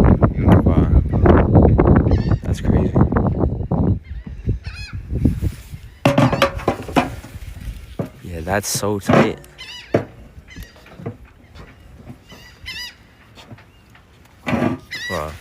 [SPEAKER 5] wow, that's crazy. Yeah, that's so tight. Wow.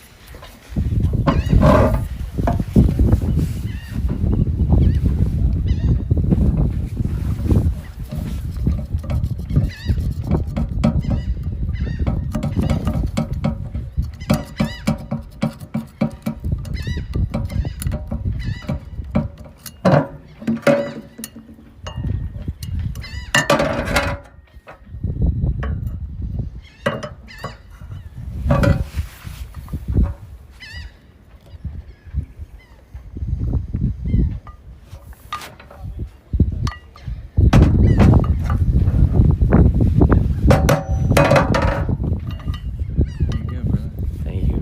[SPEAKER 5] Thank you.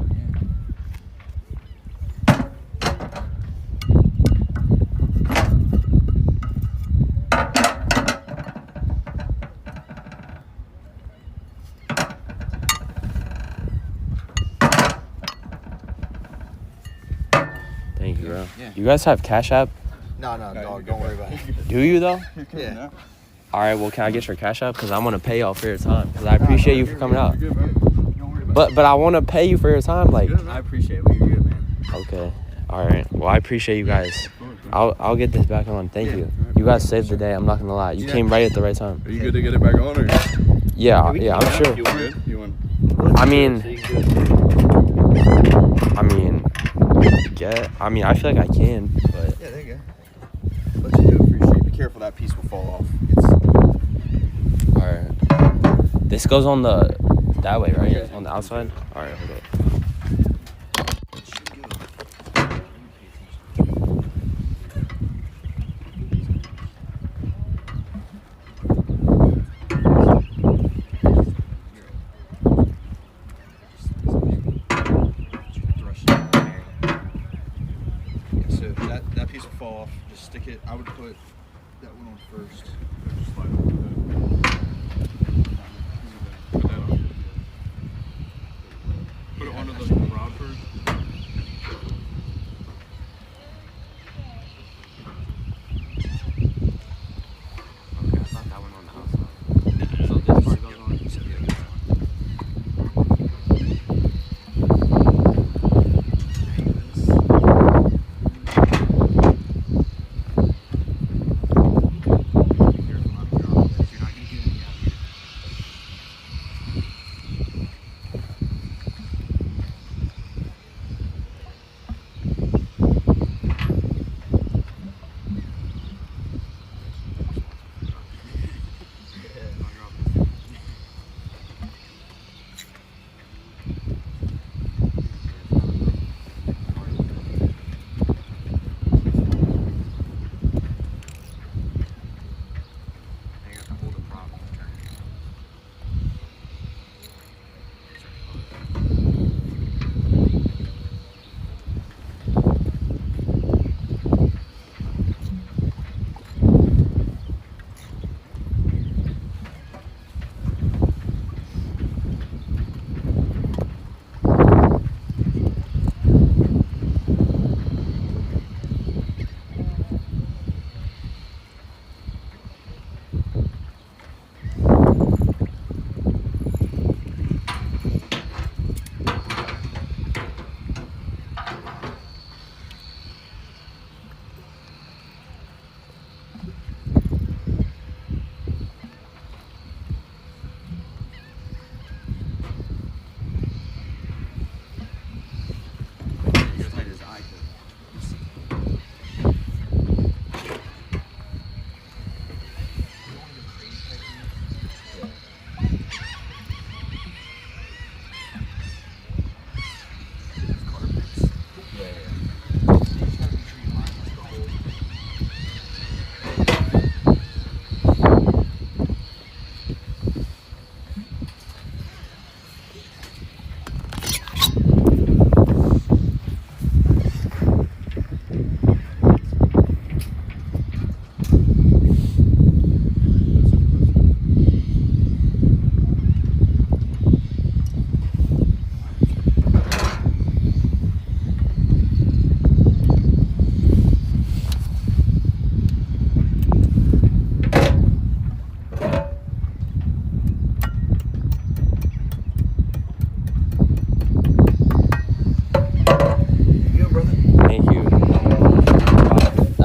[SPEAKER 5] Thank you, bro.
[SPEAKER 6] Yeah.
[SPEAKER 5] You guys have Cash App?
[SPEAKER 4] No, dog. Don't worry about it.
[SPEAKER 5] Do you though?
[SPEAKER 4] Yeah.
[SPEAKER 5] All right. Well, can I get your Cash App? Cause I want to pay y'all for your time. Cause I appreciate you for coming out.
[SPEAKER 6] You're good, man. Don't worry about
[SPEAKER 5] But I want to pay you for your time. Like,
[SPEAKER 6] it. I appreciate it. You're good, man.
[SPEAKER 5] okay. All right. Well, I appreciate you guys. I'll get this back on. Thank you. You guys saved the day. I'm not gonna lie. You came right at the right time.
[SPEAKER 6] Are you good to get it back on, or?
[SPEAKER 5] Yeah. I'm sure.
[SPEAKER 6] You good? You want?
[SPEAKER 5] I mean, I feel like I can, but
[SPEAKER 6] Yeah, there you go. But you do appreciate. Be careful, that piece will fall off. It's
[SPEAKER 5] all right. This goes on that way, right?
[SPEAKER 6] Yeah.
[SPEAKER 5] On the outside. All right. Hold up.
[SPEAKER 6] So that piece will fall off. Just stick it. I would put that one on first. Just slide over that. Put that on. Put it onto the rod first.
[SPEAKER 5] Okay, I thought that one on the outside. So this part goes on.
[SPEAKER 6] You're not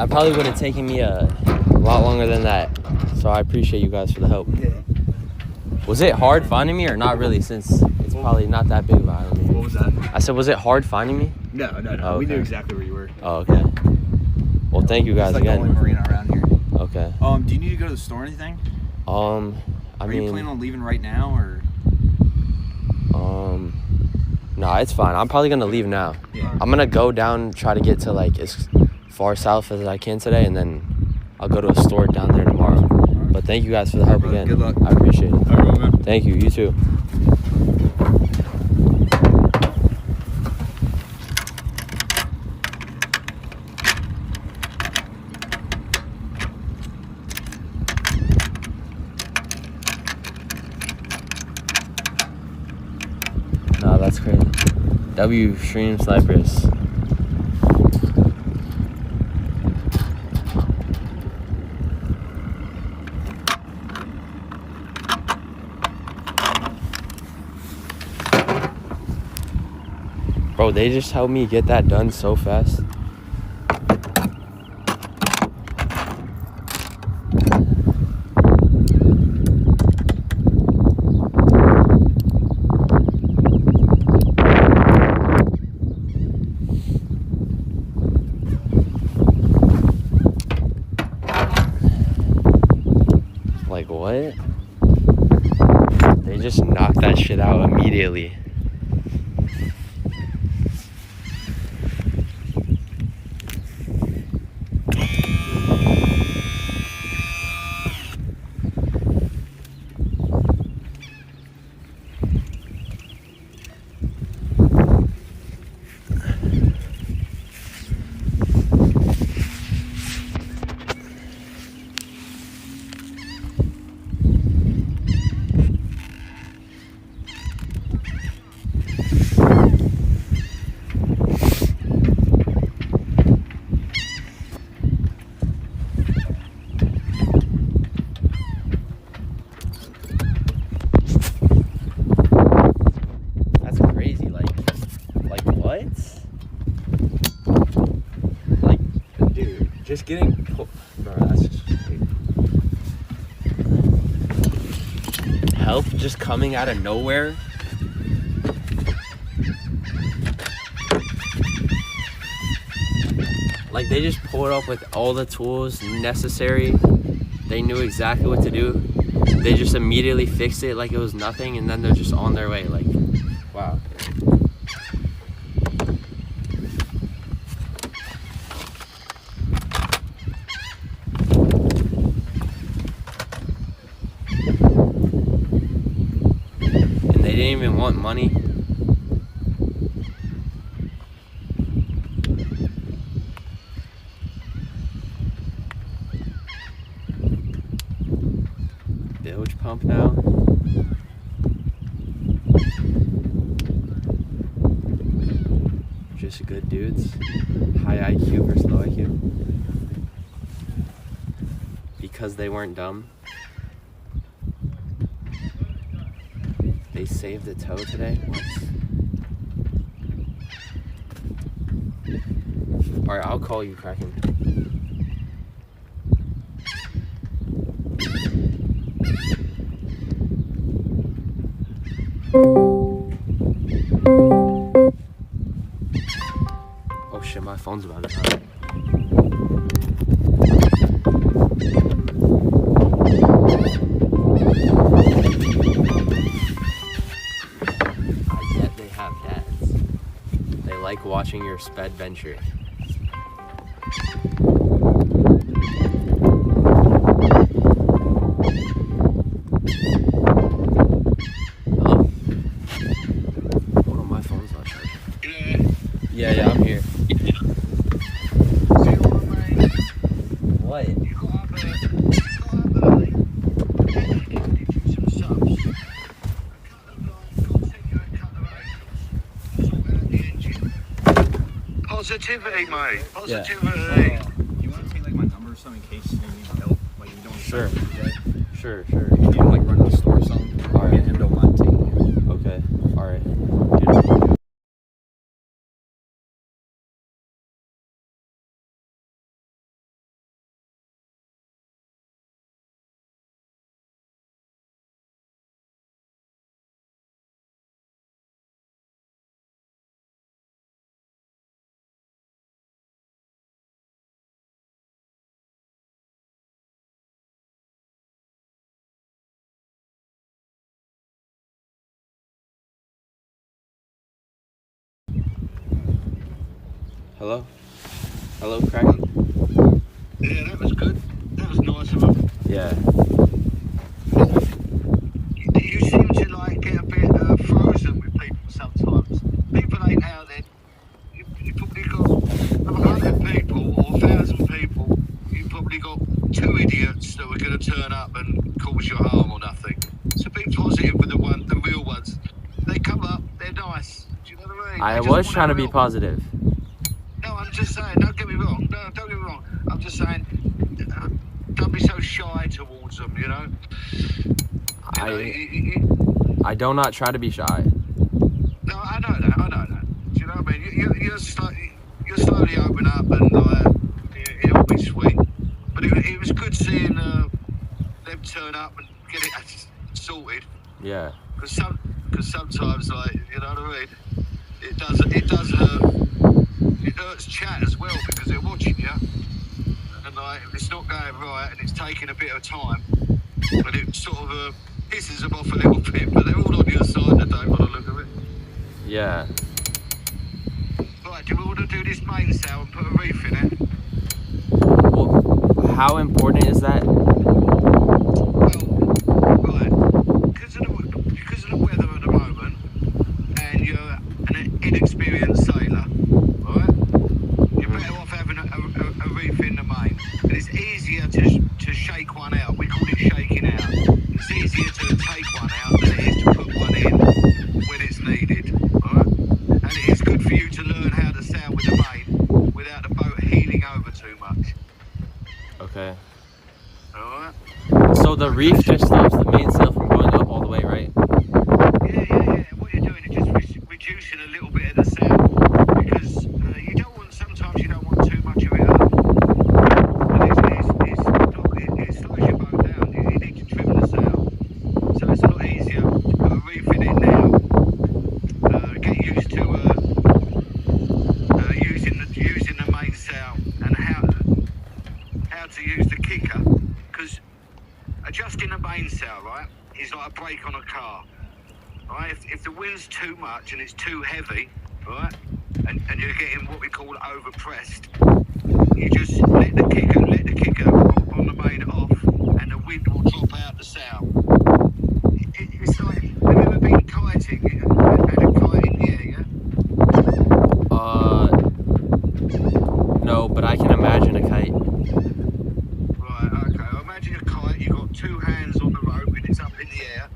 [SPEAKER 5] That probably would have taken me a lot longer than that. So I appreciate you guys for the help.
[SPEAKER 6] Yeah.
[SPEAKER 5] Was it hard finding me or not really, since it's probably not that big of an island?
[SPEAKER 6] What was that?
[SPEAKER 5] I said, was it hard finding me?
[SPEAKER 6] No.
[SPEAKER 5] Oh,
[SPEAKER 6] We knew
[SPEAKER 5] okay.
[SPEAKER 6] exactly where you were.
[SPEAKER 5] Oh, okay. Well, thank you guys
[SPEAKER 6] It's like the only
[SPEAKER 5] again.
[SPEAKER 6] marina around here.
[SPEAKER 5] Okay.
[SPEAKER 6] Do you need to go to the store or anything?
[SPEAKER 5] I
[SPEAKER 6] Are
[SPEAKER 5] mean,
[SPEAKER 6] you planning on leaving right now or?
[SPEAKER 5] no, it's fine. I'm probably gonna leave now.
[SPEAKER 6] Yeah.
[SPEAKER 5] I'm gonna go down, try to get to like as far south as I can today, and then I'll go to a store down there tomorrow. But thank you guys for the help
[SPEAKER 6] brother.
[SPEAKER 5] again.
[SPEAKER 6] Good luck.
[SPEAKER 5] I appreciate it.
[SPEAKER 6] All right, man.
[SPEAKER 5] Thank you. You too. No, that's crazy. W Stream Snipers. Bro, they just helped me get that done so fast. Like, what? They just knocked that shit out immediately. Just getting bro, that's just help just coming out of nowhere. Like, they just pulled up with all the tools necessary. They knew exactly what to do. They just immediately fixed it like it was nothing, and then they're just on their way. Like, wow. They didn't even want money. Bilge pump now. Just good dudes. High IQ versus low IQ. Because they weren't dumb. They saved the tow today? What? Alright, I'll call you, Kraken. Oh shit, my phone's about to die. Like watching your sped venture. Hello? Hold on, my phone's not charging. Yeah, I'm here. What?
[SPEAKER 7] Positivity, mate. Positivity.
[SPEAKER 6] You want to take like my number or something in case you need help? Like you don't.
[SPEAKER 5] Sure. Sure.
[SPEAKER 6] If you like run to the store or something,
[SPEAKER 5] All right.
[SPEAKER 6] me and him don't mind taking you.
[SPEAKER 5] Okay. All right. Dude. Hello? Hello, Kraken?
[SPEAKER 7] Yeah, that was good. That was nice of them.
[SPEAKER 5] Yeah.
[SPEAKER 7] You seem to like get a bit frozen with people sometimes. People ain't out there. You probably got 100 people or 1,000 people. You probably got 2 idiots that were going to turn up and cause you harm or nothing. So be positive with the real ones. They come up, they're nice. Do you know what I mean?
[SPEAKER 5] I was trying to be positive.
[SPEAKER 7] No, I'm just saying, don't get me wrong. No, don't get me wrong. I'm just saying, don't be so shy towards them, you know?
[SPEAKER 5] I do not try to be shy.
[SPEAKER 7] No, I know that. Do you know what I mean? You're slowly open up and it'll be sweet. But it was good seeing them turn up and get it sorted.
[SPEAKER 5] Yeah.
[SPEAKER 7] Because sometimes, like, you know what I mean? It does hurt. It hurts chat as well because they're watching you. And like, if it's not going right and it's taking a bit of time, and it sort of pisses them off a little bit, but they're all on your side today by the look of it.
[SPEAKER 5] Yeah.
[SPEAKER 7] Right, do we want to do this mainsail and put a reef in it?
[SPEAKER 5] Well, how important is that?
[SPEAKER 7] Well, right, because of the weather at the moment, and you're an inexperienced sailor, right? You're better off having a reef in the main. And it's easier to shake one out. We call it shaking out. It's easier to take one out than it is to put one in when it's needed, right? And it's good for you to learn how to sail with the main without the boat heeling over too much.
[SPEAKER 5] Okay.
[SPEAKER 7] Alright?
[SPEAKER 5] So the reef just stops the mainsail from going up all the way, right?
[SPEAKER 7] Yeah. What you're doing is just reducing a little bit of the sail because sometimes you don't want too much of it up. And it slows your boat down. You need to trim the sail. So it's a lot easier to put a reef in it now. Get used to using the main sail and how to use the kicker. Because adjusting the mainsail, right, is like a brake on a car. Right? If the wind's too much and it's too heavy, right, and you're getting what we call overpressed, you just let the kicker on the main off, and the wind will drop out the sail. It's like, have you ever been kiting and had a kite in the air, yeah?
[SPEAKER 5] No, but I can imagine a kite.
[SPEAKER 7] Right, okay. Well, imagine a kite, you've got 2 hands on the rope and it's up in the air,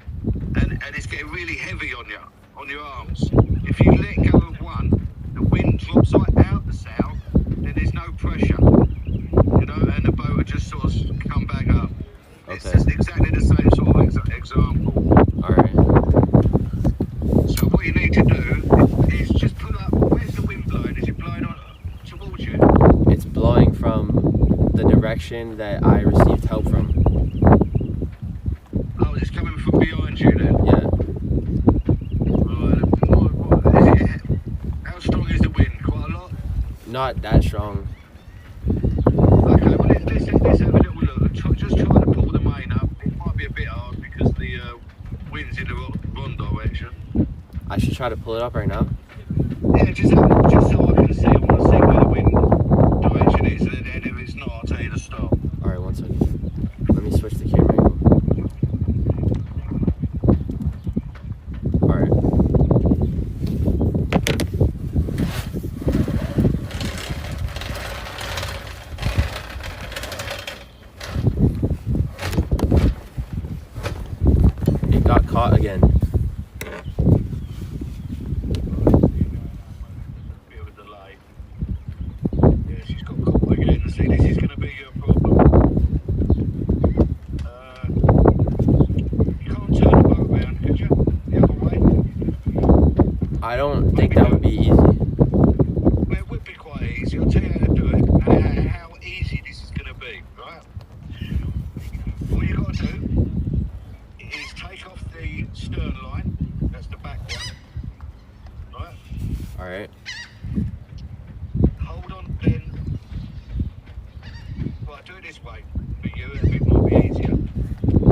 [SPEAKER 7] and it's getting really heavy on your arms. If you let go of one, the wind drops right out the sail, then there's no pressure, you know, and the boat will just sort of come back up.
[SPEAKER 5] Okay.
[SPEAKER 7] It's just exactly the same sort of example.
[SPEAKER 5] Alright.
[SPEAKER 7] So what you need to do is just pull up. Where's the wind blowing? Is it blowing towards you?
[SPEAKER 5] It's blowing from the direction that I received help from.
[SPEAKER 7] Oh, it's coming from behind you then?
[SPEAKER 5] Yeah.
[SPEAKER 7] How strong is the wind? Quite a lot?
[SPEAKER 5] Not that strong.
[SPEAKER 7] Okay, well let's have a little look. Just try to pull the main up. It might be a bit hard because the wind's in the wrong direction.
[SPEAKER 5] I should try to pull it up right now.
[SPEAKER 7] Yeah, just so I can see. I want to see where the wind direction is, and then if it's not, I'll tell you to stop.
[SPEAKER 5] Alright, 1 second. Let me switch the camera angle. Alright. It got caught again.
[SPEAKER 7] Bit of a delay. Yeah, she's got caught again. See, this is going to be your problem. You can't turn the boat round, could you? The other way?
[SPEAKER 5] I don't think that would be easy.
[SPEAKER 7] Well, it would be quite easy. I'll tell you how to do it and how easy this is going to be, right? All you got to do is take off the stern line. That's the back one. Right?
[SPEAKER 5] Alright.
[SPEAKER 7] Hold on then. Right, do it this way. For you, it might be easier.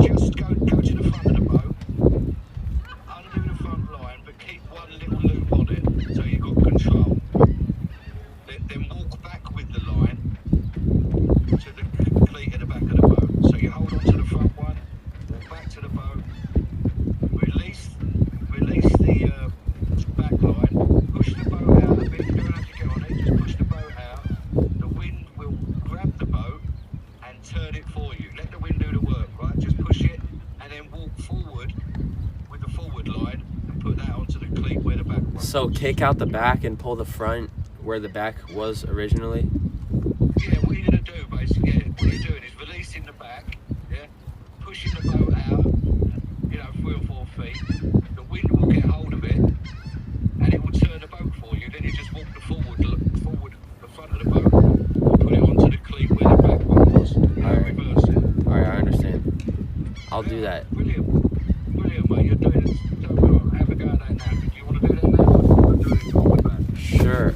[SPEAKER 7] Just go to the front of the boat, undo the front line, but keep one little loop on it so you've got control. Then
[SPEAKER 5] So kick out the back and pull the front where the back was originally?
[SPEAKER 7] Yeah, what you're going to do, basically, yeah, what you're doing is releasing the back, yeah, pushing the boat out, 3 or 4 feet. The wind will get hold of it, and it will turn the boat for you. Then you just walk the front of the boat, put it onto the cleat where the back one was, reverse it.
[SPEAKER 5] Alright, I understand. I'll do that.
[SPEAKER 7] Brilliant, mate. You're doing it. Have a go at that now. Do you want to do that now? Or do it forward back?
[SPEAKER 5] Sure.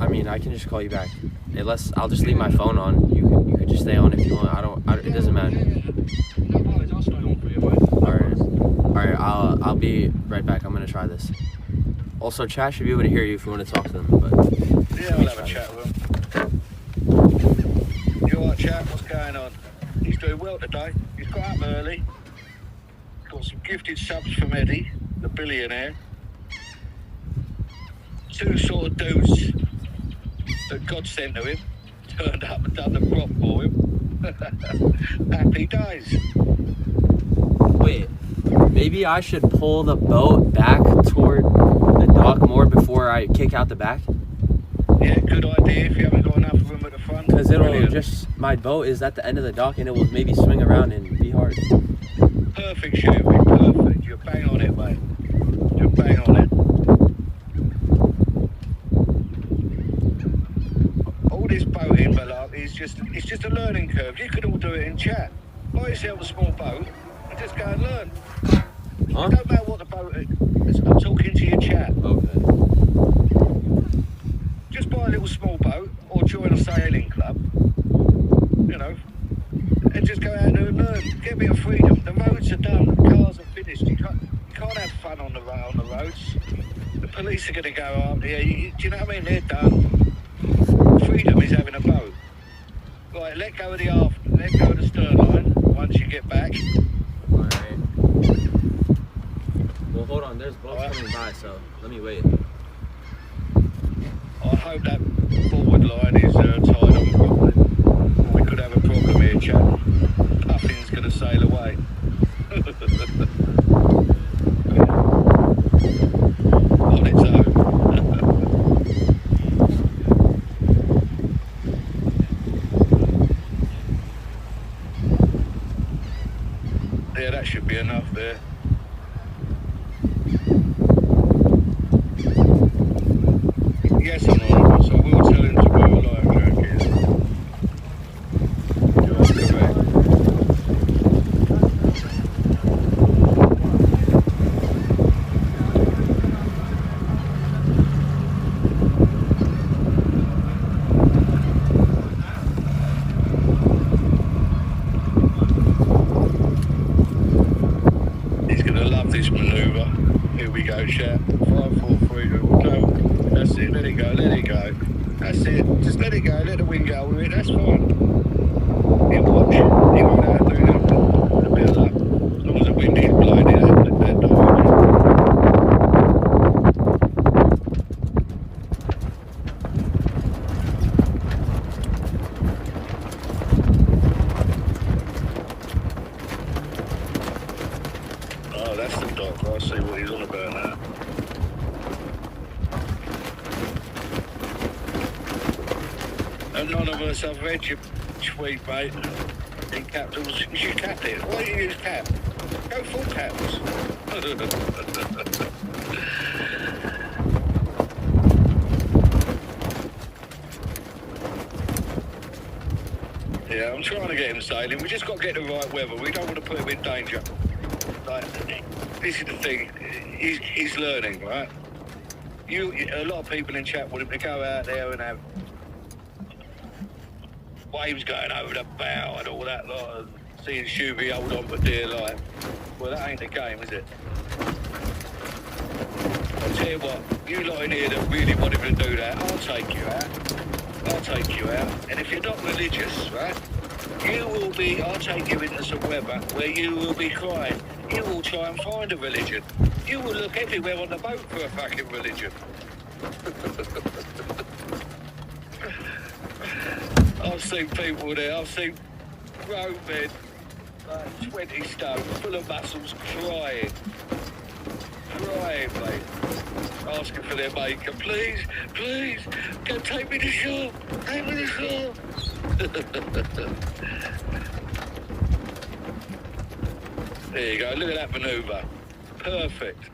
[SPEAKER 5] I mean, I can just call you back. Unless I'll just leave my phone on. You could just stay on if you want. It doesn't matter.
[SPEAKER 7] No worries, I'll stay on for you, mate.
[SPEAKER 5] Alright, I'll be right back. I'm gonna try this. Also, chat should be able to hear you if you want to talk to them. But
[SPEAKER 7] Yeah, I'll have a chat with him. You alright, chat? What's going on? He's doing well today. He's got up early. Got some gifted subs from Eddie, the billionaire. 2 sort of dudes that God sent to him. Turned up and done the prop for him. Happy days.
[SPEAKER 5] wait, maybe I should pull the boat back toward the dock more before I kick out the back?
[SPEAKER 7] Yeah, good idea if you haven't got enough room at the front.
[SPEAKER 5] Because it'll
[SPEAKER 7] Brilliant.
[SPEAKER 5] just, my boat is at the end of the dock and it will maybe swing around and be hard.
[SPEAKER 7] Perfect, Shoovy, perfect. You're bang on it, mate. You're bang on it. All this boating, Balak, it's just a learning curve. You could all do it in chat. Buy yourself a small boat and just go and learn.
[SPEAKER 5] Huh?
[SPEAKER 7] It don't matter what the boat is. I'm talking to your chat.
[SPEAKER 5] Okay.
[SPEAKER 7] Just buy a little small boat or join a sailing club, and just go out there and learn. Get a bit of freedom. The roads are done. The cars are finished. You can't have fun on the roads. The police are going to go up here. Do you know what I mean? They're done. Freedom is having a boat. Right, let go of the aft. Let go of the stern line once you get back.
[SPEAKER 5] Alright. Well, hold on. There's boats coming by, so let me wait.
[SPEAKER 7] I hope that forward line is tied on properly. We could have a problem here, chap. Puffin's going to sail away. On its own. Yeah, that should be enough there. Yes, Honourable, so we'll tell him to where the life track is. You are correct. He's going to love this manoeuvre. Here we go, chap. 5, 4, 3, 2, 1, go. That's it, let it go. That's it, just let it go, let the wind go with it, that's fine. He'll watch, he won't have to do nothing. A bit of luck. As long as the wind is blowing it out of that direction. Oh, that's the dock, I see what he's on about now. Anonymous, I've read your tweet, mate. In capitals, you should cap it. Why do you use cap? Go full caps. Yeah, I'm trying to get him sailing. We just got to get the right weather. We don't want to put him in danger. Like, this is the thing. He's learning, right? A lot of people in chat want him to go out there and have waves going over the bow and all that lot, and seeing Shoovy hold on for dear life. Well, that ain't the game, is it? I'll tell you what, you lot in here that really want him to do that, I'll take you out. And if you're not religious, right, I'll take you into some weather where you will be crying. You will try and find a religion. You will look everywhere on the boat for a fucking religion. I've seen people there, I've seen grown men, like 20 stone, full of muscles, crying. crying, mate. Asking for their maker, please, please, go take me to shore, take me to shore. There you go, look at that manoeuvre. Perfect.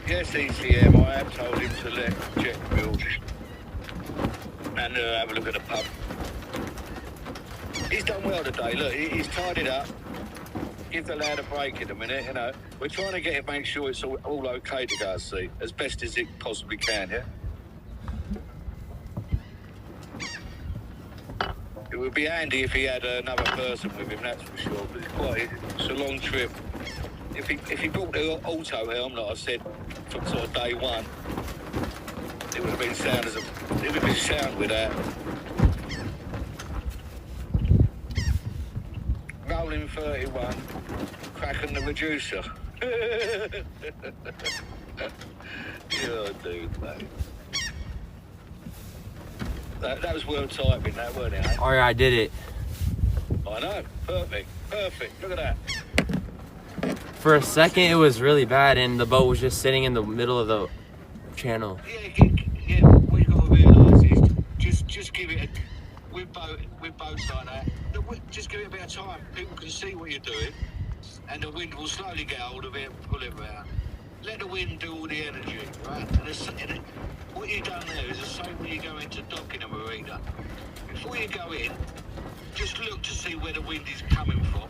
[SPEAKER 7] Yes, ECM, I have told him to let check bilge and have a look at the pump. He's done well today, look, he's tied it up. Give the lad a break in a minute, you know. We're trying to get it, make sure it's all okay to go see, as best as it possibly can, yeah? It would be handy if he had another person with him, that's for sure, but it's a long trip. If he brought the auto helm, like I said, from sort of day one, it would have been sound it would have been sound with that. Rolling 31, Kraken the reducer. Yeah, dude, mate. That was well typing, that, weren't it? Eh?
[SPEAKER 5] Alright, I did it.
[SPEAKER 7] I know, perfect, perfect. Look at that.
[SPEAKER 5] For a second, it was really bad, and the boat was just sitting in the middle of the channel.
[SPEAKER 7] Yeah, what you got to realise is just give it with boats like that. Just give it a bit of time. People can see what you're doing, and the wind will slowly get hold of it and pull it around. Let the wind do all the energy, right? And what you've done there is the same when you go into dock in a marina. Before you go in, just look to see where the wind is coming from,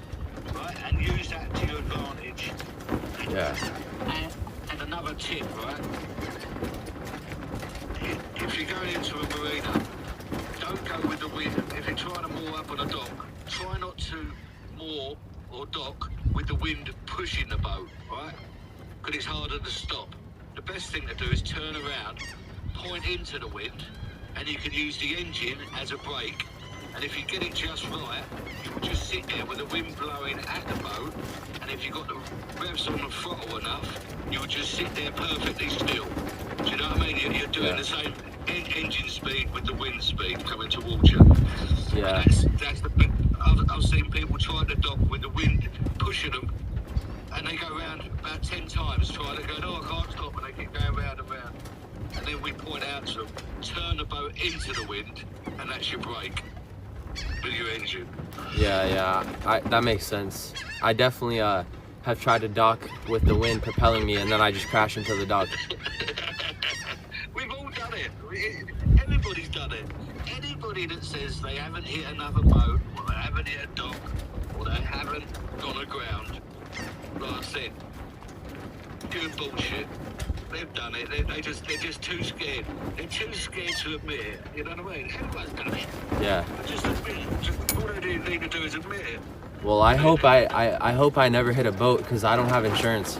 [SPEAKER 7] right? And use that to your advantage.
[SPEAKER 5] Yeah.
[SPEAKER 7] And another tip, right? If you're going into a marina, don't go with the wind. If you're trying to moor up on a dock, try not to moor or dock with the wind pushing the boat, right? Because it's harder to stop. The best thing to do is turn around, point into the wind, and you can use the engine as a brake. And if you get it just right, you will just sit there with the wind blowing at the boat, and if you've got the revs on the throttle enough, you will just sit there perfectly still. Do you know what I mean? You're doing the same engine speed with the wind speed coming towards you.
[SPEAKER 5] Yeah.
[SPEAKER 7] And that's the bit. I've seen people try to dock with the wind pushing them, and they go around about 10 times trying to go, no, I can't stop, and they keep going round and round. And then we point out to them, turn the boat into the wind, and that's your brake with your engine.
[SPEAKER 5] Yeah, that makes sense. I definitely have tried to dock with the wind propelling me, and then I just crash into the dock.
[SPEAKER 7] We've all done it. Everybody's done it. Anybody that says they haven't hit another boat, or they haven't hit a dock, or they haven't gone aground, like I said, doing bullshit. They've done it. They're just too scared. They're too scared to admit it. You know what I mean? Everyone's done it.
[SPEAKER 5] Yeah.
[SPEAKER 7] Just admit it. All they need to do is admit it.
[SPEAKER 5] Well, I hope I never hit a boat because I don't have insurance.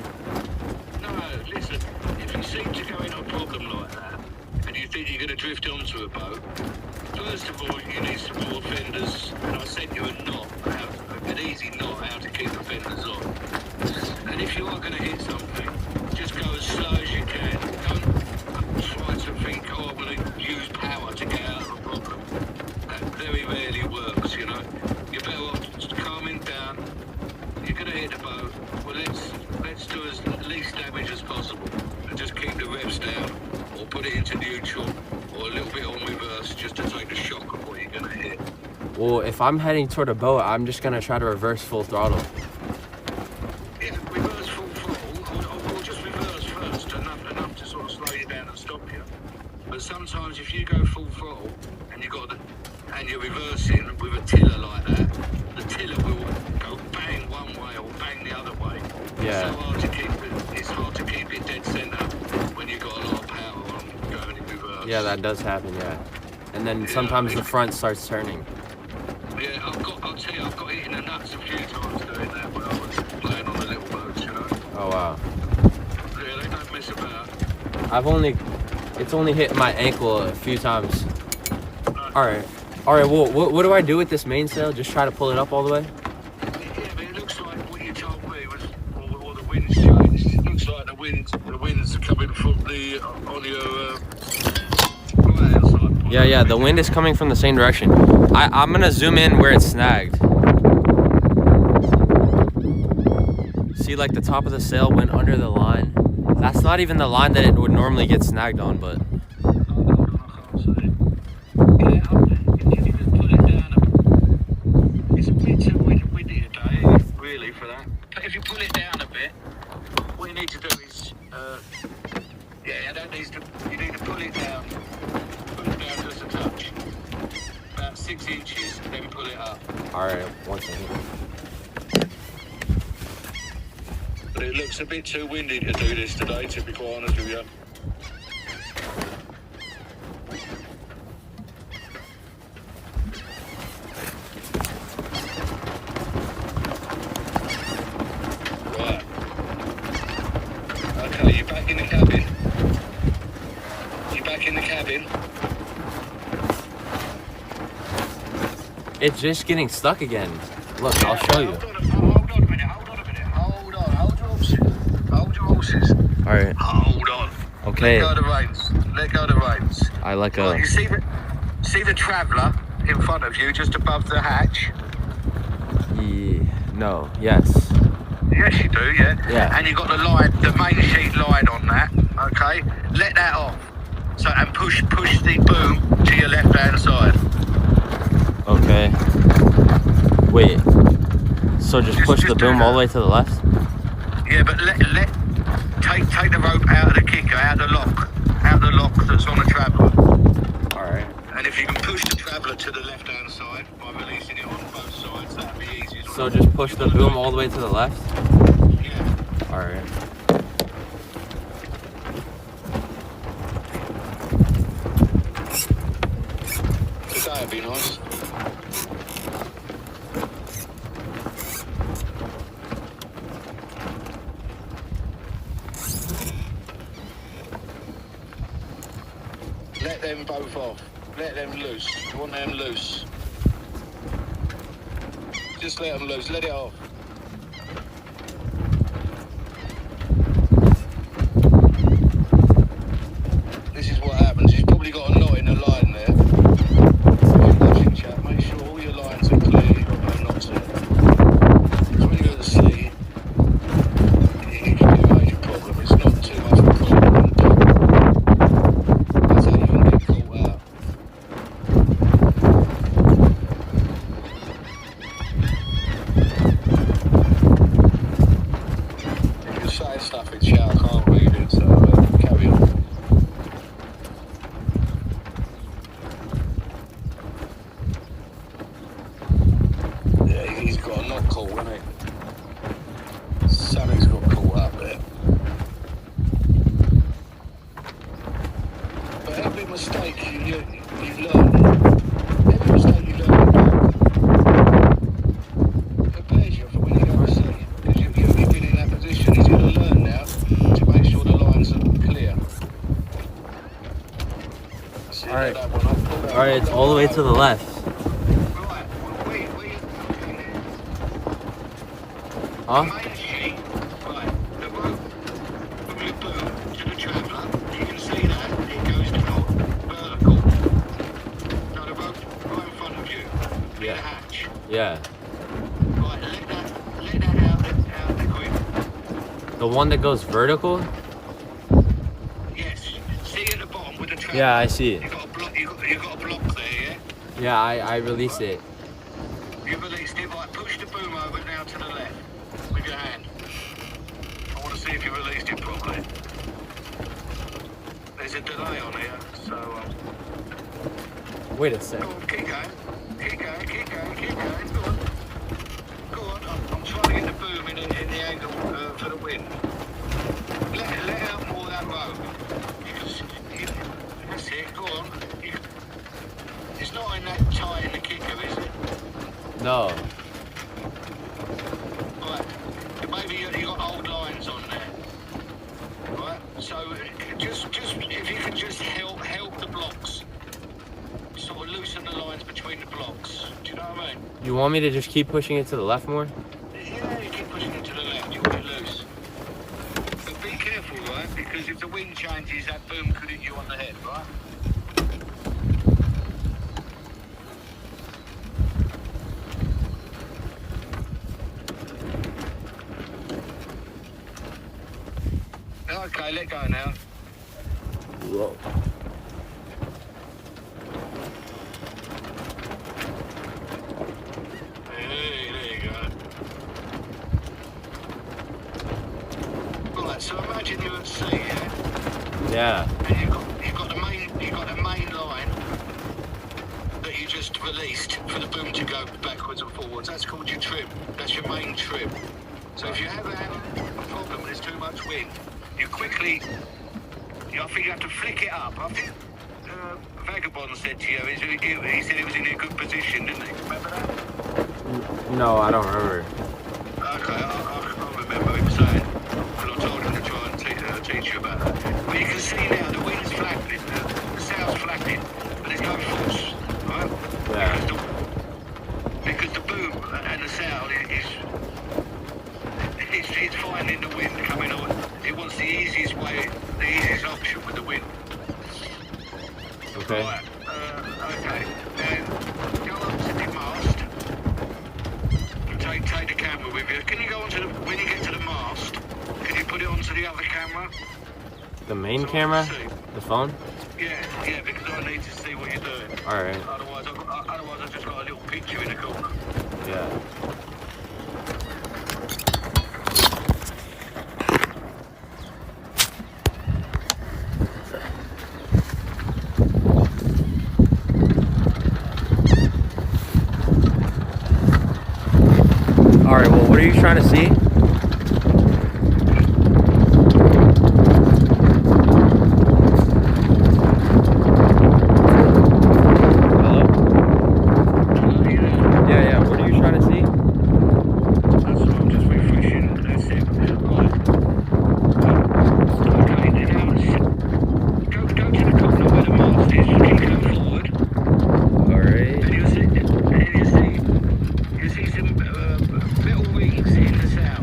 [SPEAKER 7] No, listen. If you seem to go in a problem like that, and you think you're going to drift onto a boat, first of all, you need some more fenders. And I sent you a knot, an easy knot how to keep the fenders on. And if you are going to hit something, just go as slow as you can. Don't try to think, oh, I'm going to use power to get out of a problem. That very rarely works, you know. You're better off just calming down. You're going to hit the boat. Well, let's do as least damage as possible. And just keep the revs down, or put it into neutral, or a little bit on reverse, just to take the shock of what you're going to hit.
[SPEAKER 5] Well, if I'm heading toward a boat, I'm just going to try to reverse full throttle.
[SPEAKER 7] Yeah, reverse full throttle, or just reverse first, enough to sort of slow you down and stop you. But sometimes if you go full throttle and you're reversing with a tiller like that, the tiller will go bang one way or bang the other way.
[SPEAKER 5] Yeah.
[SPEAKER 7] It's hard to keep it dead centre when you've got a lot of power on going in reverse.
[SPEAKER 5] Yeah, that does happen, yeah. And then sometimes the front starts turning.
[SPEAKER 7] Yeah, I'll tell you, I've got hit in the nuts a few times doing that when I was playing on the little boats, you know.
[SPEAKER 5] Oh, wow.
[SPEAKER 7] Yeah, they don't mess about.
[SPEAKER 5] It's only hit my ankle a few times. Alright, well, what do I do with this mainsail? Just try to pull it up all the way?
[SPEAKER 7] Yeah, but it looks like what you told me was, or the wind's changed. It looks like the winds are coming from on your right side.
[SPEAKER 5] Yeah, the wind is coming from the same direction. I'm gonna zoom in where it's snagged. See, like the top of the sail went under the line. That's not even the line that it would normally get snagged on, but.
[SPEAKER 7] It's a bit too windy today, really, for that. But if you pull it down a bit, what you need to do is, you need to pull it down just a touch. About 6 inches, then pull it up.
[SPEAKER 5] Alright, 1 second.
[SPEAKER 7] But it looks a bit too windy to do this today, to be quite honest with you. Right. Okay, you're back in the cabin. You're back in the cabin.
[SPEAKER 5] It's just getting stuck again. Look, I'll show you.
[SPEAKER 7] Hold on a minute. Hold your horses.
[SPEAKER 5] Alright.
[SPEAKER 7] Hold on.
[SPEAKER 5] Okay.
[SPEAKER 7] Let go of the reins.
[SPEAKER 5] I let go.
[SPEAKER 7] You see the traveller in front of you, just above the hatch?
[SPEAKER 5] No. Yes.
[SPEAKER 7] Yes, you do, yeah?
[SPEAKER 5] Yeah.
[SPEAKER 7] And you've got the line, the main sheet line on that, okay? Let that off. So, and push the boom to your left-hand side.
[SPEAKER 5] Okay. Wait. So just push the boom all the way to the left?
[SPEAKER 7] Yeah, but take the rope out of the kicker, out of the lock that's on the traveller.
[SPEAKER 5] Alright.
[SPEAKER 7] And if you can push the traveller to the left-hand side by releasing it on both sides, that'd be easy.
[SPEAKER 5] So just push the boom all the way to the left?
[SPEAKER 7] Yeah.
[SPEAKER 5] Alright.
[SPEAKER 7] That'd be nice. Let them both off. Let them loose. You want them loose. Just let them loose. Let it off. This is what happens. You've probably got a knot in the line there. If you're watching, chat, make sure all your lines are clear. You've got no knots in. So when you go to sea, it can be a major problem. It's not too much of a problem. That's how you can get caught out. If you're saying stuff in chat, I can't read it, so carry on. Yeah, he's got a knot caught, hasn't he? Something's got caught up there. But every mistake you learn, prepares you for when you go to sea. Because you've been in that position, he's going to learn now to make sure the lines are clear. See,
[SPEAKER 5] Alright.
[SPEAKER 7] that one off, pull that
[SPEAKER 5] Alright,
[SPEAKER 7] one
[SPEAKER 5] it's
[SPEAKER 7] off.
[SPEAKER 5] all the way to the left.
[SPEAKER 7] Right, wait,
[SPEAKER 5] Huh?
[SPEAKER 7] main sheet, right, the rope from your boom to the traveller, you can see that, it goes down vertical. No, the rope right in front of you, near the hatch.
[SPEAKER 5] Yeah.
[SPEAKER 7] Right, let that out the grip.
[SPEAKER 5] The one that goes vertical?
[SPEAKER 7] Yes, see at the bottom with the traveller?
[SPEAKER 5] Yeah, I see it.
[SPEAKER 7] You got a block, you got a block there, yeah?
[SPEAKER 5] Yeah, I released it.
[SPEAKER 7] You released it, right, push the boom over now to the left with your hand. I want to see if you released it properly. There's a delay on here, so
[SPEAKER 5] Wait a sec.
[SPEAKER 7] go on, keep going. Go on, I'm trying to get the boom in the angle for the wind. Let out more of that rope. That's it, go on. It's not in that tight in the kicker, is it?
[SPEAKER 5] No.
[SPEAKER 7] Right, maybe you got old lines on there. Right, so just if you can just help the blocks, sort of loosen the lines between the blocks. Do you know what I mean?
[SPEAKER 5] You want me to just keep pushing it to the left more?
[SPEAKER 7] Yeah, you keep pushing it to the left. You want it loose. But be careful, right? Because if the wind changes, that boom could hit you on the head, right? Okay, let go now.
[SPEAKER 5] Whoa.
[SPEAKER 7] Hey, there you go. Right, so imagine you're at sea, yeah?
[SPEAKER 5] Yeah.
[SPEAKER 7] And you've got the main line that you just released for the boom to go backwards and forwards. That's called your trim. That's your main trim. So if you ever have a problem and there's too much wind, you quickly, I think you have to flick it up. I think Vagabond said to you, he said he was in a good position, didn't he? Remember that?
[SPEAKER 5] No, I don't remember.
[SPEAKER 7] Okay, I remember him saying, and I told him to try and teach you about that. But you can see now the wind's flapping, the sail's flapping, but there's no force, right?
[SPEAKER 5] Yeah.
[SPEAKER 7] Because the boom and the sail it's finding the wind coming on. It wants the easiest way, the easiest option with the wind.
[SPEAKER 5] Okay.
[SPEAKER 7] Right, okay. Now, go up to the mast. Take the camera with you. Can you go onto the, when you get to the mast, can you put it onto the other camera?
[SPEAKER 5] The main
[SPEAKER 7] So I
[SPEAKER 5] camera?
[SPEAKER 7] can see.
[SPEAKER 5] The phone?
[SPEAKER 7] Yeah, because I need to see what you're doing.
[SPEAKER 5] Alright.
[SPEAKER 7] Otherwise I've just got a little picture in the corner.
[SPEAKER 5] Yeah. Alright, well, what are you trying to see? Hello? Yeah, what are you trying to see?
[SPEAKER 7] That's what I'm just refreshing. That's it. Right. Okay, now go to the corner where the mast is. Keep going forward.
[SPEAKER 5] Alright.
[SPEAKER 7] And you see some metal rings in the sail.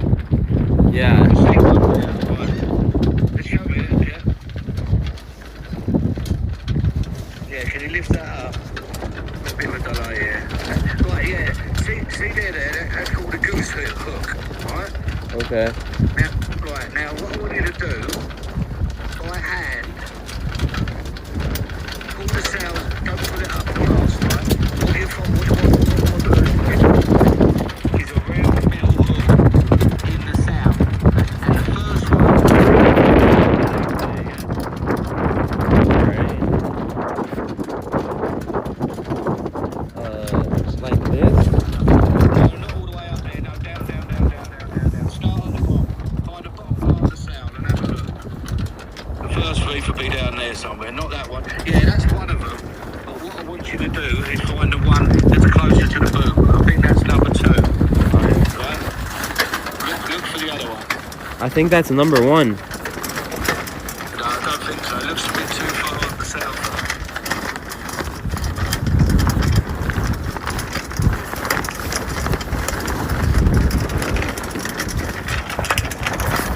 [SPEAKER 5] Yeah.
[SPEAKER 7] You see one there, right? Let's show me it, yeah? Yeah, can you lift that up? A bit of a delay here. Right, yeah. See there, that's called a goose hook, right?
[SPEAKER 5] Okay.
[SPEAKER 7] Now what I want you to do, by hand, pull the sail, don't put it up fast, right? What you want to do is a round metal hook in the sail. And the first one,
[SPEAKER 5] Like this?
[SPEAKER 7] no, not all the way up there, no, down. Start on the bottom, find the bottom part of the sail and have a look. The first reef will be down there somewhere, not that one. Yeah, that's one of them. But what I want you to do is find the one that's closer to the boom. I think that's number 2. Right? Look for the other one.
[SPEAKER 5] I think that's number 1.
[SPEAKER 7] No, I don't think so. It looks a bit too far up the sail.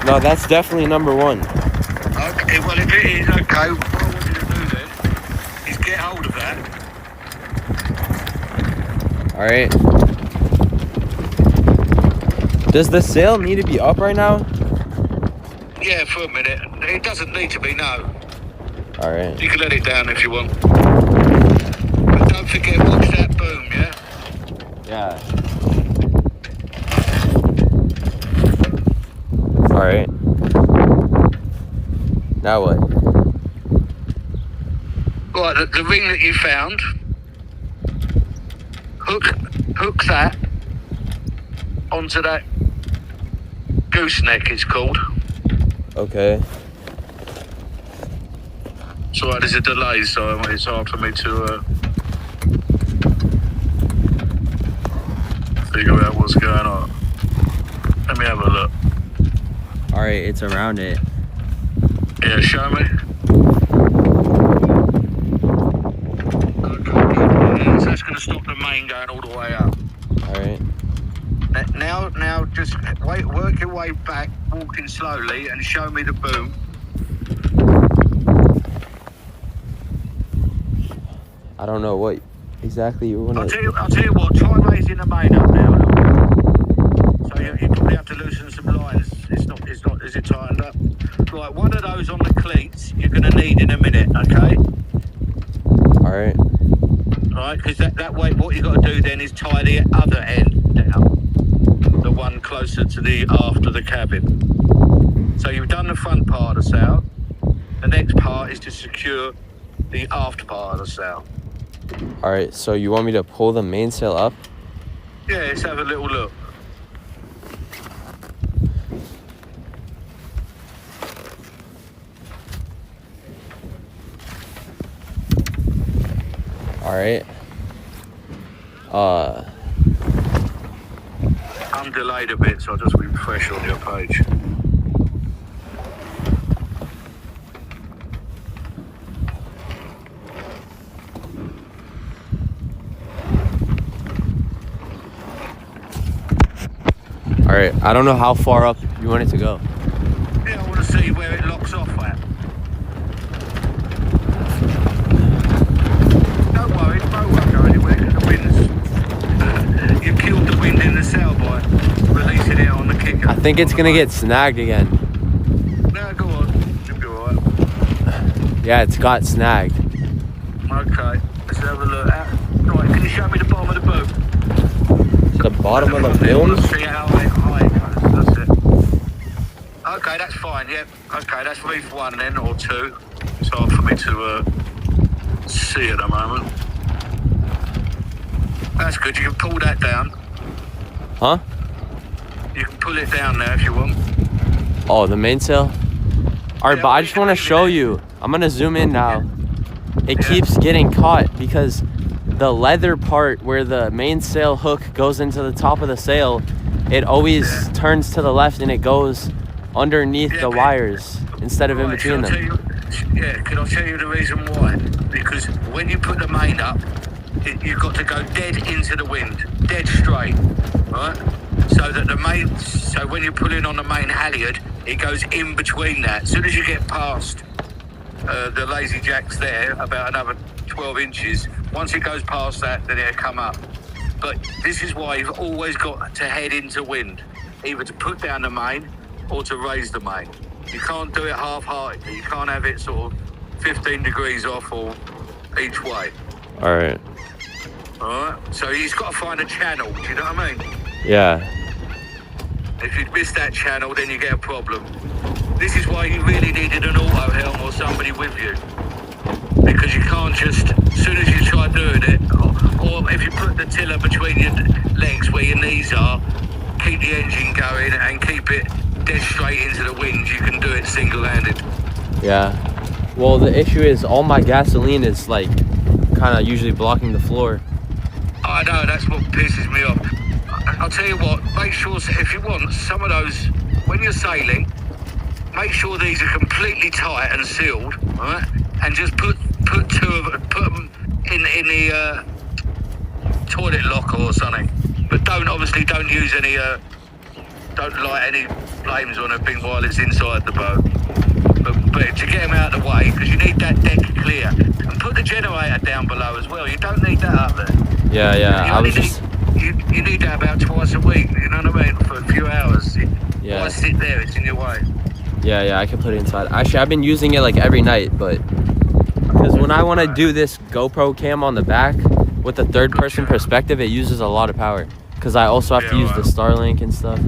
[SPEAKER 5] No, that's definitely number 1.
[SPEAKER 7] Okay, well if it is, okay, what I want you to do then is get hold of that.
[SPEAKER 5] Alright. Does the sail need to be up right now?
[SPEAKER 7] Yeah, for a minute. It doesn't need to be, no.
[SPEAKER 5] Alright.
[SPEAKER 7] You can let it down if you want. But don't forget, watch that boom, yeah?
[SPEAKER 5] Yeah. Alright. Now what?
[SPEAKER 7] Right, the ring that you found, hook that onto that gooseneck, it's called.
[SPEAKER 5] Okay.
[SPEAKER 7] It's alright, there's a delay, so it's hard for me to figure out what's going on. Let me have a look.
[SPEAKER 5] Alright, it's around it.
[SPEAKER 7] Yeah, show me. Okay, so that's going to stop the main going all the way up.
[SPEAKER 5] Alright.
[SPEAKER 7] Now just work your way back, walking slowly, and show me the boom.
[SPEAKER 5] I don't know what exactly you want
[SPEAKER 7] I'll
[SPEAKER 5] to...
[SPEAKER 7] tell you what, try raising the main up now. Look. So you probably have to loosen some lines. Is it tightened up? Right, one of those on the cleats you're going to need in a minute, okay?
[SPEAKER 5] Alright.
[SPEAKER 7] Right, because that way what you got to do then is tie the other end down. The one closer to the aft of the cabin. So you've done the front part of the sail. The next part is to secure the aft part of the sail.
[SPEAKER 5] Alright, so you want me to pull the mainsail up?
[SPEAKER 7] Yeah, let's have a little look.
[SPEAKER 5] Alright.
[SPEAKER 7] I'm delayed a bit, so I'll just refresh on your page.
[SPEAKER 5] Alright, I don't know how far up you want it to go.
[SPEAKER 7] Yeah, I want to see where it locks off at. Don't worry, the boat won't go anywhere because the wind's... You've killed the wind in the sail by releasing it on the kicker.
[SPEAKER 5] I think it's gonna get snagged again.
[SPEAKER 7] No, go on. You'll be alright.
[SPEAKER 5] Yeah, it's got snagged.
[SPEAKER 7] Okay, let's have a look. Right, can you show me the bottom of the boat?
[SPEAKER 5] The bottom of the boom?
[SPEAKER 7] See how high it goes. That's it. Okay, that's fine. Yep. Okay, that's reef 1 then, or 2. It's hard for me to see at the moment. That's good. You can pull that down.
[SPEAKER 5] Huh?
[SPEAKER 7] You can pull it down there if you want.
[SPEAKER 5] Oh, the mainsail? Alright,
[SPEAKER 7] Yeah,
[SPEAKER 5] but I
[SPEAKER 7] well,
[SPEAKER 5] just
[SPEAKER 7] you
[SPEAKER 5] want to
[SPEAKER 7] can
[SPEAKER 5] show
[SPEAKER 7] leave it
[SPEAKER 5] you. I'm gonna zoom in now. It
[SPEAKER 7] Yeah.
[SPEAKER 5] keeps getting caught because the leather part where the mainsail hook goes into the top of the sail, it always turns to the left and it goes underneath
[SPEAKER 7] Yeah,
[SPEAKER 5] the
[SPEAKER 7] but-
[SPEAKER 5] wires instead of in
[SPEAKER 7] Right,
[SPEAKER 5] between
[SPEAKER 7] shall I
[SPEAKER 5] them.
[SPEAKER 7] tell you, can I tell you the reason why? Because when you put the main up, you've got to go dead into the wind, dead straight, right? So that so when you're pulling on the main halyard, it goes in between that. As soon as you get past the lazy jacks there, about another 12 inches, once it goes past that, then it'll come up. But this is why you've always got to head into wind, either to put down the main or to raise the main. You can't do it half-heartedly. You can't have it sort of 15 degrees off or each way.
[SPEAKER 5] Alright.
[SPEAKER 7] Alright? So he's got to find a channel, do you know what I mean?
[SPEAKER 5] Yeah.
[SPEAKER 7] If you miss that channel, then you get a problem. This is why you really needed an auto helm or somebody with you. Because you can't just, as soon as you try doing it, or if you put the tiller between your legs where your knees are, keep the engine going and keep it dead straight into the wind, you can do it single-handed.
[SPEAKER 5] Yeah. Well, the issue is all my gasoline is like kind of usually blocking the floor.
[SPEAKER 7] I know, that's what pisses me off. I'll tell you what, make sure, if you want, some of those, when you're sailing, make sure these are completely tight and sealed, right? And just put them in the toilet locker or something. But obviously don't use any, don't light any flames on a thing while it's inside the boat. But to get them out of the way, because you need that deck clear. And put the generator down below as well. You don't need that up there.
[SPEAKER 5] Yeah, yeah.
[SPEAKER 7] You need that about twice a week, you know what I mean? For a few hours.
[SPEAKER 5] Yeah.
[SPEAKER 7] Why sit there? It's in your way.
[SPEAKER 5] Yeah, I can put it inside. Actually, I've been using it like every night, but because when I want to do this GoPro cam on the back with the third person perspective, it uses a lot of power. Because I also have to use the Starlink and stuff.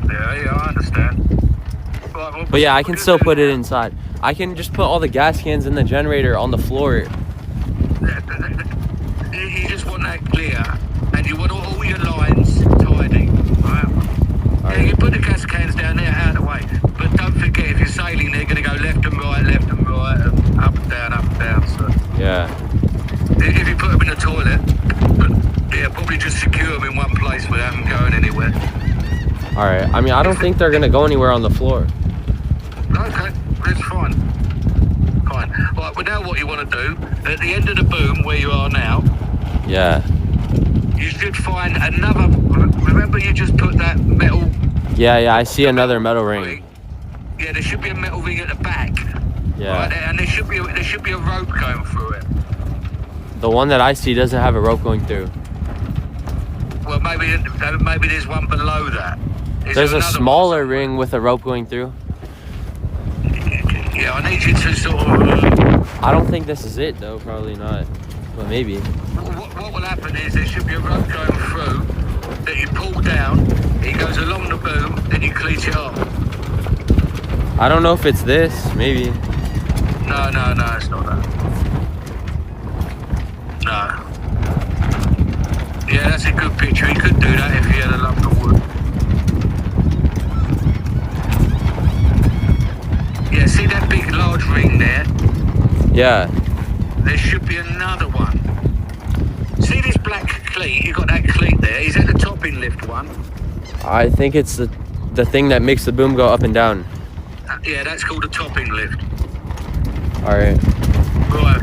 [SPEAKER 7] Yeah, I understand.
[SPEAKER 5] But yeah, I can still put it inside. I can just put all the gas cans in the generator on the floor.
[SPEAKER 7] You just want that clear, and you want all your lines tidy, right? Yeah, you put the gas cans down there out of the way, but don't forget if you're sailing, they're going to go left and right, and up and down, so.
[SPEAKER 5] Yeah.
[SPEAKER 7] If you put them in the toilet, yeah, probably just secure them in one place without them going anywhere.
[SPEAKER 5] Alright, I mean, I don't think they're going to go anywhere on the floor.
[SPEAKER 7] Okay, that's fine. Fine. Right, well now what you want to do, at the end of the boom where you are now,
[SPEAKER 5] Yeah.
[SPEAKER 7] you should find another, remember you just put that metal...
[SPEAKER 5] Yeah, I see another metal ring.
[SPEAKER 7] Yeah, there should be a metal ring at the back.
[SPEAKER 5] Yeah.
[SPEAKER 7] Right, and there should be a rope going through it.
[SPEAKER 5] The one that I see doesn't have a rope going through.
[SPEAKER 7] Well, maybe there's one below that. Is
[SPEAKER 5] There's
[SPEAKER 7] there
[SPEAKER 5] a
[SPEAKER 7] another
[SPEAKER 5] smaller
[SPEAKER 7] one?
[SPEAKER 5] ring with a rope going through.
[SPEAKER 7] Yeah, I need you to sort of.
[SPEAKER 5] I don't think this is it though. Probably not. But maybe.
[SPEAKER 7] What will happen is there should be a rope going through that you pull down. It goes along the boom, then you cleat it off.
[SPEAKER 5] I don't know if it's this. Maybe.
[SPEAKER 7] No, it's not that. No. Yeah, that's a good picture. You could do that if you had a lump of wood. Yeah, see that big large ring there?
[SPEAKER 5] Yeah.
[SPEAKER 7] There should be another one. See this black cleat? You got that cleat there. Is that the topping lift one?
[SPEAKER 5] I think it's the thing that makes the boom go up and down.
[SPEAKER 7] Yeah, that's called a topping lift.
[SPEAKER 5] All right.
[SPEAKER 7] Right,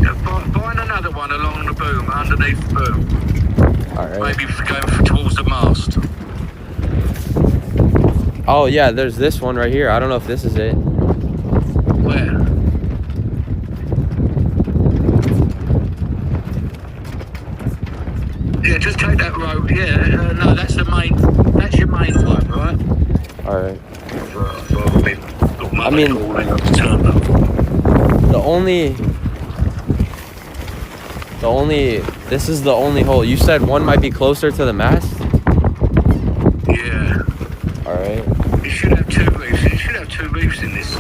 [SPEAKER 7] find another one along the boom, underneath the boom.
[SPEAKER 5] All right.
[SPEAKER 7] Maybe going towards the mast.
[SPEAKER 5] Oh yeah, there's this one right here. I don't know if this is it.
[SPEAKER 7] Where? Yeah, just take that road. Yeah, no, that's your main one, right?
[SPEAKER 5] All right.
[SPEAKER 7] I
[SPEAKER 5] mean, this is the only hole. You said one might be closer to the mast?
[SPEAKER 7] Yeah.
[SPEAKER 5] All right.
[SPEAKER 7] You should have two reefs. You should have two reefs in this.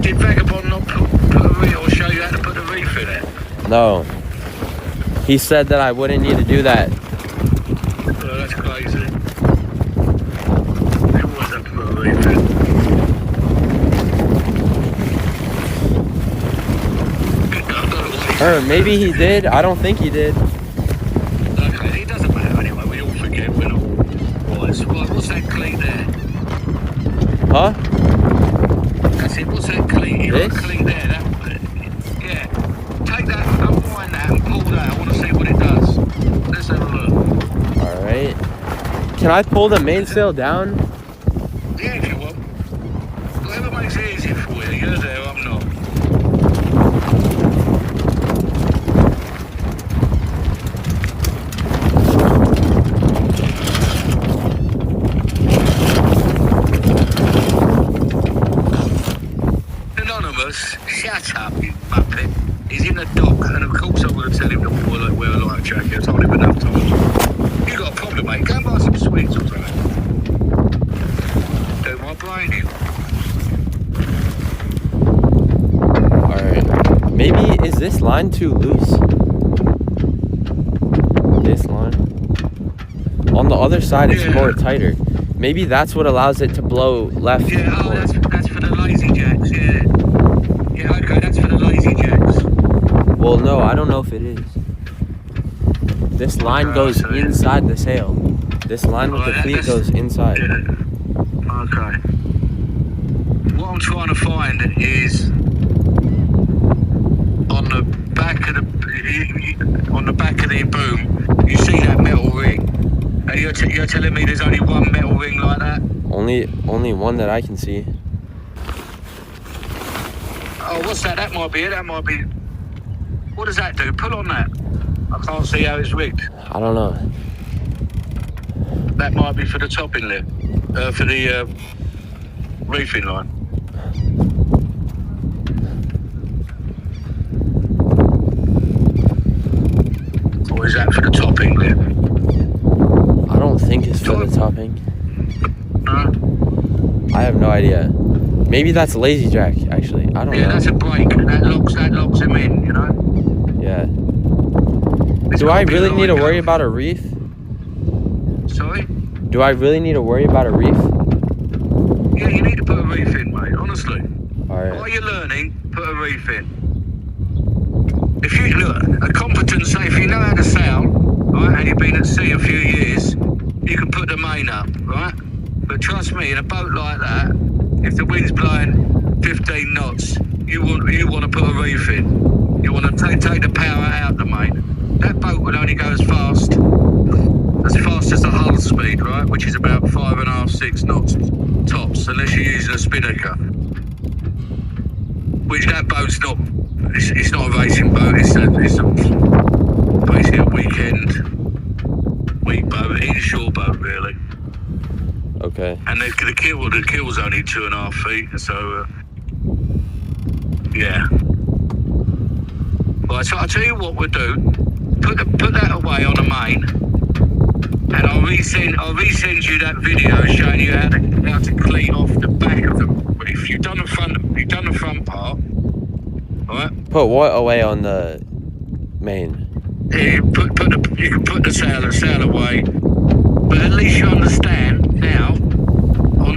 [SPEAKER 7] Did Vagabond not put a reef or show you how to put a reef in it?
[SPEAKER 5] No. He said that I wouldn't need to do that.
[SPEAKER 7] Oh, that's crazy. You always have to put a reef in.
[SPEAKER 5] Or maybe he did. I don't think he did.
[SPEAKER 7] Okay, it doesn't matter anyway. We all forget. We're not wise. Right, what's that cleat there?
[SPEAKER 5] Huh?
[SPEAKER 7] That's it. What's that cleat? You got a
[SPEAKER 5] This?
[SPEAKER 7] cleat there. Yeah. Take that, unwind that, and pull that. I want to see what it does. Let's have a look.
[SPEAKER 5] All right. Can I pull the mainsail down?
[SPEAKER 7] Yeah, if you want. Whatever makes it easy for you. You're there. I'm not. Shut up, you muppet. He's in the dock, and of course I would have tell him to wear a life jacket. I told him enough times. You got a problem, mate. Go and buy some sweets or something. Do my brain in.
[SPEAKER 5] Alright. Maybe, is this line too loose? This line? On the other side, it's more tighter. Maybe that's what allows it to blow left.
[SPEAKER 7] Yeah, oh, that's for the lazy jacks, yeah. Yeah, okay, that's for the lazy jacks.
[SPEAKER 5] Well, no, I don't know if it is. This line goes inside the sail. This line with the cleat goes inside.
[SPEAKER 7] Yeah. Okay. What I'm trying to find is on the back of the boom. You see that metal ring? And you're telling me there's only one metal ring like that?
[SPEAKER 5] Only one that I can see.
[SPEAKER 7] Oh, what's that? That might be it. That might be. What does that do? Pull on that. I can't see how it's rigged.
[SPEAKER 5] I don't know.
[SPEAKER 7] That might be for the topping lift, for the reefing line. Or is that for the topping lift?
[SPEAKER 5] I don't think it's for the topping.
[SPEAKER 7] No?
[SPEAKER 5] I have no idea. Maybe that's lazy jack, actually. I don't know.
[SPEAKER 7] Yeah, that's a brake. That locks him in, you know?
[SPEAKER 5] Yeah. Do I really need to worry about a reef?
[SPEAKER 7] Sorry?
[SPEAKER 5] Do I really need to worry about a reef?
[SPEAKER 7] Yeah, you need to put a reef in, mate, honestly.
[SPEAKER 5] Alright.
[SPEAKER 7] While you're learning, put a reef in. If you look, a competent say, if you know how to sail, right, and you've been at sea a few years, you can put the main up, right? But trust me, in a boat like that, if the wind's blowing 15 knots, you want to put a reef in. You want to take the power out the main. That boat will only go as fast as the hull speed, right? Which is about 5.5, 6 knots tops, unless you're using a spinnaker. Which that boat's not. It's not a racing boat. It's basically a week boat, inshore boat, really.
[SPEAKER 5] Okay.
[SPEAKER 7] And the keel's only 2.5 feet, so yeah. Right, so I'll tell you what we'll do. Put that away on the main, and I'll resend you that video showing you how to clean off the back of the reef. You've done the front part, right?
[SPEAKER 5] Put what away on the main?
[SPEAKER 7] You can put the sail away, but at least you understand now.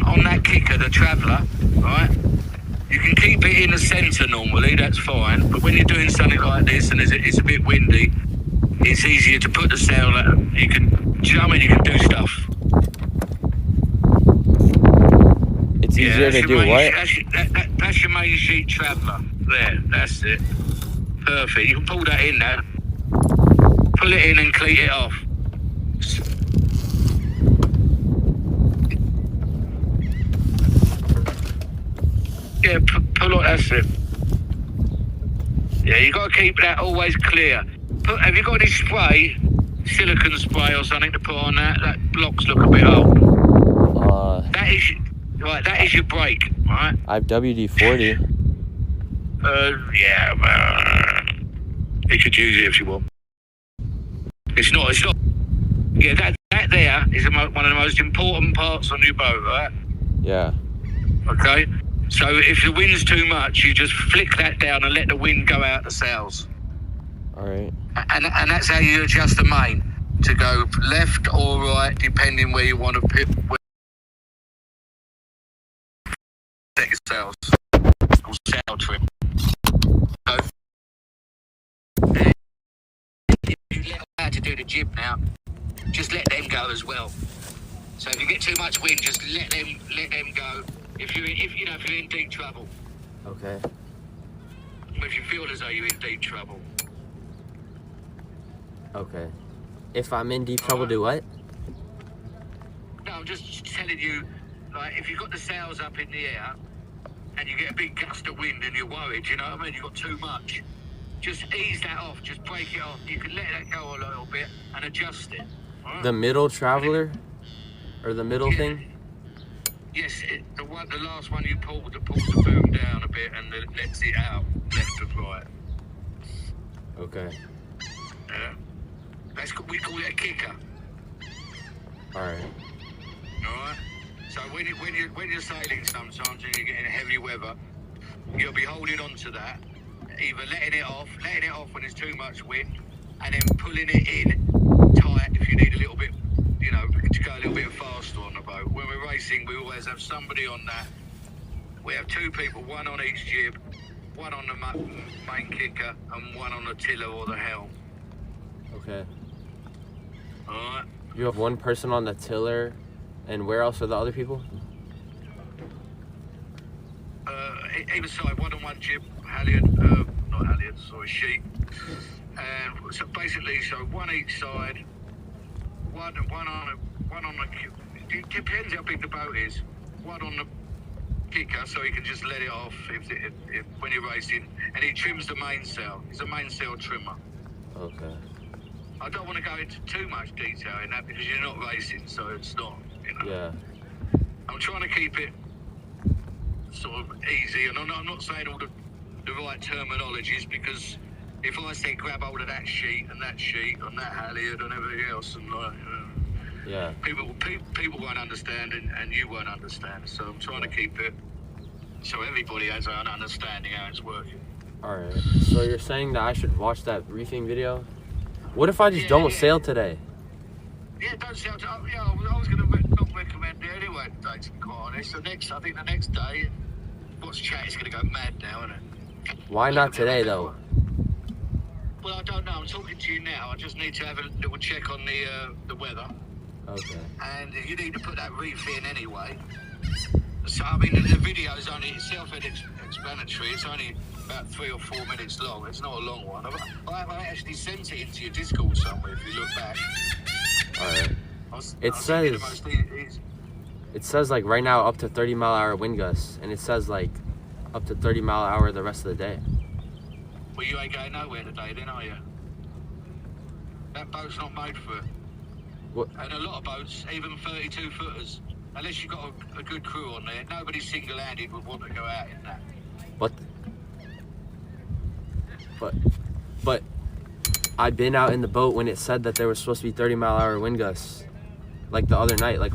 [SPEAKER 7] On that kicker, the Traveller, right? You can keep it in the centre normally, that's fine. But when you're doing something like this and it's a bit windy, it's easier to put the sail out. You can, do you know what I mean? You can do stuff.
[SPEAKER 5] It's easier to do what?
[SPEAKER 7] That's your main sheet Traveller. There, that's it. Perfect. You can pull that in now. Pull it in and cleat it off. Yeah, pull it, that's it. Yeah, you got to keep that always clear. Have you got any spray, silicone spray or something to put on that? That blocks look a bit old. That is your brake, right?
[SPEAKER 5] I have WD-40.
[SPEAKER 7] Yeah, you could use it if you want. It's not. Yeah, that there is one of the most important parts on your boat, right?
[SPEAKER 5] Yeah.
[SPEAKER 7] Okay. So if the wind's too much, you just flick that down and let the wind go out the sails.
[SPEAKER 5] All right.
[SPEAKER 7] And that's how you adjust the main to go left or right, depending where you want to pip. Set your sails or sail trim. So if you let how to do the jib now, just let them go as well. So if you get too much wind, just let them go. If you're in deep trouble.
[SPEAKER 5] Okay.
[SPEAKER 7] If you feel as though you're in deep trouble.
[SPEAKER 5] Okay. If I'm in deep trouble, do what?
[SPEAKER 7] No, I'm just telling you, like, if you've got the sails up in the air and you get a big gust of wind and you're worried, you know what I mean? You've got too much. Just ease that off. Just break it off. You can let that go a little bit and adjust it. Right?
[SPEAKER 5] The middle Traveller? Or the middle thing?
[SPEAKER 7] Yes, the last one you pulled, that pulls the boom down a bit and then lets it out left and right.
[SPEAKER 5] Okay.
[SPEAKER 7] Yeah. We call it a kicker.
[SPEAKER 5] Alright.
[SPEAKER 7] Alright? So when you're sailing sometimes and you're getting heavy weather, you'll be holding on to that, either letting it off when it's too much wind, and then pulling it in tight if you need a little bit, you know, to go a little bit faster on the boat. When we're racing, we always have somebody on that. We have two people, one on each jib, one on the main kicker, and one on the tiller or the helm.
[SPEAKER 5] Okay.
[SPEAKER 7] Alright?
[SPEAKER 5] You have one person on the tiller, and where else are the other people?
[SPEAKER 7] Either side, one on one jib, sheet. And so basically, one each side, one on the. It depends how big the boat is. One on the kicker, so he can just let it off if when you're racing, and he trims the mainsail. He's a mainsail trimmer.
[SPEAKER 5] Okay.
[SPEAKER 7] I don't want to go into too much detail in that because you're not racing, so it's not, you know.
[SPEAKER 5] Yeah.
[SPEAKER 7] I'm trying to keep it sort of easy, and I'm not saying all the right terminologies, because if I say grab hold of that sheet and that halyard and everything else, and
[SPEAKER 5] yeah,
[SPEAKER 7] people won't understand, and you won't understand. So I'm trying to keep it so everybody has an understanding how it's working.
[SPEAKER 5] All right. So you're saying that I should watch that reefing video? What if I just don't sail today?
[SPEAKER 7] Yeah, don't sail today. Yeah, I was going to not recommend it anyway today, to be quite honest. I think the next day, what's chat is going to go mad now, isn't it?
[SPEAKER 5] Why not today, though?
[SPEAKER 7] Well, I don't know. I'm talking to you now. I just need to have a little check on the weather.
[SPEAKER 5] Okay.
[SPEAKER 7] And you need to put that reef in anyway. So, I mean, the video is only self-explanatory. It's only about 3 or 4 minutes long. It's not a long one. I actually sent it into your Discord somewhere, if you look back.
[SPEAKER 5] Alright. It says like right now up to 30-mile-an-hour wind gusts, and it says like up to 30-mile-an-hour the rest of the day.
[SPEAKER 7] Well, you ain't going nowhere today then, are you? That boat's not made for it.
[SPEAKER 5] What?
[SPEAKER 7] And a lot of boats, even 32-footers, unless you've got a good crew on there, nobody single-handed would want to go out in that.
[SPEAKER 5] But I've been out in the boat when it said that there was supposed to be 30-mile-an-hour wind gusts, like the other night, like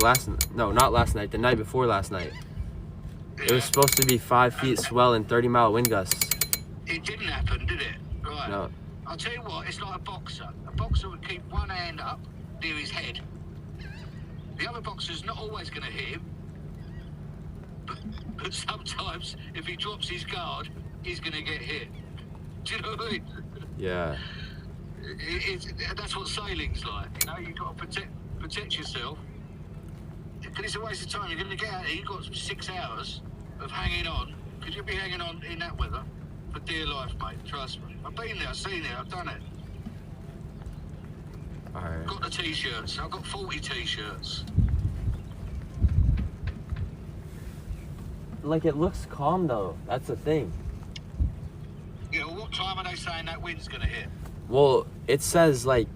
[SPEAKER 5] not last night, the night before last night.
[SPEAKER 7] Yeah.
[SPEAKER 5] It was supposed to be 5 feet swell and 30-mile wind gusts.
[SPEAKER 7] It didn't happen, did it? Right.
[SPEAKER 5] No.
[SPEAKER 7] I'll tell you what, it's like a boxer. A boxer would keep one hand up near his head. The other boxer's not always going to hit him. But sometimes, if he drops his guard, he's going to get hit. Do you know what I mean?
[SPEAKER 5] Yeah.
[SPEAKER 7] That's what sailing's like. You know, you've got to protect yourself. Because it's a waste of time. You're going to get out here, you've got 6 hours of hanging on. Because you'll be hanging on in that weather for dear life, mate. Trust me. I've been there, I've seen it, I've done it.
[SPEAKER 5] Alright.
[SPEAKER 7] Got the t-shirts. I've got 40 t-shirts.
[SPEAKER 5] Like, it looks calm though. That's the thing.
[SPEAKER 7] Yeah, well, what time are they saying that wind's going to hit?
[SPEAKER 5] Well, it says like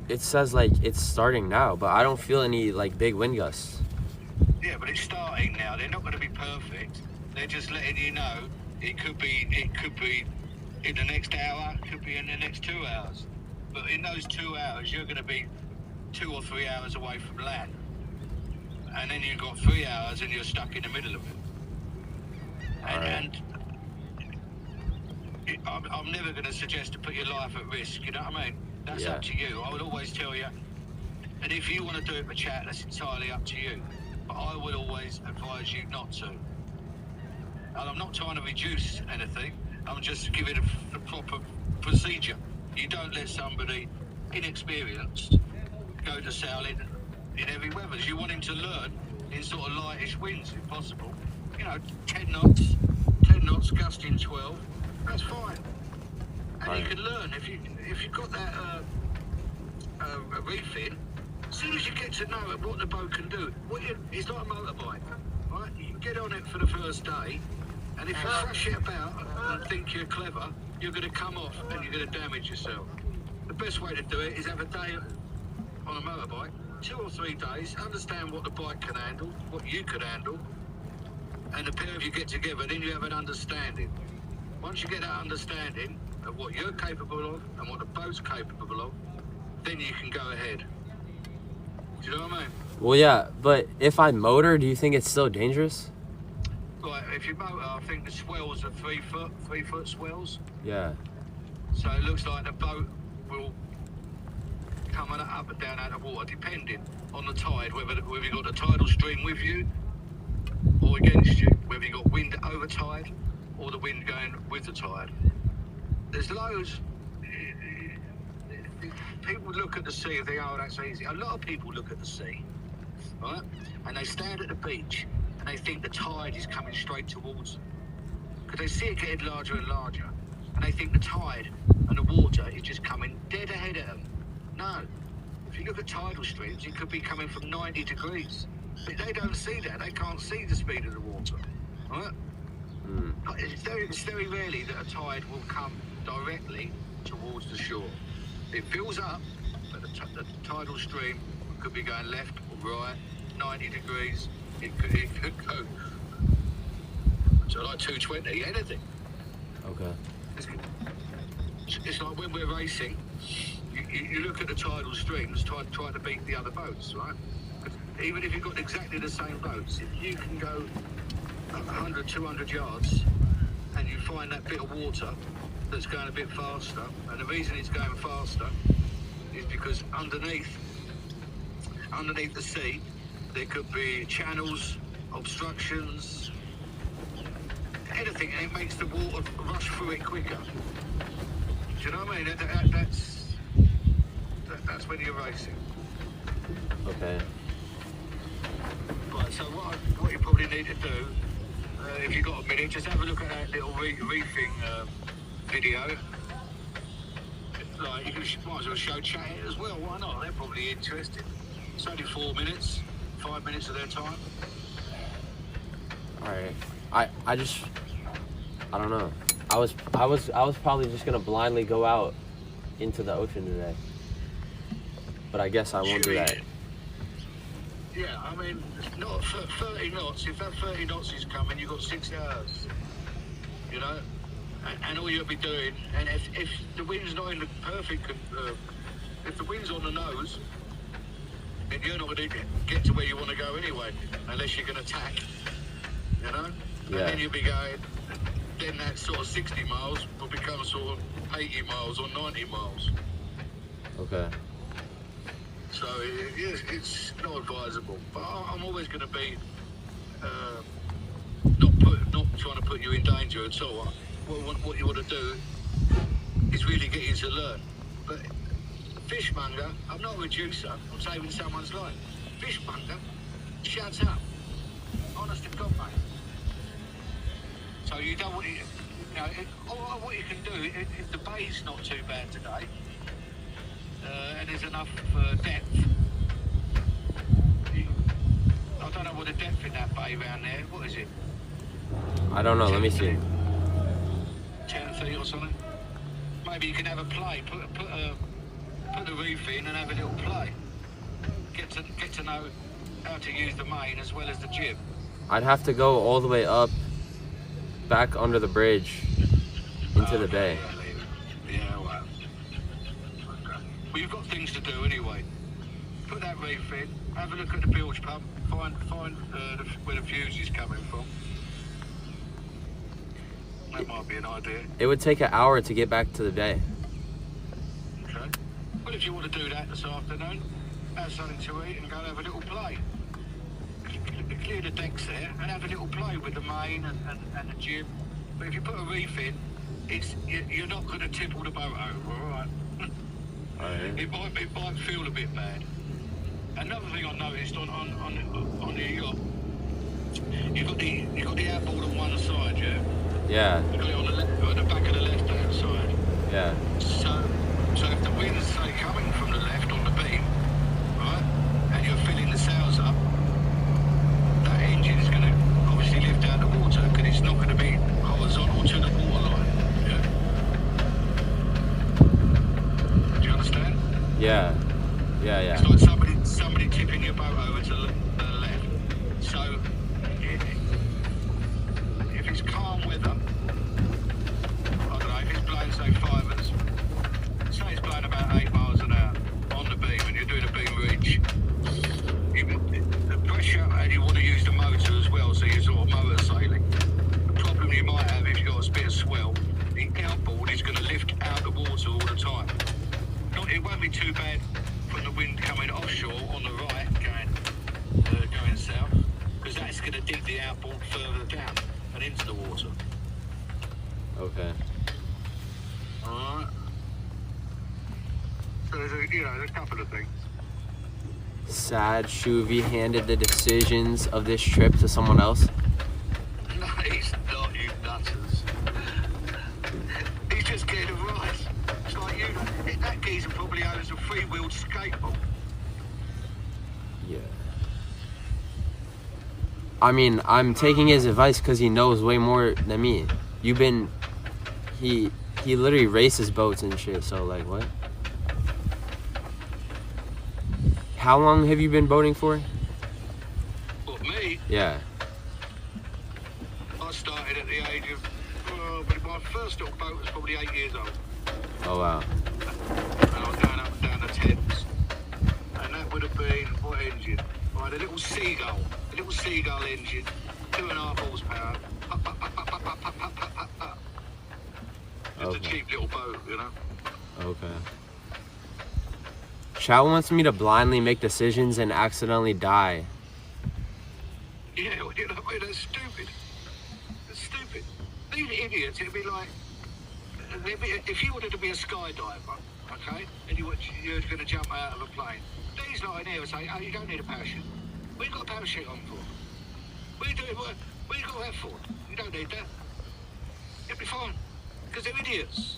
[SPEAKER 5] it's starting now, but I don't feel any like big wind gusts.
[SPEAKER 7] Yeah, but it's starting now. They're not going to be perfect. They're just letting you know it could be in the next hour, it could be in the next 2 hours. But in those 2 hours, you're going to be 2 or 3 hours away from land. And then you've got 3 hours and you're stuck in the middle of it. And I'm never going to suggest to put your life at risk, you know what I mean? That's up to you. I would always tell you, and if you want to do it for chat, that's entirely up to you. But I would always advise you not to. And I'm not trying to reduce anything, I'm just giving the proper procedure. You don't let somebody inexperienced go to sailing in every weather. You want him to learn in sort of lightish winds if possible. You know, 10 knots, gusting 12. That's fine, and you can learn if you've got that reefing. As soon as you get to know what the boat can do, it's like a motorbike, right? You can get on it for the first day, and if you thrash it about and think you're clever, you're going to come off and you're going to damage yourself. The best way to do it is have a day on a motorbike, 2 or 3 days, understand what the bike can handle, what you could handle, and the pair of you get together, then you have an understanding. Once you get that understanding of what you're capable of and what the boat's capable of, then you can go ahead. Do you know what I mean?
[SPEAKER 5] Well, yeah, but if I motor, do you think it's still dangerous?
[SPEAKER 7] Right, if you motor, I think the swells are 3 foot swells.
[SPEAKER 5] Yeah.
[SPEAKER 7] So it looks like the boat will come up and down out of water, depending on the tide, whether you've got the tidal stream with you or against you, whether you've got wind over tide or the wind going with the tide. There's loads. People look at the sea and think, oh, that's easy. A lot of people look at the sea, right? And they stand at the beach and they think the tide is coming straight towards them. Because they see it getting larger and larger. And they think the tide and the water is just coming dead ahead of them. No. If you look at tidal streams, it could be coming from 90 degrees. But they don't see that. They can't see the speed of the water, right? It's very rarely that a tide will come directly towards the shore. It fills up, but the tidal stream could be going left or right, 90 degrees. It could go to like 220, anything.
[SPEAKER 5] Okay.
[SPEAKER 7] It's like when we're racing, you look at the tidal streams, try to beat the other boats, right? Even if you've got exactly the same boats, if you can go 100, 200 yards and you find that bit of water that's going a bit faster, and the reason it's going faster is because underneath the sea there could be channels, obstructions, anything, and it makes the water rush through it quicker. Do you know what I mean? That's when you're racing.
[SPEAKER 5] Okay.
[SPEAKER 7] Right, so what you probably need to do, if you've got a minute, just have a look at that little reefing video. Like, you might as well show chat it as well, why not? They're probably interested. It's only 4 minutes, 5 minutes of their time.
[SPEAKER 5] Alright. I don't know. I was probably just gonna blindly go out into the ocean today. But I guess I won't do that.
[SPEAKER 7] Yeah, I mean, not for 30 knots. If that 30 knots is coming, you've got 6 hours. You know? And all you'll be doing, and if the wind's not in the perfect, if the wind's on the nose, then you're not going to get to where you want to go anyway, unless you're going to tack, you know?
[SPEAKER 5] Yeah.
[SPEAKER 7] And then you'll be going, then that sort of 60 miles will become sort of 80 miles or 90 miles.
[SPEAKER 5] Okay.
[SPEAKER 7] So it's not advisable. But I'm always going to be not trying to put you in danger at all. What you want to do is really get you to learn. But fishmonger, I'm not a reducer. I'm saving someone's life. Fishmonger, shut up. Honest to God, mate. So you don't want to, what you can do, if the bay's not too bad today, and there's enough depth, I don't know what the depth in that bay around there, what is it?
[SPEAKER 5] I don't know, let me see.
[SPEAKER 7] 10 feet or something? Maybe you can have a play, put the reef in and have a little play. Get to know how to use the main as well as the jib.
[SPEAKER 5] I'd have to go all the way up, back under the bridge, into the bay.
[SPEAKER 7] Yeah, well. Okay. Well, you've got things to do anyway. Put that reef in, have a look at the bilge pump, find where the fuse is coming from. That might be an idea.
[SPEAKER 5] It would take an hour to get back to the bay.
[SPEAKER 7] Okay. Well, if you want to do that this afternoon, have something to eat and go and have a little play. Clear the decks there and have a little play with the main and the jib. But if you put a reef in, you're not going to tip all the boat over, all right?
[SPEAKER 5] Alright.
[SPEAKER 7] It might feel a bit bad. Another thing I noticed on the yacht, you've got the outboard on one side, yeah?
[SPEAKER 5] Yeah.
[SPEAKER 7] You've got it on the back of the left-hand side.
[SPEAKER 5] Yeah.
[SPEAKER 7] So if the wind's, say, coming from the left on the beam, right, and you're filling the sails up, that engine is going to obviously lift out the water because it's not going to be horizontal to the waterline. Yeah? Do you understand?
[SPEAKER 5] Yeah. Yeah.
[SPEAKER 7] It's like somebody tipping your boat over to the left. So if it's calm weather, I don't know, if it's blowing say 5 say it's blowing about 8 miles an hour on the beam and you're doing a beam reach, the pressure, and you want to use the motor as well, so you're sort of motor sailing. The problem you might have if you've got a bit of swell, the outboard is going to lift out the water all the time. It won't be too bad from the wind coming offshore on the right, going south, because that's going to dig the outboard further down and into the water.
[SPEAKER 5] Okay.
[SPEAKER 7] Alright. So there's a couple of things.
[SPEAKER 5] Sad Shoovy handed the decisions of this trip to someone else.
[SPEAKER 7] No, he's not, you nutters. He's just getting a ride. It's like that geezer probably owns a 3-wheeled skateboard.
[SPEAKER 5] Yeah. I mean, I'm taking his advice because he knows way more than me. He literally races boats and shit, so like, what? How long have you been boating for?
[SPEAKER 7] What, me?
[SPEAKER 5] Yeah.
[SPEAKER 7] I started at the age of, but my first little boat was probably 8 years old.
[SPEAKER 5] Oh, wow.
[SPEAKER 7] And I was going up and down the Thames. And that would have been, what engine? I had a little seagull engine, 2.5 horsepower. Just a cheap little boat, you know?
[SPEAKER 5] Okay. Chow wants me to blindly make decisions and accidentally die.
[SPEAKER 7] Yeah, well, you know, that's stupid. That's stupid. These idiots, it'd be like, if you wanted to be a skydiver, okay, and you're going to jump out of a plane, these lot in here would say, oh, you don't need a parachute. What you got a parachute on for? What you got that for? You don't need that. It'll be fine, because they're idiots.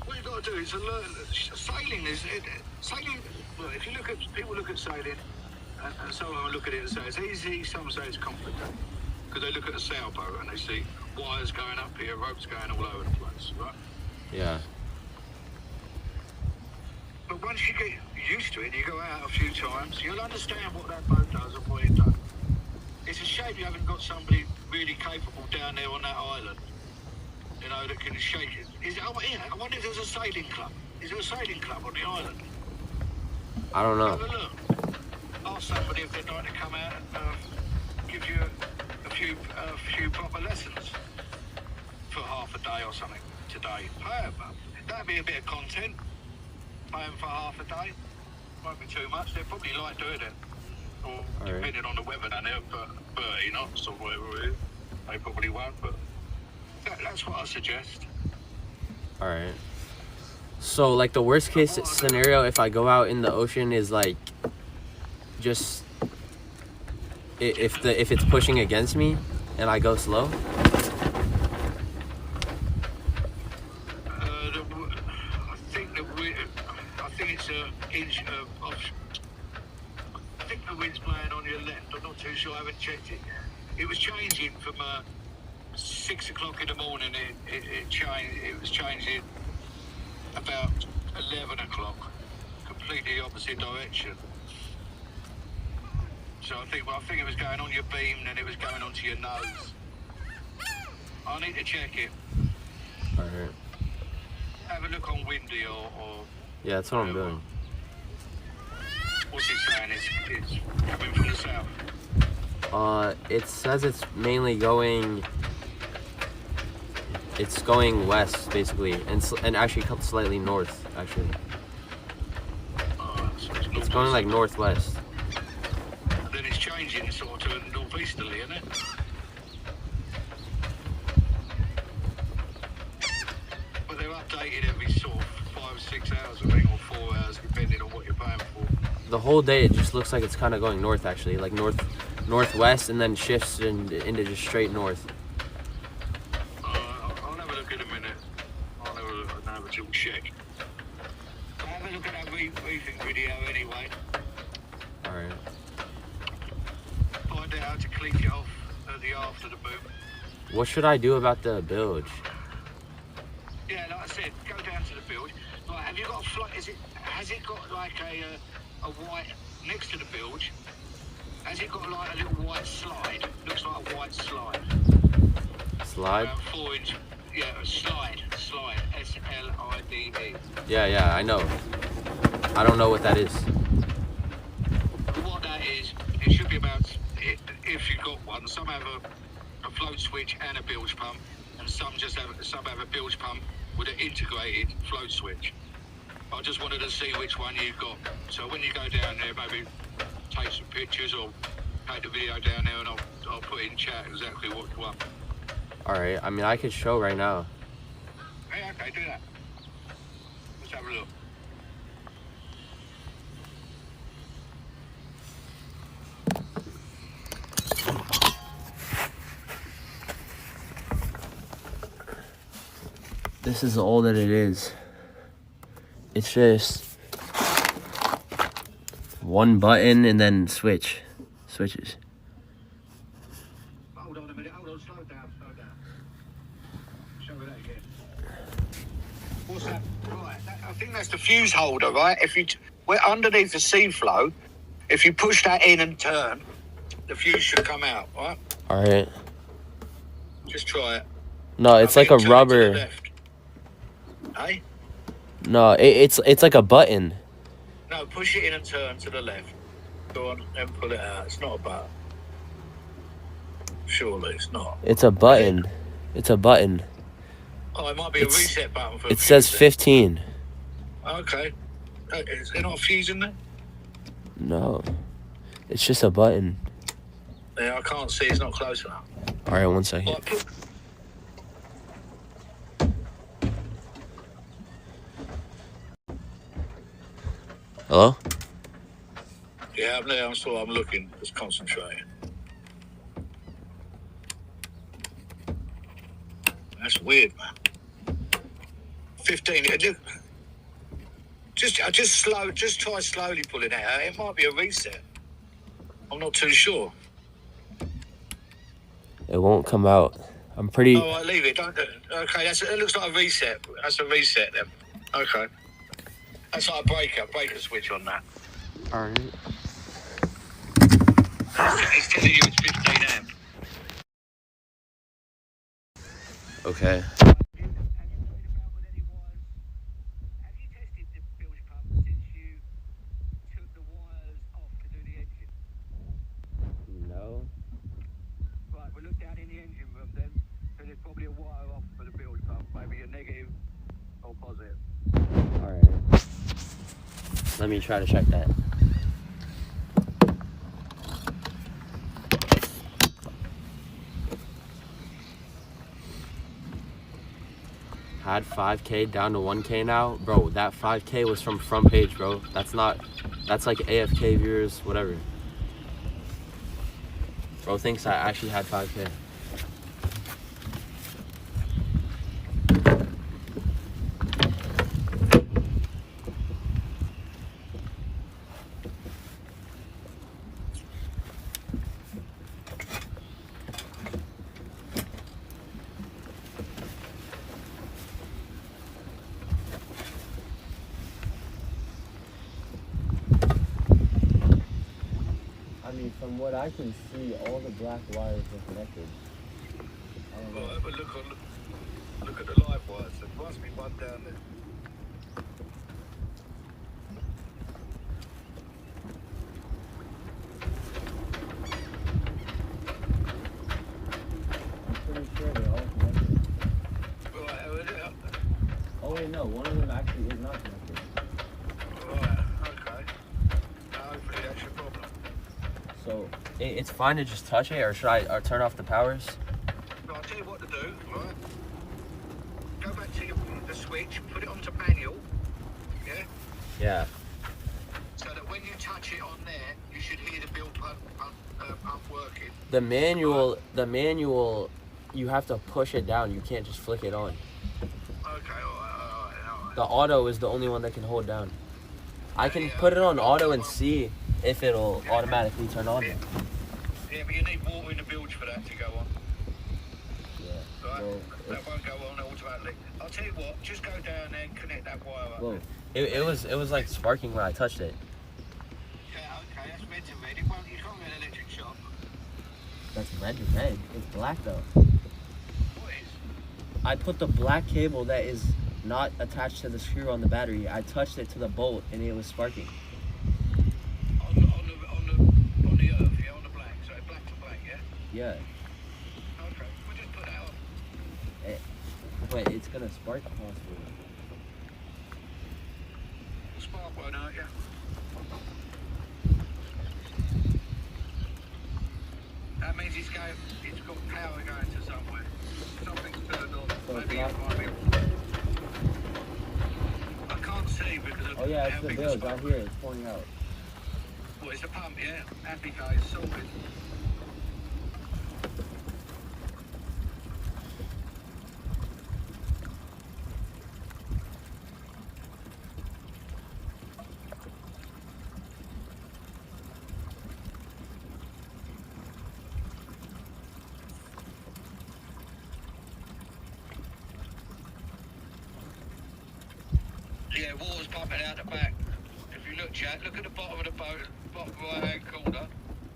[SPEAKER 7] What you got to do is learn. Sailing is sailing. Well, if you look at people look at sailing, and some of them look at it and say it's easy. Some say it's complicated because they look at a sailboat and they see wires going up here, ropes going all over the place, right?
[SPEAKER 5] Yeah.
[SPEAKER 7] But once you get used to it, you go out a few times, you'll understand what that boat does and what it does. It's a shame you haven't got somebody really capable down there on that island, you know, that can shake it. I wonder if there's a sailing club. Is there a sailing club on the island?
[SPEAKER 1] I don't know.
[SPEAKER 7] Have a look. Ask somebody if they'd like to come out and give you a few proper lessons for half a day or something today. Pay them. That'd be a bit of content. Pay them for half a day. Won't be too much. They'd probably like doing it. Or depending on the weather down there, but 30 knots or whatever it is. They probably won't, but that's what I suggest.
[SPEAKER 1] Alright. So, like, the worst case scenario if I go out in the ocean is, like, just if it's pushing against me and I go slow?
[SPEAKER 7] I think it's an inch of... I think the wind's blowing on your left. I'm not too sure. I haven't checked it. It was changing from 6 o'clock in the morning. It was changing about 11 o'clock. Completely opposite direction. So I think it was going on your beam, then it was going onto your nose. I need to check it.
[SPEAKER 1] Alright.
[SPEAKER 7] Have a look on Windy or
[SPEAKER 1] Yeah, that's what I'm doing.
[SPEAKER 7] What's it saying? It's coming from the south.
[SPEAKER 1] It says it's mainly going... It's going west, basically, and actually slightly north, actually.
[SPEAKER 7] So
[SPEAKER 1] It's going, like, northwest.
[SPEAKER 7] Then it's changing sort of northeasterly, isn't it? But they're updated every sort of 5-6 hours, I think, or 4 hours, depending on what you're paying for.
[SPEAKER 1] The whole day, it just looks like it's kind of going north, actually, like northwest, and then shifts into just straight north.
[SPEAKER 7] I'll have a look in a minute. I'll have a little check. I'll have a look at that reefing video anyway.
[SPEAKER 1] Alright.
[SPEAKER 7] Find out how to clean it off at the aft of the boom.
[SPEAKER 1] What should I do about the bilge?
[SPEAKER 7] Yeah, like I said, go down to the bilge. Right, have you got a float? Has it got like a white next to the bilge? Has it got like a little white slide? Looks like a white slide.
[SPEAKER 1] Slide?
[SPEAKER 7] 4 inch. Yeah, a slide. Slide. S-L-I-D-E.
[SPEAKER 1] Yeah, I know. I don't know what that is.
[SPEAKER 7] What that is, it should be about, if you've got one, some have a float switch and a bilge pump, and some have a bilge pump with an integrated float switch. I just wanted to see which one you've got. So when you go down there, maybe take some pictures or take the video down there, and I'll put in chat exactly what you want.
[SPEAKER 1] Alright, I mean, I could show right now.
[SPEAKER 7] Hey, okay, do that. Let's have a look.
[SPEAKER 1] This is all that it is. It's just one button and then switches.
[SPEAKER 7] Hold on a minute, slow down. Show me that again. What's that? Right, I think that's the fuse holder, right? We're underneath the sea flow. If you push that in and turn, the fuse should come out, right?
[SPEAKER 1] Alright.
[SPEAKER 7] Just try it.
[SPEAKER 1] No, it's like a rubber.
[SPEAKER 7] Hey?
[SPEAKER 1] No, it's like a button.
[SPEAKER 7] No, push it in and turn to the left. Go on and pull it out. It's not a button. Surely it's not.
[SPEAKER 1] It's a button. It's a button.
[SPEAKER 7] Oh, it might be a reset button for
[SPEAKER 1] It says 15.
[SPEAKER 7] Okay. Is there not a fuse in there?
[SPEAKER 1] No. It's just a button.
[SPEAKER 7] Yeah, I can't see. It's not close enough.
[SPEAKER 1] Alright, 1 second.
[SPEAKER 7] Right,
[SPEAKER 1] Hello?
[SPEAKER 7] yeah, I'm there. I'm looking. Just concentrating. That's weird, man. 15. Just try slowly pulling it out. It might be a reset. I'm not too sure.
[SPEAKER 1] It won't come out. I'm pretty...
[SPEAKER 7] Oh, I leave it. Don't. Okay, it looks like a reset. That's a reset then. Okay. That's like a breaker switch on that.
[SPEAKER 5] Alright.
[SPEAKER 7] It's telling you it's 15 amp.
[SPEAKER 5] Okay.
[SPEAKER 7] Have you played about with any wires? Have you tested the bilge pump since you took the wires off to do the engine?
[SPEAKER 5] No.
[SPEAKER 7] Right, we look down in the engine room then. So there's probably a wire off for the bilge pump, maybe a negative or positive.
[SPEAKER 5] Alright. Let me try to check that. Had 5K down to 1K now. Bro, that 5K was from front page, bro. That's like AFK viewers, whatever. Bro thinks I actually had 5K. I mean, from what I can see, all the black wires are connected. I don't know.
[SPEAKER 7] Well, have a look at the live wires. There must be one down there.
[SPEAKER 5] I'm pretty sure they're all connected.
[SPEAKER 7] Right, have a look.
[SPEAKER 5] Oh wait, no, one of them actually is not connected.
[SPEAKER 7] Right, okay. Hopefully that's your problem.
[SPEAKER 5] So, it's fine to just touch it, or should I turn off the powers?
[SPEAKER 7] Well, I'll tell you what to do, right? Go back to the switch, put it onto manual, yeah?
[SPEAKER 5] Yeah.
[SPEAKER 7] So that when you touch it on there, you should hear the bilge pump working.
[SPEAKER 5] The manual, you have to push it down. You can't just flick it on.
[SPEAKER 7] Okay, alright.
[SPEAKER 5] The auto is the only one that can hold down. I can
[SPEAKER 7] Yeah,
[SPEAKER 5] put it on auto and see if it'll automatically turn on.
[SPEAKER 7] Yeah, but you need water in the bilge for that to go on.
[SPEAKER 5] Yeah.
[SPEAKER 7] Right?
[SPEAKER 5] Well,
[SPEAKER 7] That won't go on automatically. I'll tell you what, just go down there and connect that wire up.
[SPEAKER 5] whoa. It was like sparking when I touched it.
[SPEAKER 7] Yeah, okay, that's red to red. You can't get an electric shock.
[SPEAKER 5] That's red to red. It's black though.
[SPEAKER 7] What is?
[SPEAKER 5] I put the black cable that is not attached to the screw on the battery. I touched it to the bolt and it was sparking.
[SPEAKER 7] On the earth, yeah, on the black. So black to black, yeah?
[SPEAKER 5] Yeah.
[SPEAKER 7] Okay, we'll just put that on.
[SPEAKER 5] But it's gonna spark possibly.
[SPEAKER 7] The spark won't hurt you. That means it's got power going to somewhere. Something's turned on.
[SPEAKER 5] So it's
[SPEAKER 7] Maybe
[SPEAKER 5] not-
[SPEAKER 7] it might be. I can't see because of
[SPEAKER 5] Oh yeah, it's
[SPEAKER 7] how
[SPEAKER 5] the
[SPEAKER 7] big
[SPEAKER 5] bilge
[SPEAKER 7] spark.
[SPEAKER 5] right here. It's pouring out.
[SPEAKER 7] Well, it's a pump, yeah. Happy days, sorted. Yeah, water's pumping out the back. If you look, Jack, look at the bottom of the boat, bottom right-hand corner.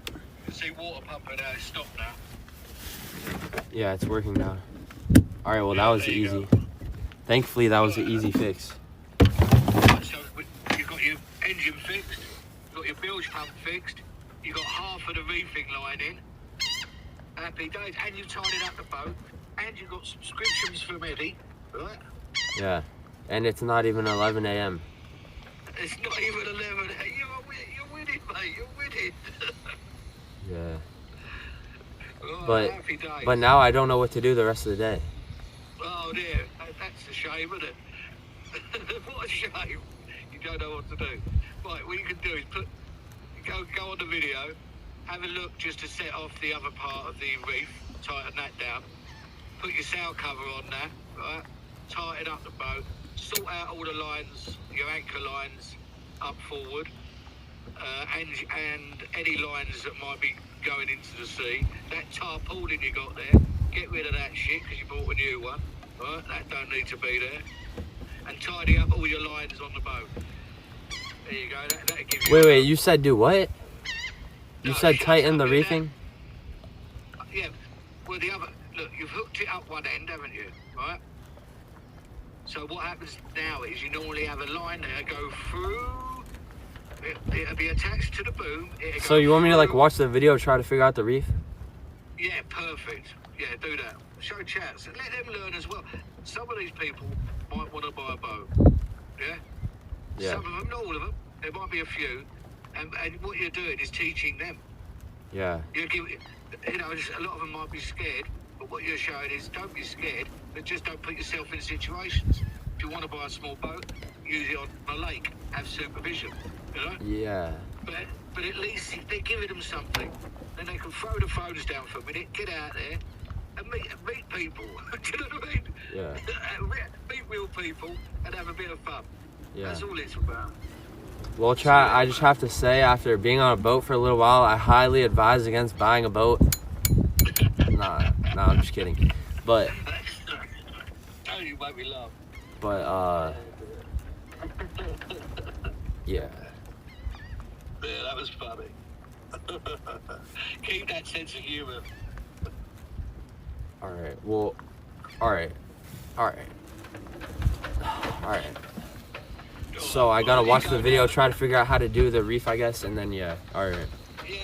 [SPEAKER 7] You can see water pumping out. It's stopped now.
[SPEAKER 5] Yeah, it's working now. Alright, well that was
[SPEAKER 7] There you
[SPEAKER 5] easy. Thankfully that was an easy fix.
[SPEAKER 7] Right, so you've got your engine fixed, you've got your bilge pump fixed, you've got half of the reefing line in. Happy days. And you've tidied up the boat. And you've got subscriptions from Eddie, right?
[SPEAKER 5] Yeah. And it's not even 11 a.m.
[SPEAKER 7] It's not even 11. You're winning, mate. You're winning.
[SPEAKER 5] Yeah.
[SPEAKER 7] Oh,
[SPEAKER 5] But-
[SPEAKER 7] happy days.
[SPEAKER 5] But now I don't know what to do the rest of the day.
[SPEAKER 7] Oh dear, that's a shame, isn't it? What a shame. You don't know what to do. Right, what you can do is go on the video, have a look just to set off the other part of the reef, tighten that down. Put your sail cover on that, right? Tighten up the boat, sort out all the lines, your anchor lines up forward, and any lines that might be going into the sea. That tarpaulin you got there, get rid of that shit because you bought a new one, right? That don't need to be there. And tidy up all your lines on the boat. There you go. That'll give you.
[SPEAKER 5] Wait, you said do what? You
[SPEAKER 7] No,
[SPEAKER 5] said
[SPEAKER 7] shut
[SPEAKER 5] tighten
[SPEAKER 7] up,
[SPEAKER 5] the
[SPEAKER 7] yeah.
[SPEAKER 5] reefing?
[SPEAKER 7] Yeah. Well, the other. Look, you've hooked it up one end, haven't you? Right. So what happens now is you normally have a line there go through. It'll be attached to the boom.
[SPEAKER 5] So you want me to like watch the video, try to figure out the reef?
[SPEAKER 7] Yeah, perfect. Yeah, do that. Show chats and let them learn as well. Some of these people might want to buy a boat. Yeah?
[SPEAKER 5] Yeah.
[SPEAKER 7] Some of them, not all of them. There might be a few. And what you're doing is teaching them.
[SPEAKER 5] Yeah.
[SPEAKER 7] You know, a lot of them might be scared, but what you're showing is don't be scared, but just don't put yourself in situations. If you want to buy a small boat, use it on a lake. Have supervision. You know?
[SPEAKER 5] Yeah.
[SPEAKER 7] But at least if they're giving them something, then they can throw the phones down for a minute, get out there, and meet people. Do you know what I mean?
[SPEAKER 5] Yeah.
[SPEAKER 7] Meet real people and have a bit of fun.
[SPEAKER 5] Yeah.
[SPEAKER 7] That's all it's about.
[SPEAKER 5] Well, I just have to say, after being on a boat for a little while, I highly advise against buying a boat. Nah, I'm just kidding. But,
[SPEAKER 7] Oh, you make me laugh.
[SPEAKER 5] yeah.
[SPEAKER 7] Yeah, that was funny. Keep that sense of humour.
[SPEAKER 5] Alright, well, alright. So I gotta watch the video, try to figure out how to do the reef, I guess, and then, yeah, alright.
[SPEAKER 7] Yeah.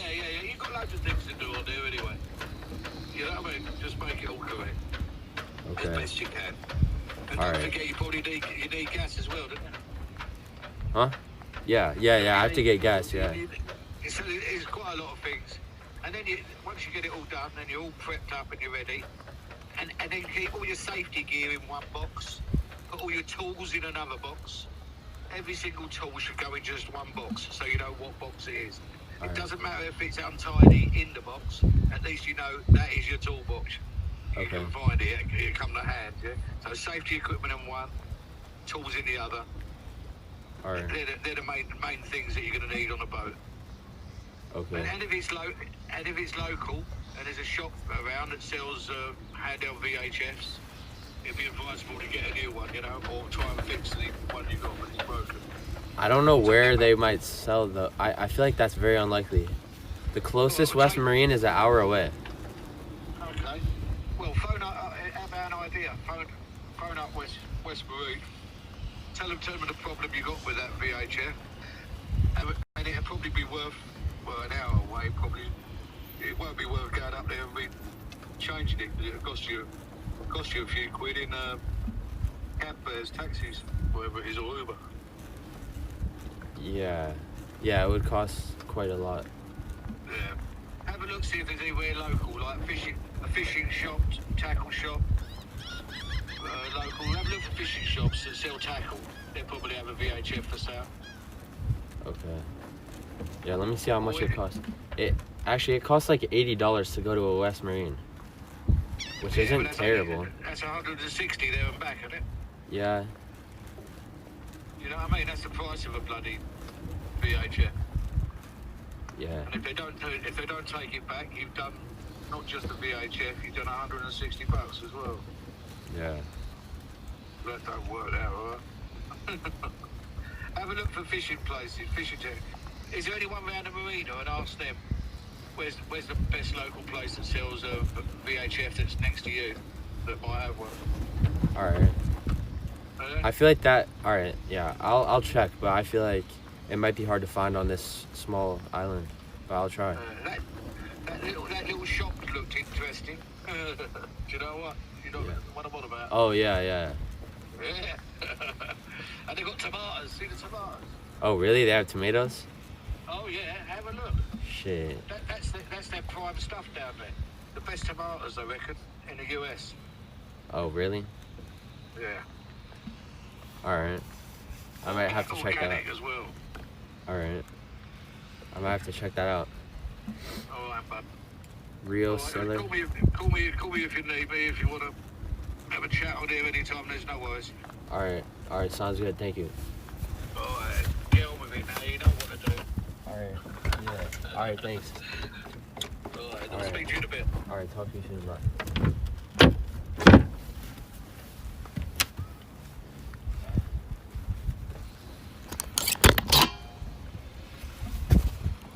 [SPEAKER 7] You've got loads of things to do on there anyway. You know what I mean? Just make it all correct. As
[SPEAKER 5] Okay.
[SPEAKER 7] best you can. And
[SPEAKER 5] All
[SPEAKER 7] don't
[SPEAKER 5] right.
[SPEAKER 7] forget you probably need gas as well, don't you?
[SPEAKER 5] Huh? Yeah, I have to get gas, yeah.
[SPEAKER 7] So there's quite a lot of things. And then once you get it all done, then you're all prepped up and you're ready. And then keep all your safety gear in one box. Put all your tools in another box. Every single tool should go in just one box, so you know what box it is.
[SPEAKER 5] Alright.
[SPEAKER 7] It doesn't matter if it's untidy in the box. At least you know that is your toolbox. You
[SPEAKER 5] Okay.
[SPEAKER 7] can find it. It come to hand. Yeah? So safety equipment in one, tools in the other.
[SPEAKER 5] Alright,
[SPEAKER 7] They're the main things that you're going to need on a boat.
[SPEAKER 5] okay.
[SPEAKER 7] And if it's local, and there's a shop around that sells handheld VHFs, it'd be advisable to get a new one, you know, or try and fix the one you got when it's broken.
[SPEAKER 5] I don't know where they might sell the... I feel like that's very unlikely. The closest West Marine is an hour away.
[SPEAKER 7] Okay. Well, phone up. How about an idea? Phone up West Marine. Tell them the problem you got with that VHF, and it'll probably be worth an hour away. Probably it won't be worth going up there and changing it. It'll cost you a few quid in cab fares, taxis, whatever it is, or Uber.
[SPEAKER 5] Yeah, it would cost quite a lot.
[SPEAKER 7] Yeah. Have a look, see if there's anywhere local, like a fishing shop, tackle shop. Local. Have a look for fishing shops that sell tackle. They'll probably have a VHF for sale.
[SPEAKER 5] Okay. Yeah, let me see how much it costs. It costs like $80 to go to a West Marine, which
[SPEAKER 7] Yeah,
[SPEAKER 5] isn't
[SPEAKER 7] but
[SPEAKER 5] terrible.
[SPEAKER 7] That's 160 there and back, isn't it?
[SPEAKER 5] Yeah,
[SPEAKER 7] You know what I mean? That's the price of a bloody VHF.
[SPEAKER 5] yeah,
[SPEAKER 7] And if they don't take it back, you've done not just the VHF, you've done $160 as well.
[SPEAKER 5] yeah.
[SPEAKER 7] That don't work out, right? Have a look for fishing places, fishing tech. Is there anyone around the marina, and ask them where's the best local place that sells a VHF that's next to you that might have one?
[SPEAKER 5] Alright. I feel like that... Alright, yeah, I'll check, but I feel like it might be hard to find on this small island, but I'll try.
[SPEAKER 7] That little shop looked interesting. Do you know what? You know what I'm on about?
[SPEAKER 5] Oh, yeah.
[SPEAKER 7] Yeah. And they got tomatoes. See the tomatoes?
[SPEAKER 5] Oh, really? They have tomatoes?
[SPEAKER 7] Oh yeah, have a look.
[SPEAKER 5] Shit.
[SPEAKER 7] That's their prime stuff down there. The best tomatoes, I reckon, in the US.
[SPEAKER 5] Oh, really?
[SPEAKER 7] Yeah.
[SPEAKER 5] Alright. I might have to check that out.
[SPEAKER 7] Organic as well.
[SPEAKER 5] Alright. I might have to check that out.
[SPEAKER 7] All right, bud.
[SPEAKER 5] Rio
[SPEAKER 7] All right,
[SPEAKER 5] Cellar.
[SPEAKER 7] call me if you need me. If you want to have a chat on here anytime, there's no worries.
[SPEAKER 5] Alright, sounds good. Thank you.
[SPEAKER 7] All right, get on with it now. You know what to do.
[SPEAKER 5] Alright. Yeah. Alright, thanks.
[SPEAKER 7] All right, I'll
[SPEAKER 5] All right.
[SPEAKER 7] speak to you in a bit.
[SPEAKER 5] Alright, talk to you soon. Bye.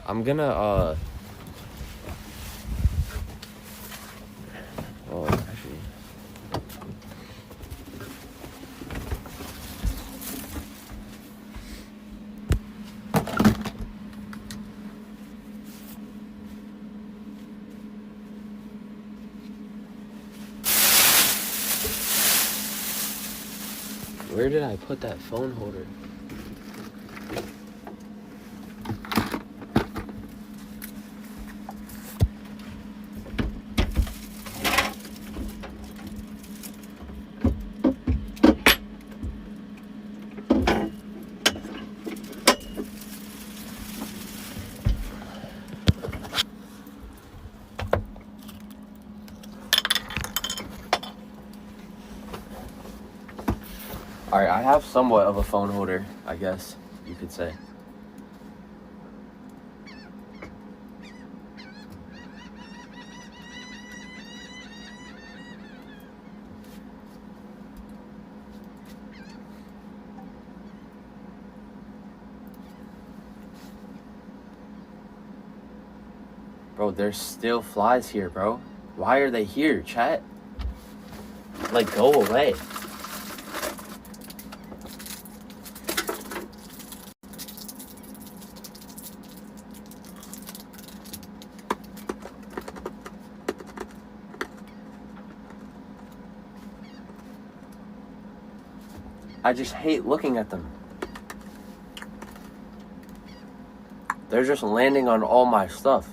[SPEAKER 5] I'm gonna, oh, actually. Where did I put that phone holder? Alright, I have somewhat of a phone holder, I guess you could say. Bro, there's still flies here, bro. Why are they here, chat? Like, go away. I just hate looking at them. They're just landing on all my stuff.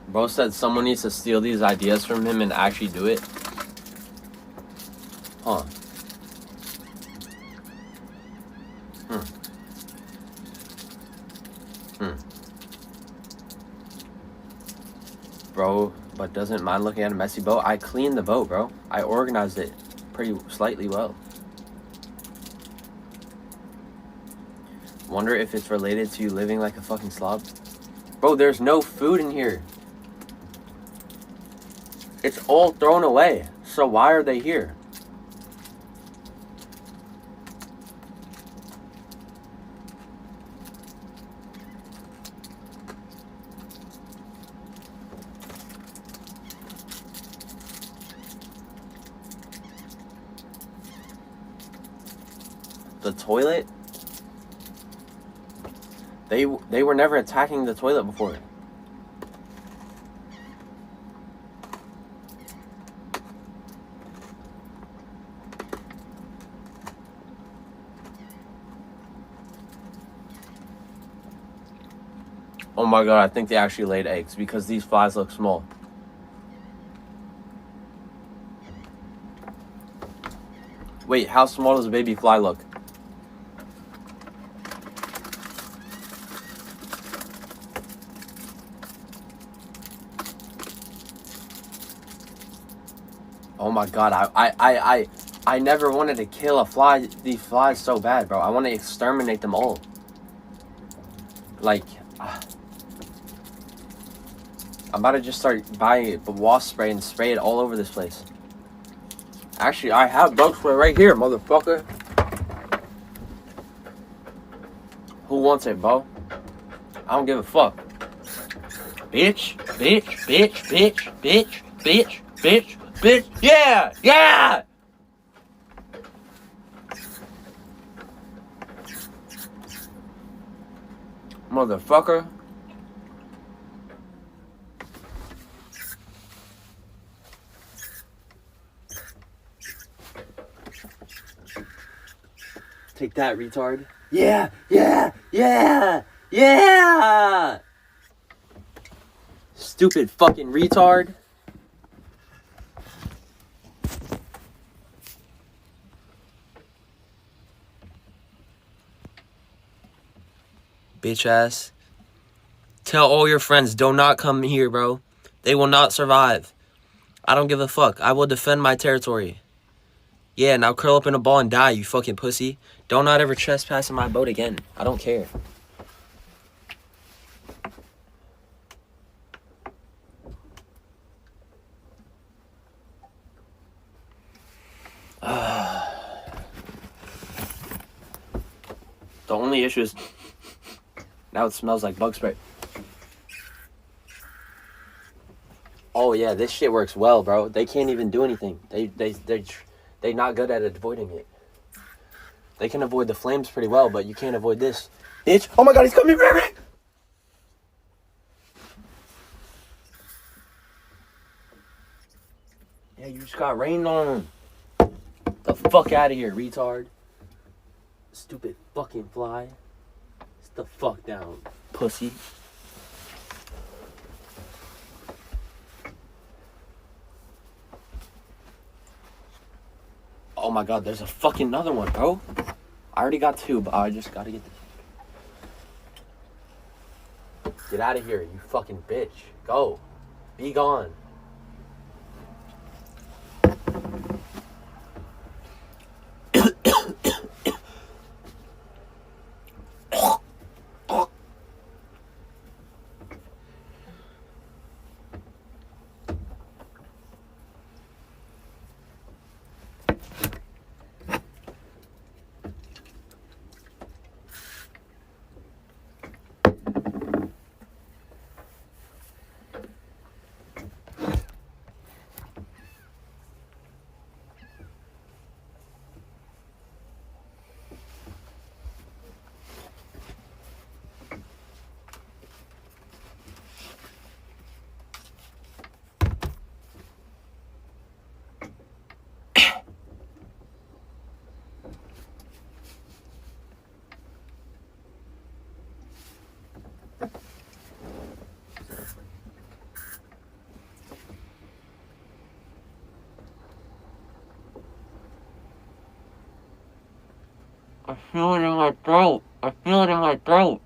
[SPEAKER 5] Bro said someone needs to steal these ideas from him and actually do it. Huh. Bro, but doesn't mind looking at a messy boat. I cleaned the boat, bro. I organized it pretty slightly well. Wonder if it's related to you living like a fucking slob. Bro, there's no food in here. It's all thrown away. So why are they here? The toilet? They were never attacking the toilet before. Oh my god, I think they actually laid eggs because these flies look small. Wait, how small does a baby fly look? Oh my god, I never wanted to kill these flies so bad, bro. I want to exterminate them all. Like, I'm about to just start buying wasp spray and spray it all over this place. Actually, I have bug spray right here, motherfucker. Who wants it, bro? I don't give a fuck. Bitch, bitch, bitch, bitch, bitch, bitch, bitch, bitch. Yeah, yeah! Motherfucker. Take that, retard. Yeah, yeah, yeah, yeah! Stupid fucking retard. Bitch ass. Tell all your friends, do not come here, bro. They will not survive. I don't give a fuck. I will defend my territory. Yeah, now curl up in a ball and die, you fucking pussy. Don't not ever trespass in my boat again. I don't care. The only issue is now it smells like bug spray. Oh yeah, this shit works well, bro. They can't even do anything. They're not good at avoiding it. They can avoid the flames pretty well, but you can't avoid this. Bitch! Oh my god, he's coming for me! Yeah, you just got rained on. The fuck out of here, retard. Stupid fucking fly. Sit the fuck down, pussy. Oh my god, there's a fucking another one, bro. I already got 2, but I just gotta get this. Get out of here, you fucking bitch. Go. Be gone. I feel it in my throat. I feel it in my throat.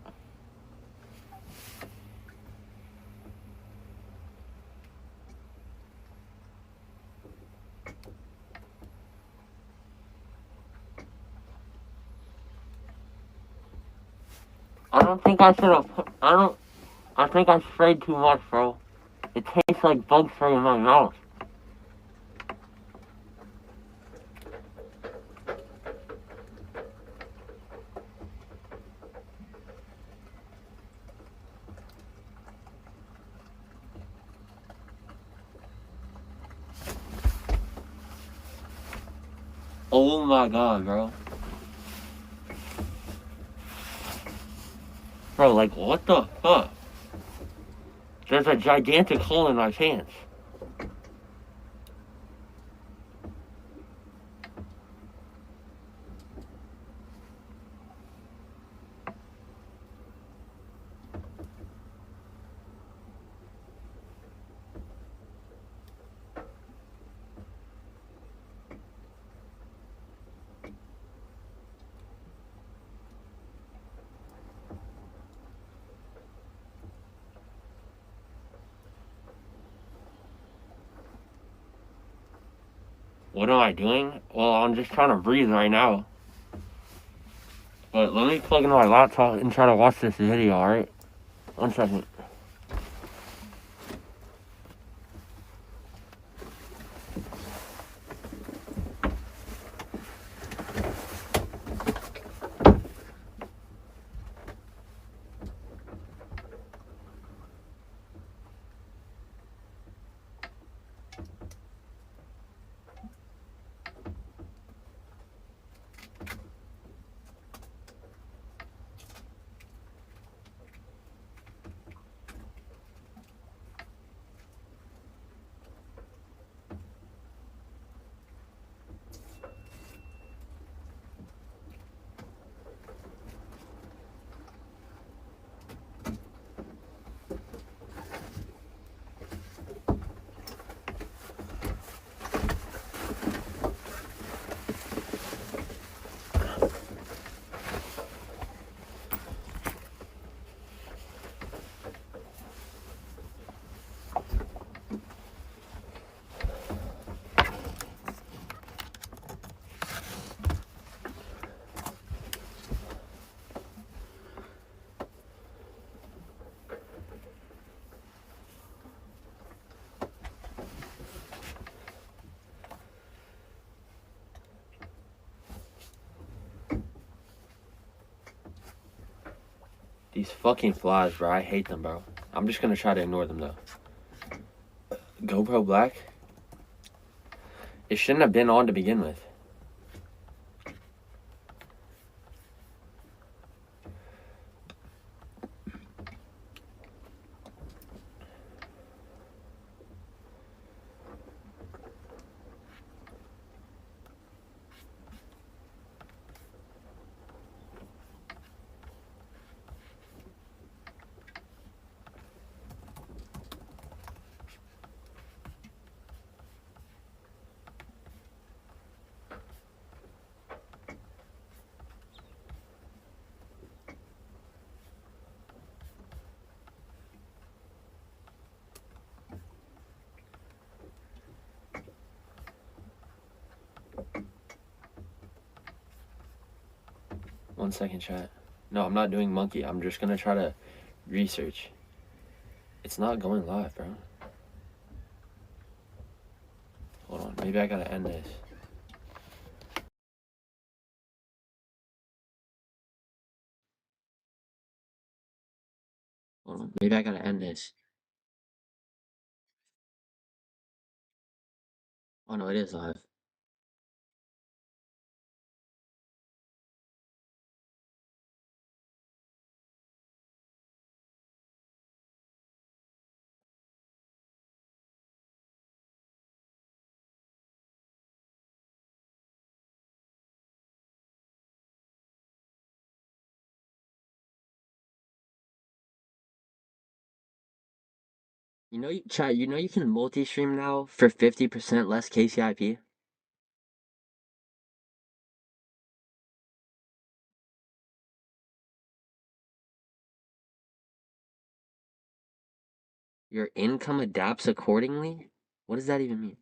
[SPEAKER 5] I don't think I should have. I think I sprayed too much, bro. It tastes like bug spray in my mouth. Oh my god, bro. Bro, like, what the fuck? There's a gigantic hole in my pants. What am I doing? Well, I'm just trying to breathe right now. But let me plug in my laptop and try to watch this video, alright? 1 second. These fucking flies, bro. I hate them, bro. I'm just gonna try to ignore them, though. GoPro Black? It shouldn't have been on to begin with. One second, chat. No, I'm not doing monkey. I'm just gonna try to research. It's not going live, bro. Hold on. Maybe I gotta end this. Hold on. Maybe I gotta end this. Oh, no, it is live. You know, chat, you know you can multi-stream now for 50% less KCIP? Your income adapts accordingly? What does that even mean?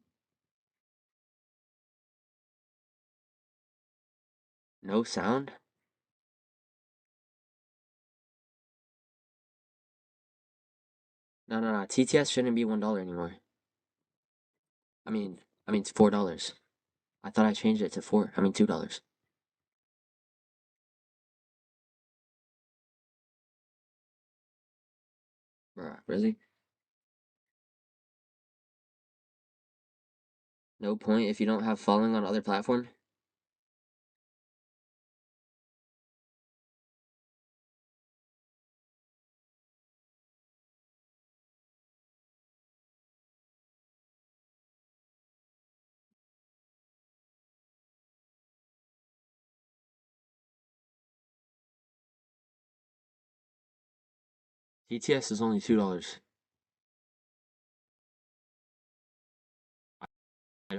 [SPEAKER 5] No sound? No. TTS shouldn't be $1 anymore. I mean, it's $4. I thought I changed it to $2. Bruh, really? No point if you don't have following on other platform? TTS is only $2.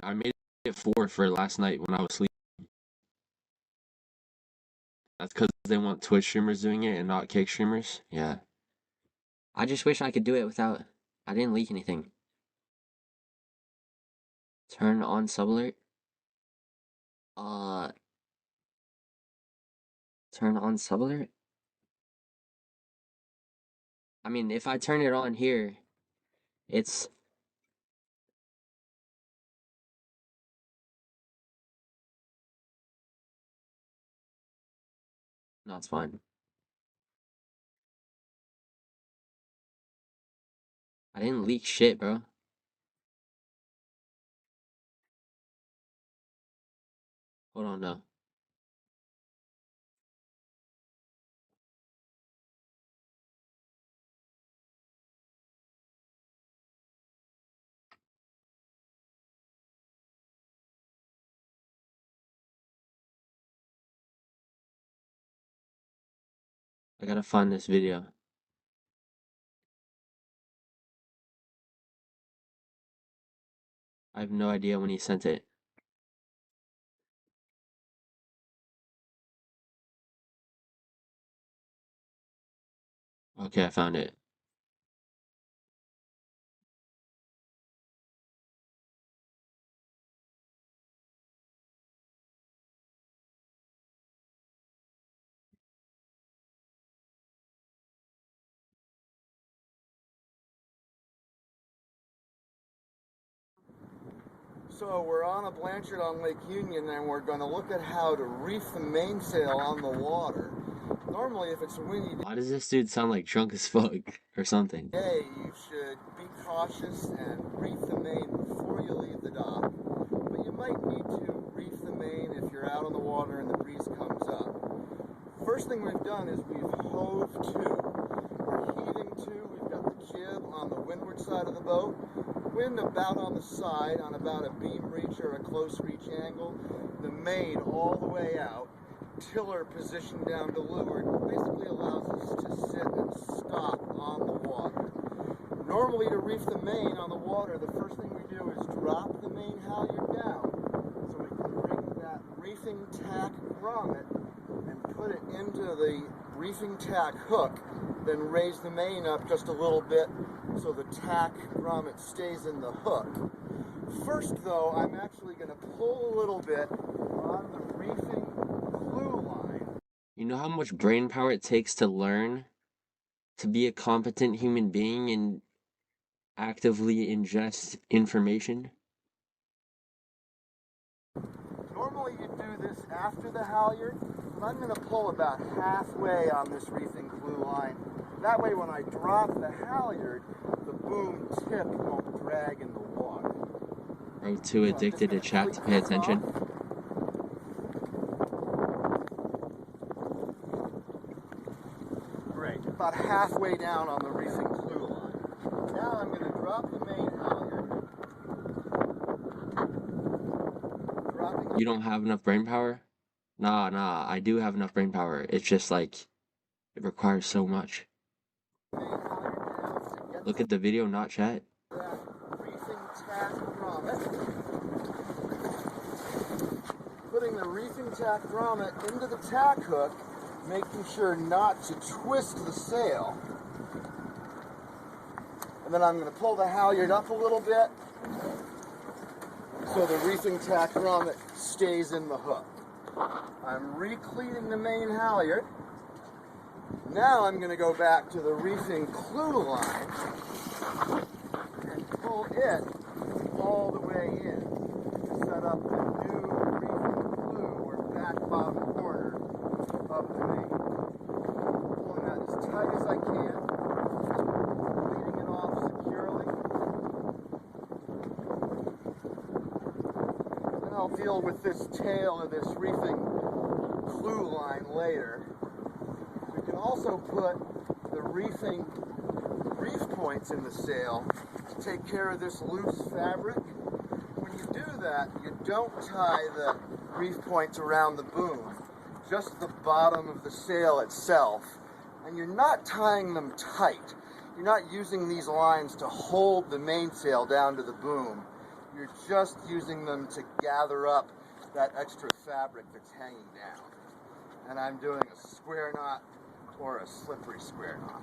[SPEAKER 5] I made it 4 for last night when I was sleeping. That's because they want Twitch streamers doing it and not cake streamers? Yeah. I just wish I could do it without... I didn't leak anything. Turn on sub alert? Turn on sub alert? I mean, if I turn it on here, it's... No, it's fine. I didn't leak shit, bro. Hold on, no. I gotta find this video. I have no idea when he sent it. Okay, I found it.
[SPEAKER 4] So we're on a Blanchard on Lake Union and we're going to look at how to reef the mainsail on the water. Normally, if it's a windy
[SPEAKER 5] Why does this dude sound like drunk as fuck or something?
[SPEAKER 4] day, you should be cautious and reef the main before you leave the dock. But you might need to reef the main if you're out on the water and the breeze comes up. First thing we've done is we've hove to. We're heaving to. We've got the jib on the windward side of the boat. Wind about on the side on about a beam reach or a close reach angle. The main all the way out. Tiller positioned down to leeward basically allows us to sit and stop on the water. Normally to reef the main on the water, the first thing we do is drop the main halyard down so we can bring that reefing tack grommet and put it into the reefing tack hook, then raise the main up just a little bit so the tack grommet stays in the hook. First though, I'm actually going to pull a little bit on the reefing clue line.
[SPEAKER 5] You know how much brain power it takes to learn to be a competent human being and actively ingest information?
[SPEAKER 4] Normally you do this after the halyard, but I'm going to pull about halfway on this reefing clue line. That way when I drop the halyard, the boom tip won't drag in the water.
[SPEAKER 5] I'm too addicted to chat to pay attention.
[SPEAKER 4] Great. About halfway down on the reefing clue line. Now I'm going to drop the main halyard.
[SPEAKER 5] You don't have enough brain power? Nah, I do have enough brain power. It's just like, it requires so much. Look at the video, not chat.
[SPEAKER 4] That reefing tack grommet. Putting the reefing tack grommet into the tack hook, making sure not to twist the sail. And then I'm going to pull the halyard up a little bit so the reefing tack grommet stays in the hook. I'm recleating the main halyard. Now I'm going to go back to the reefing clue line and pull it all the way in to set up the new reefing clue or back bottom corner of the main. Pulling that as tight as I can, leading it off securely. And I'll deal with this tail of this reefing clue line later. We can also put the reefing reef points in the sail to take care of this loose fabric. When you do that, you don't tie the reef points around the boom, just the bottom of the sail itself. And you're not tying them tight. You're not using these lines to hold the mainsail down to the boom. You're just using them to gather up that extra fabric that's hanging down. And I'm doing a square knot or a slippery square knot.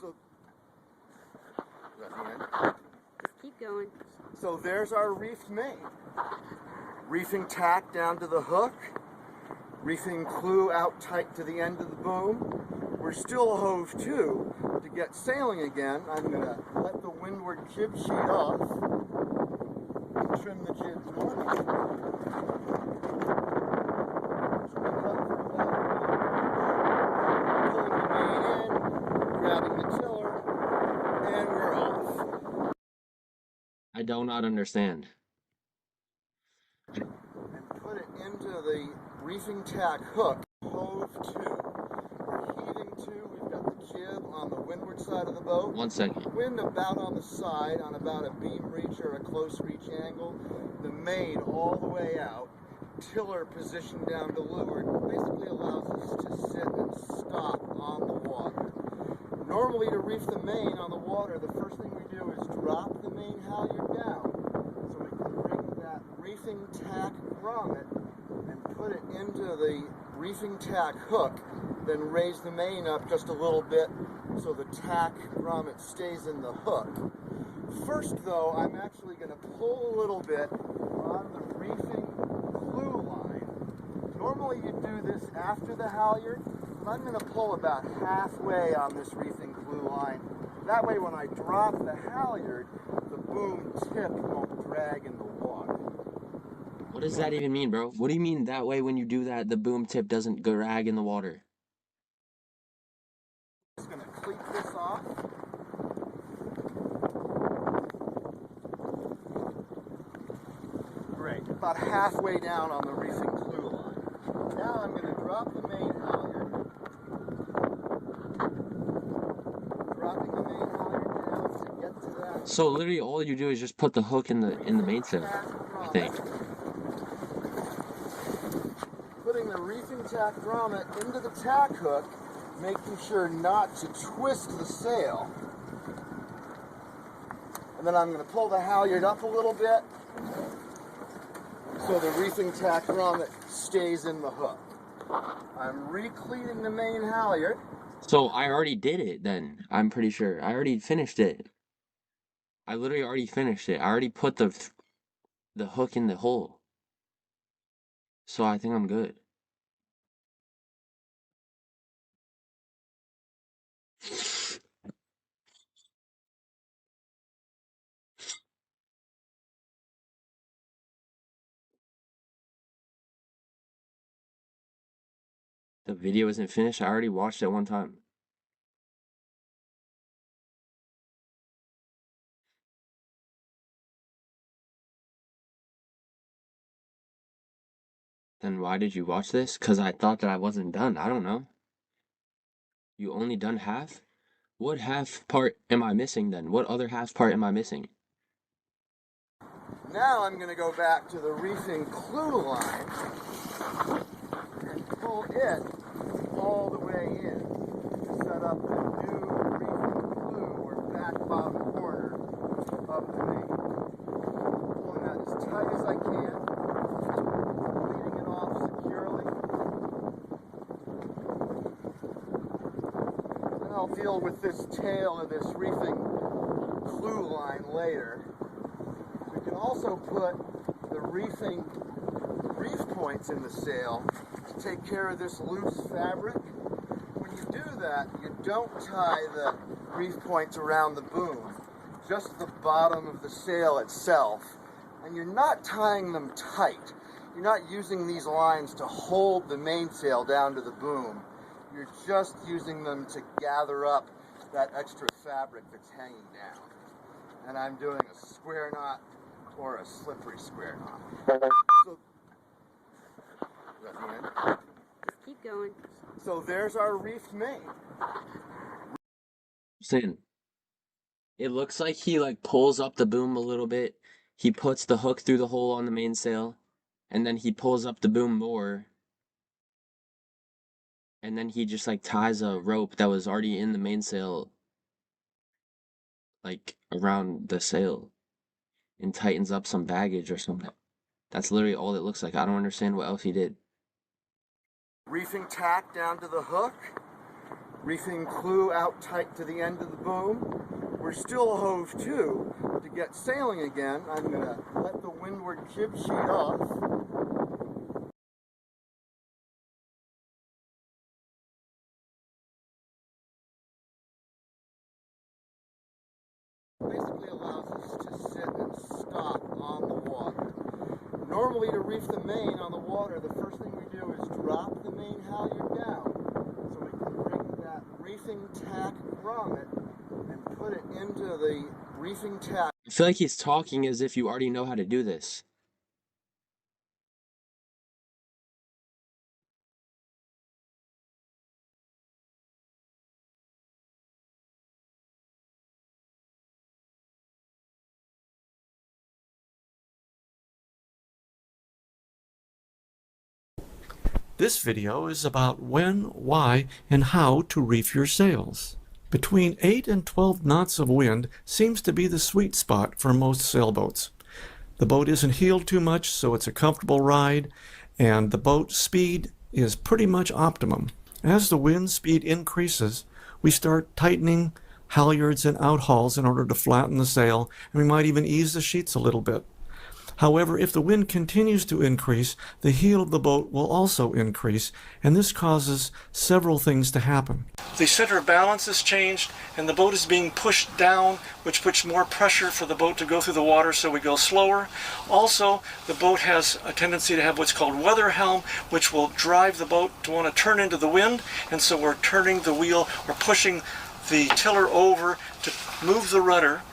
[SPEAKER 4] So, is that the end?
[SPEAKER 8] Just keep going.
[SPEAKER 4] So there's our reefed main. Reefing tack down to the hook. Reefing clue out tight to the end of the boom. We're still hove to. To get sailing again, I'm going to let the windward jib sheet off. Trim the jib north. Grabbing the tiller, and we're off.
[SPEAKER 5] I do not understand.
[SPEAKER 4] And put it into the reefing tack hook, hove to. We're heaving to, we've got the jib on the windward side of the boat.
[SPEAKER 5] 1 second.
[SPEAKER 4] Wind about on the side on about a beam reach or a close reach angle. The main all the way out. Tiller positioned down to leeward basically allows us to sit and stop on the water. Normally to reef the main on the water, the first thing we do is drop the main halyard down so we can bring that reefing tack grommet and put it into the reefing tack hook, then raise the main up just a little bit so the tack grommet stays in the hook. First though, I'm actually going to pull a little bit on the reefing clue line. Normally you do this after the halyard, but I'm going to pull about halfway on this reefing clue line. That way when I drop the halyard, the boom tip won't drag in the water.
[SPEAKER 5] What does that even mean, bro? What do you mean that way when you do that, the boom tip doesn't drag in the water?
[SPEAKER 4] about halfway down on the reefing clue line. Now I'm going to drop the main halyard. Dropping the main halyard down to get to that.
[SPEAKER 5] So literally all you do is just put the hook in the mainsail, I think.
[SPEAKER 4] Putting the reefing tack grommet into the tack hook, making sure not to twist the sail. And then I'm going to pull the halyard up a little bit so the reefing tack grommet stays in the hook. I'm recleating the main halyard.
[SPEAKER 5] So I already did it then, I'm pretty sure. I already finished it. I literally already finished it. I already put the hook in the hole. So I think I'm good. The video isn't finished. I already watched it one time. Then why did you watch this? Because I thought that I wasn't done. I don't know. You only done half? What half part am I missing then? What other half part am I missing?
[SPEAKER 4] Now I'm going to go back to the reefing clue line and pull it all the way in to set up the new reefing clue or back bottom corner of the main. Pulling that as tight as I can, leading it off securely. And I'll deal with this tail of this reefing clue line later. We can also put the reefing reef points in the sail to take care of this loose fabric. When you do that, you don't tie the reef points around the boom, just the bottom of the sail itself. And you're not tying them tight. You're not using these lines to hold the mainsail down to the boom. You're just using them to gather up that extra fabric that's hanging down. And I'm doing a square knot or a slippery square knot. So, is that the end?
[SPEAKER 8] Keep going.
[SPEAKER 4] So there's our reefed main.
[SPEAKER 5] Saying, it looks like he like pulls up the boom a little bit. He puts the hook through the hole on the mainsail, and then he pulls up the boom more. And then he just like ties a rope that was already in the mainsail like around the sail and tightens up some baggage or something. That's literally all it looks like. I don't understand what else he did.
[SPEAKER 4] Reefing tack down to the hook. Reefing clue out tight to the end of the boom. We're still hove to. To get sailing again, I'm going to let the windward jib sheet off. Basically allows us to sit and stop on the water. Normally to reef the main on the water, the first thing we do is drop the main halyard down so we can bring that reefing tack grommet and put it into the reefing tack.
[SPEAKER 5] I feel like he's talking as if you already know how to do this.
[SPEAKER 9] This video is about when, why, and how to reef your sails. Between 8 and 12 knots of wind seems to be the sweet spot for most sailboats. The boat isn't heeled too much, so it's a comfortable ride, and the boat speed is pretty much optimum. As the wind speed increases, we start tightening halyards and outhauls in order to flatten the sail, and we might even ease the sheets a little bit. However, if the wind continues to increase, the heel of the boat will also increase, and this causes several things to happen. The center of balance is changed, and the boat is being pushed down, which puts more pressure for the boat to go through the water, so we go slower. Also, the boat has a tendency to have what's called weather helm, which will drive the boat to want to turn into the wind, and so we're turning the wheel, we're pushing the tiller over to move the rudder.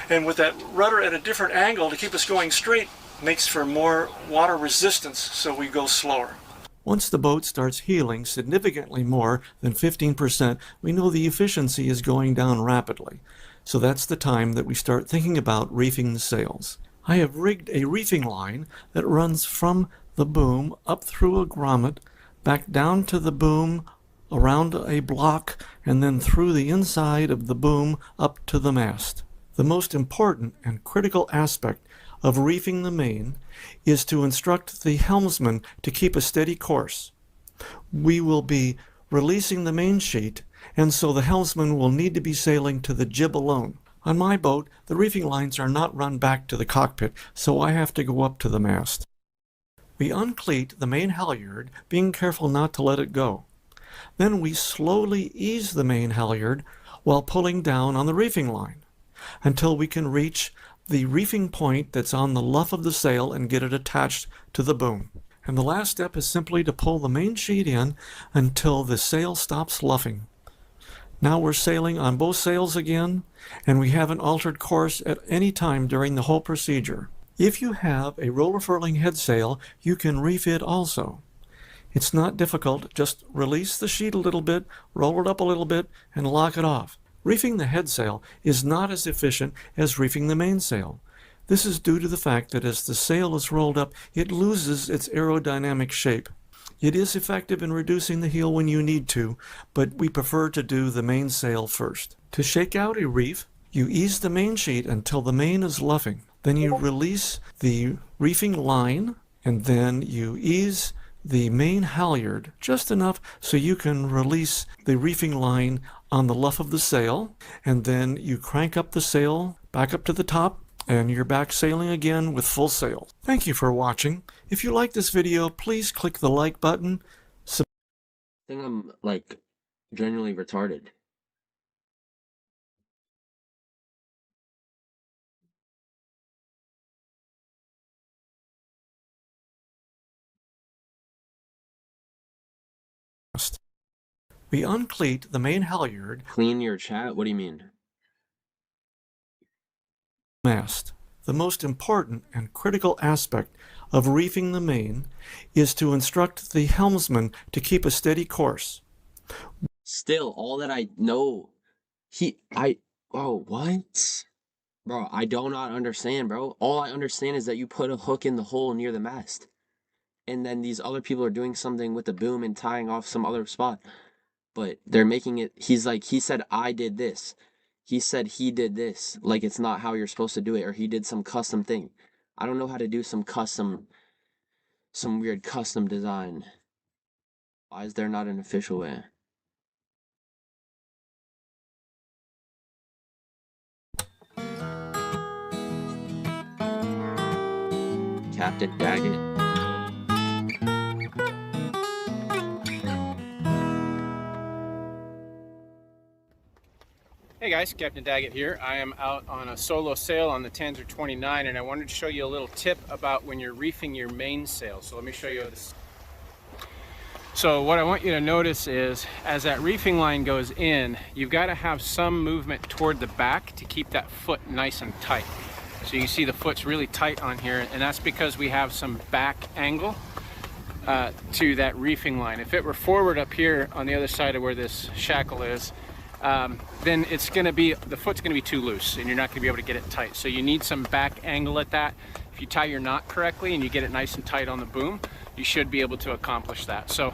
[SPEAKER 9] And with that rudder at a different angle to keep us going straight, makes for more water resistance, so we go slower. Once the boat starts heeling significantly more than 15%, we know the efficiency is going down rapidly. So that's the time that we start thinking about reefing the sails. I have rigged a reefing line that runs from the boom up through a grommet, back down to the boom, around a block, and then through the inside of the boom up to the mast. The most important and critical aspect of reefing the main is to instruct the helmsman to keep a steady course. We will be releasing the main sheet, and so the helmsman will need to be sailing to the jib alone. On my boat, the reefing lines are not run back to the cockpit, so I have to go up to the mast. We uncleat the main halyard, being careful not to let it go. Then we slowly ease the main halyard while pulling down on the reefing line until we can reach the reefing point that's on the luff of the sail and get it attached to the boom. And the last step is simply to pull the main sheet in until the sail stops luffing. Now we're sailing on both sails again, and we haven't altered course at any time during the whole procedure. If you have a roller furling head sail, you can reef it also. It's not difficult, just release the sheet a little bit, roll it up a little bit, and lock it off. Reefing the head sail is not as efficient as reefing the mainsail. This is due to the fact that as the sail is rolled up, it loses its aerodynamic shape. It is effective in reducing the heel when you need to, but we prefer to do the mainsail first. To shake out a reef, you ease the main sheet until the main is luffing. Then you release the reefing line, and then you ease the main halyard just enough so you can release the reefing line on the luff of the sail, and then you crank up the sail back up to the top, and you're back sailing again with full sail. Thank you for watching. If you like this video, please click the like button.
[SPEAKER 1] I think I'm like genuinely retarded.
[SPEAKER 9] We uncleat the main halyard.
[SPEAKER 1] Clean your chat? What do you mean?
[SPEAKER 9] Mast. The most important and critical aspect of reefing the main is to instruct the helmsman to keep a steady course.
[SPEAKER 1] Still, all that I know, oh, what? Bro, I do not understand, bro. All I understand is that you put a hook in the hole near the mast. And then these other people are doing something with the boom and tying off some other spot. But they're making it, he said, I did this. He said he did this. Like it's not how you're supposed to do it, or he did some custom thing. I don't know how to do some weird custom design. Why is there not an official way? Captain Daggett.
[SPEAKER 10] Hey guys, Captain Daggett here. I am out on a solo sail on the Tanzer 29, and I wanted to show you a little tip about when you're reefing your mainsail. So let me show you this. So what I want you to notice is as that reefing line goes in, you've got to have some movement toward the back to keep that foot nice and tight. So you can see the foot's really tight on here, and that's because we have some back angle to that reefing line. If it were forward up here on the other side of where this shackle is, then it's going to be, the foot's going to be too loose and you're not going to be able to get it tight. So you need some back angle at that. If you tie your knot correctly and you get it nice and tight on the boom, you should be able to accomplish that. So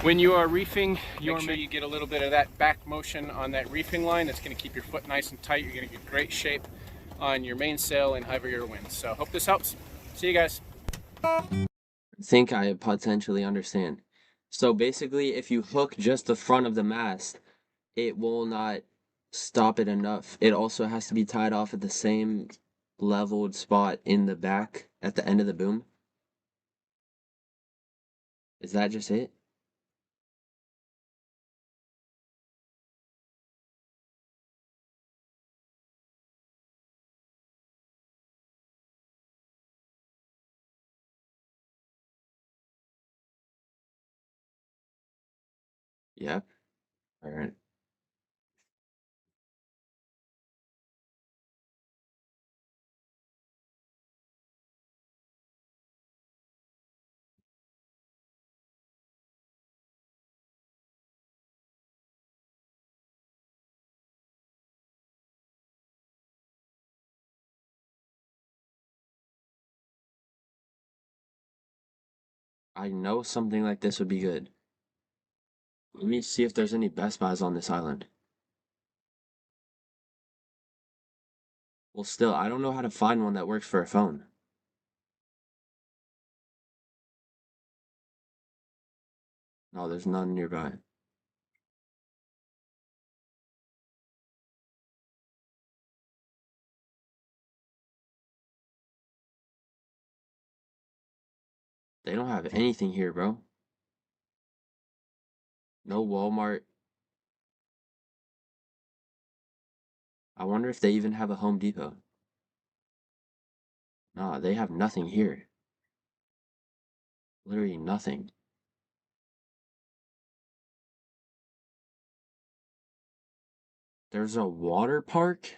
[SPEAKER 10] when you are reefing, make sure you get a little bit of that back motion on that reefing line. That's going to keep your foot nice and tight. You're going to get great shape on your mainsail in heavier winds. So hope this helps. See you guys.
[SPEAKER 1] I think I potentially understand. So basically, if you hook just the front of the mast, it will not stop it enough. It also has to be tied off at the same leveled spot in the back at the end of the boom. Is that just it? Yep. All right.
[SPEAKER 5] I know something like this would be good. Let me see if there's any Best Buys on this island. Well, still, I don't know how to find one that works for a phone. No, there's none nearby. They don't have anything here, bro. No Walmart. I wonder if they even have a Home Depot. Nah, they have nothing here. Literally nothing. There's a water park?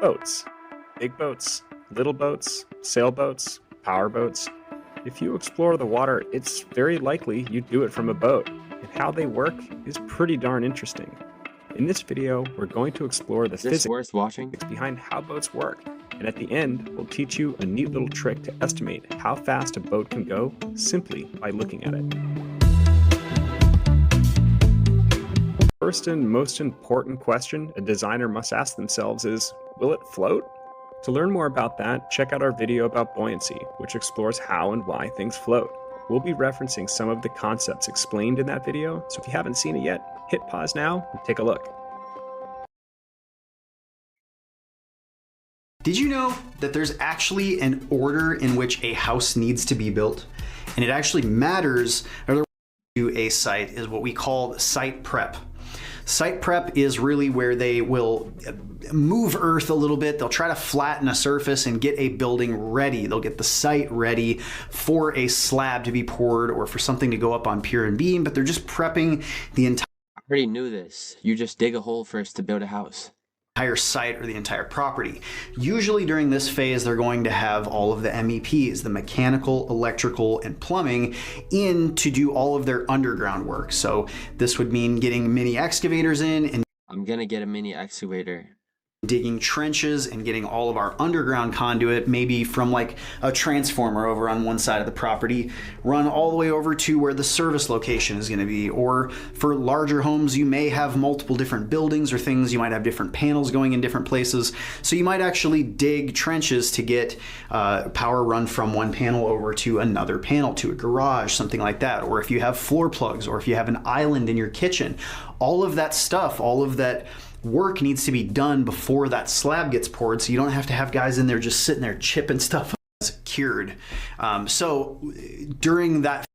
[SPEAKER 10] Boats. Big boats, little boats, sailboats, power boats. If you explore the water, it's very likely you do it from a boat, and how they work is pretty darn interesting. In this video, we're going to explore the
[SPEAKER 5] Is this
[SPEAKER 10] physics
[SPEAKER 5] worth watching?
[SPEAKER 10] behind how boats work, and at the end, we'll teach you a neat little trick to estimate how fast a boat can go simply by looking at it. First and most important question a designer must ask themselves is, will it float? To learn more about that, check out our video about buoyancy, which explores how and why things float. We'll be referencing some of the concepts explained in that video, so if you haven't seen it yet, hit pause now and take a look.
[SPEAKER 11] Did you know that there's actually an order in which a house needs to be built? And it actually matters, or to a site is what we call site prep. Site prep is really where they will move earth a little bit. They'll try to flatten a surface and get a building ready. They'll get the site ready for a slab to be poured or for something to go up on pier and beam, but they're just prepping the entire
[SPEAKER 5] I already knew this. You just dig a hole first to build a house.
[SPEAKER 11] Site or the entire property. Usually during this phase, they're going to have all of the MEPs, the mechanical, electrical, and plumbing in to do all of their underground work. So this would mean getting mini excavators in and
[SPEAKER 5] I'm gonna get a mini excavator.
[SPEAKER 11] digging trenches and getting all of our underground conduit, maybe from like a transformer over on one side of the property, run all the way over to where the service location is going to be. Or for larger homes, you may have multiple different buildings or things. You might have different panels going in different places. So you might actually dig trenches to get power run from one panel over to another panel, to a garage, something like that. Or if you have floor plugs, or if you have an island in your kitchen, all of that stuff, all of that work needs to be done before that slab gets poured, so you don't have to have guys in there just sitting there chipping stuff cured. So during that,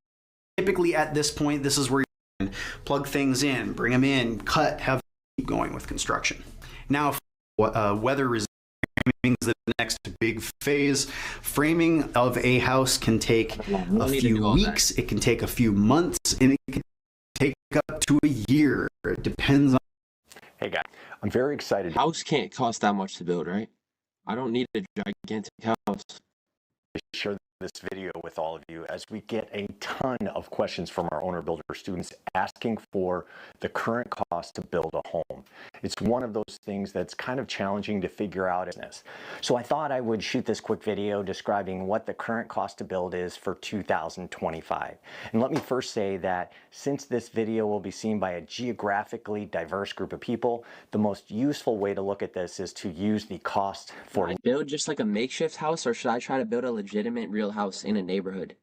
[SPEAKER 11] typically at this point, this is where you can plug things in, bring them in, cut, have keep going with construction. Now, weather resistant framing is the next big phase. Framing of a house can take a few weeks, it can take a few months, and it can take up to a year. It depends on.
[SPEAKER 12] Hey guys, I'm very excited.
[SPEAKER 5] House can't cost that much to build, right? I don't need a gigantic house.
[SPEAKER 12] To share this video with all of you as we get a ton of questions from our owner builder students asking for the current cost to build a home. It's one of those things that's kind of challenging to figure out.
[SPEAKER 13] So I thought I would shoot this quick video describing what the current cost to build is for 2025. And let me first say that since this video will be seen by a geographically diverse group of people, the most useful way to look at this is to use the cost for...
[SPEAKER 5] Should I build just like a makeshift house, or should I try to build a legitimate real house in a neighborhood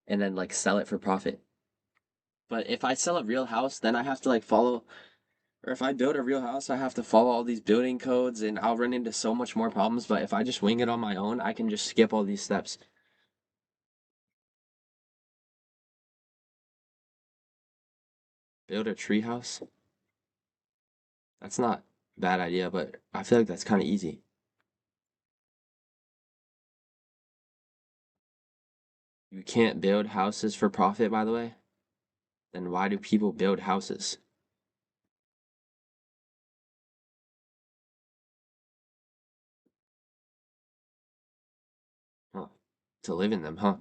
[SPEAKER 5] and then like sell it for profit? But if I sell a real house, then I have to like follow, or if I build a real house, I have to follow all these building codes and I'll run into so much more problems. But if I just wing it on my own, I can just skip all these steps. Build a tree house? That's not a bad idea, but I feel like that's kind of easy. You can't build houses for profit, by the way? Then why do people build houses? Huh. To live in them, huh?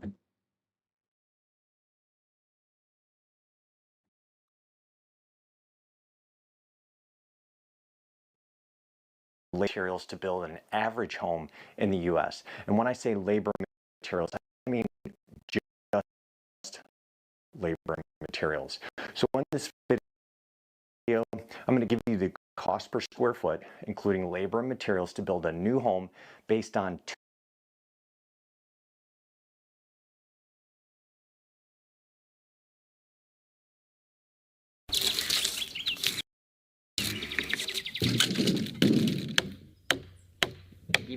[SPEAKER 12] Materials to build an average home in the US. And when I say labor materials, I mean just labor materials. So in this video, I'm going to give you the cost per square foot, including labor and materials to build a new home based on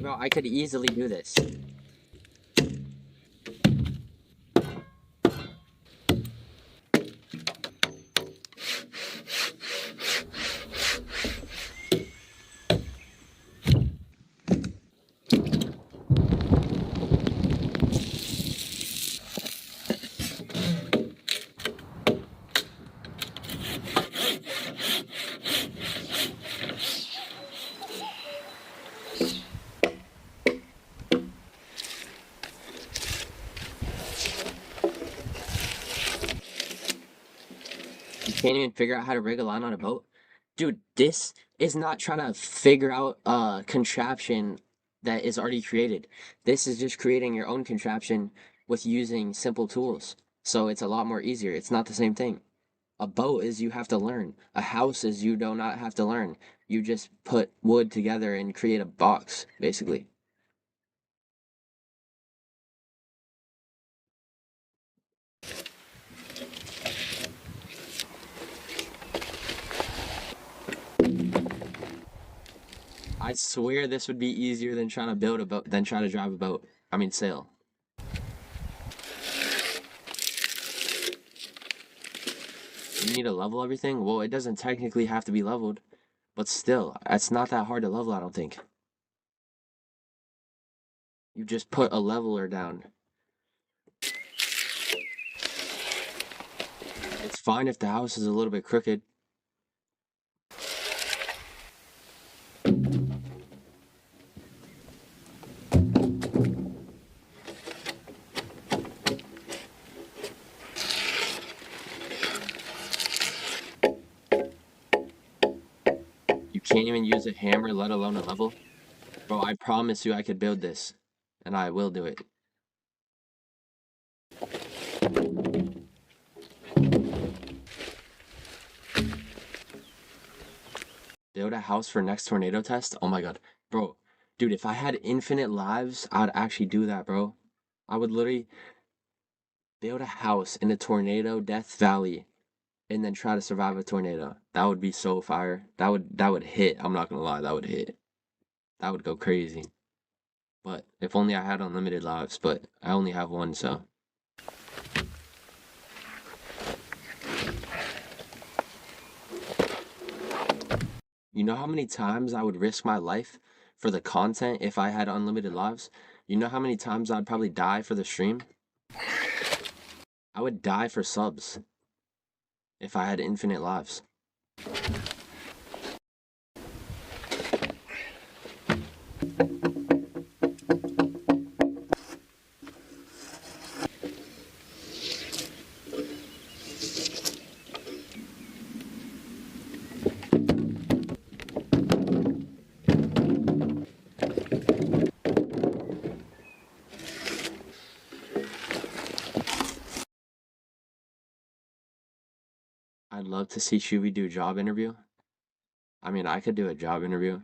[SPEAKER 5] Bro, I could easily do this. Can't even figure out how to rig a line on a boat? Dude, this is not trying to figure out a contraption that is already created. This is just creating your own contraption with using simple tools. So it's a lot more easier. It's not the same thing. A boat is you have to learn. A house is you do not have to learn. You just put wood together and create a box, basically. I swear this would be easier than trying to build a boat, than trying to drive a boat. I mean, sail. You need to level everything? Well, it doesn't technically have to be leveled, but still, it's not that hard to level, I don't think. You just put a leveler down. It's fine if the house is a little bit crooked. Can't even use a hammer, let alone a level. Bro, I promise you I could build this. And I will do it. Build a house for next tornado test? Oh my god. Bro, dude, if I had infinite lives, I'd actually do that, bro. I would literally build a house in a tornado death valley and then try to survive a tornado. That would be so fire. That would hit. I'm not gonna lie, that would hit. That would go crazy. But if only I had unlimited lives, but I only have one, so. You know how many times I would risk my life for the content if I had unlimited lives? You know how many times I'd probably die for the stream? I would die for subs if I had infinite lives. I'd love to see Shoovy do a job interview. I mean, I could do a job interview,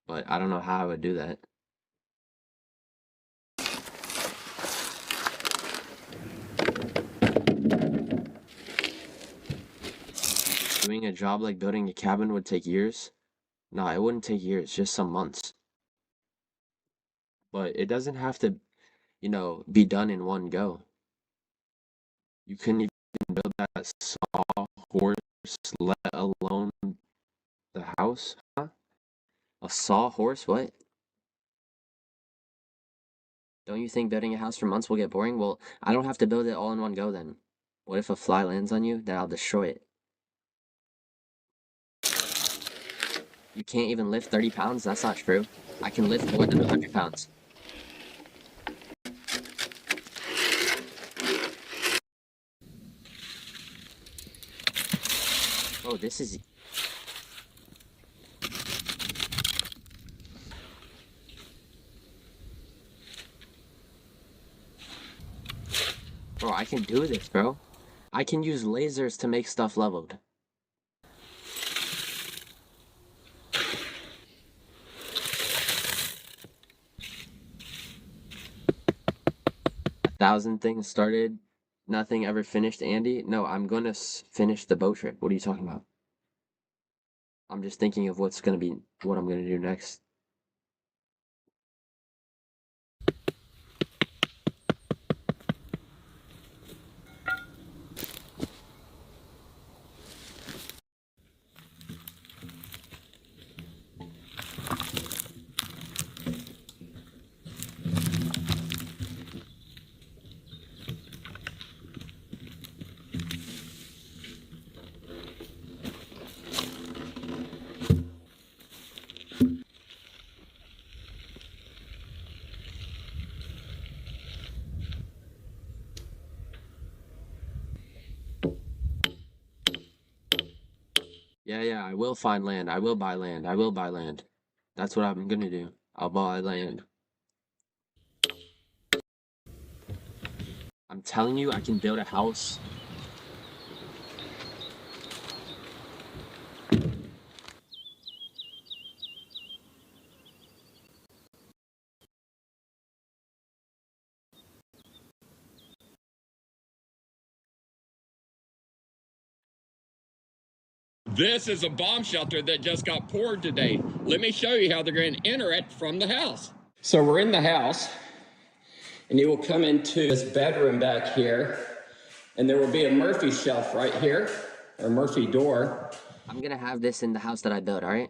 [SPEAKER 5] but I don't know how I would do that. Doing a job like building a cabin would take years? No, it wouldn't take years, just some months. But it doesn't have to, be done in one go. You couldn't even build that sawhorse, let alone the house, huh? A sawhorse? What? Don't you think building a house for months will get boring? Well, I don't have to build it all in one go then. What if a fly lands on you? Then I'll destroy it. You can't even lift 30 pounds? That's not true. I can lift more than 100 pounds. Oh, this is... Bro, I can do this, bro. I can use lasers to make stuff leveled. A 1,000 things started, nothing ever finished, Andy. No, I'm gonna finish the boat trip. What are you talking about? I'm just thinking of what I'm gonna do next. Yeah, I will find land. I will buy land. I will buy land. That's what I'm gonna do. I'll buy land. I'm telling you, I can build a house.
[SPEAKER 14] This is a bomb shelter that just got poured today. Let me show you how they're going to enter it from the house. So we're in the house, and you will come into this bedroom back here, and there will be a Murphy shelf right here, or Murphy door.
[SPEAKER 5] I'm gonna have this in the house that I built, alright?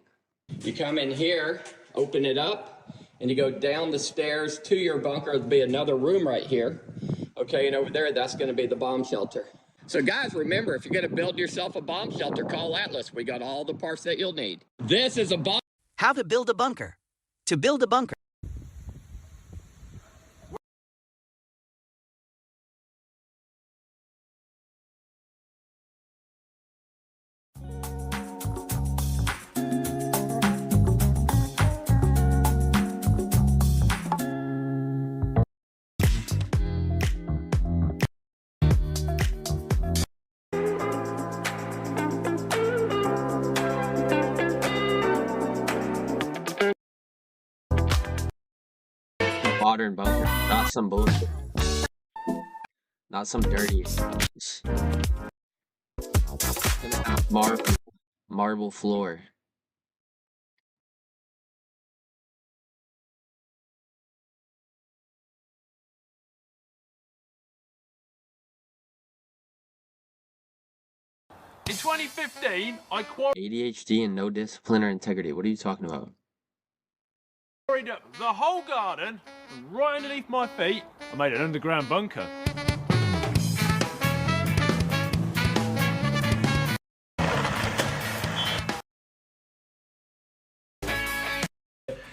[SPEAKER 14] You come in here, open it up, and you go down the stairs to your bunker. There'll be another room right here. Okay, and over there, that's going to be the bomb shelter. So guys, remember, if you're going to build yourself a bomb shelter, call Atlas. We got all the parts that you'll need. This is a bomb.
[SPEAKER 15] How to build a bunker. To build a bunker.
[SPEAKER 5] Modern bunker, not some bullshit. Not some dirty. Marble floor.
[SPEAKER 16] In 2015, I
[SPEAKER 5] ADHD and no discipline or integrity. What are you talking about?
[SPEAKER 16] quarried up the whole garden, and right underneath my feet, I made an underground bunker.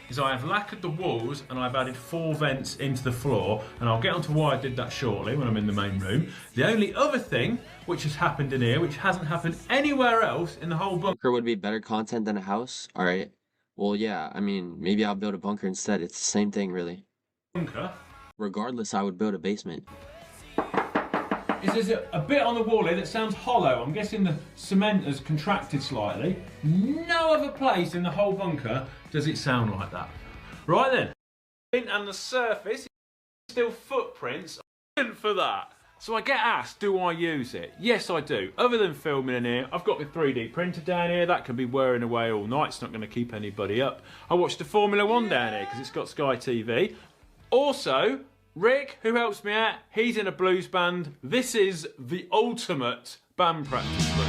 [SPEAKER 16] Is I have lacquered the walls and I've added 4 vents into the floor, and I'll get onto why I did that shortly when I'm in the main room. The only other thing which has happened in here, which hasn't happened anywhere else in the whole bunker,
[SPEAKER 5] would be better content than a house? Alright. Well, yeah, I mean, maybe I'll build a bunker instead. It's the same thing, really.
[SPEAKER 16] bunker.
[SPEAKER 5] Regardless, I would build a basement.
[SPEAKER 16] is there's a bit on the wall here that sounds hollow. I'm guessing the cement has contracted slightly. No other place in the whole bunker does it sound like that. Right then, and the surface is still footprints for that. So I get asked, do I use it? Yes, I do. Other than filming in here, I've got my 3D printer down here. That can be whirring away all night. It's not going to keep anybody up. I watched the Formula 1 down here because it's got Sky TV. Also, Rick, who helps me out, he's in a blues band. This is the ultimate band practice room.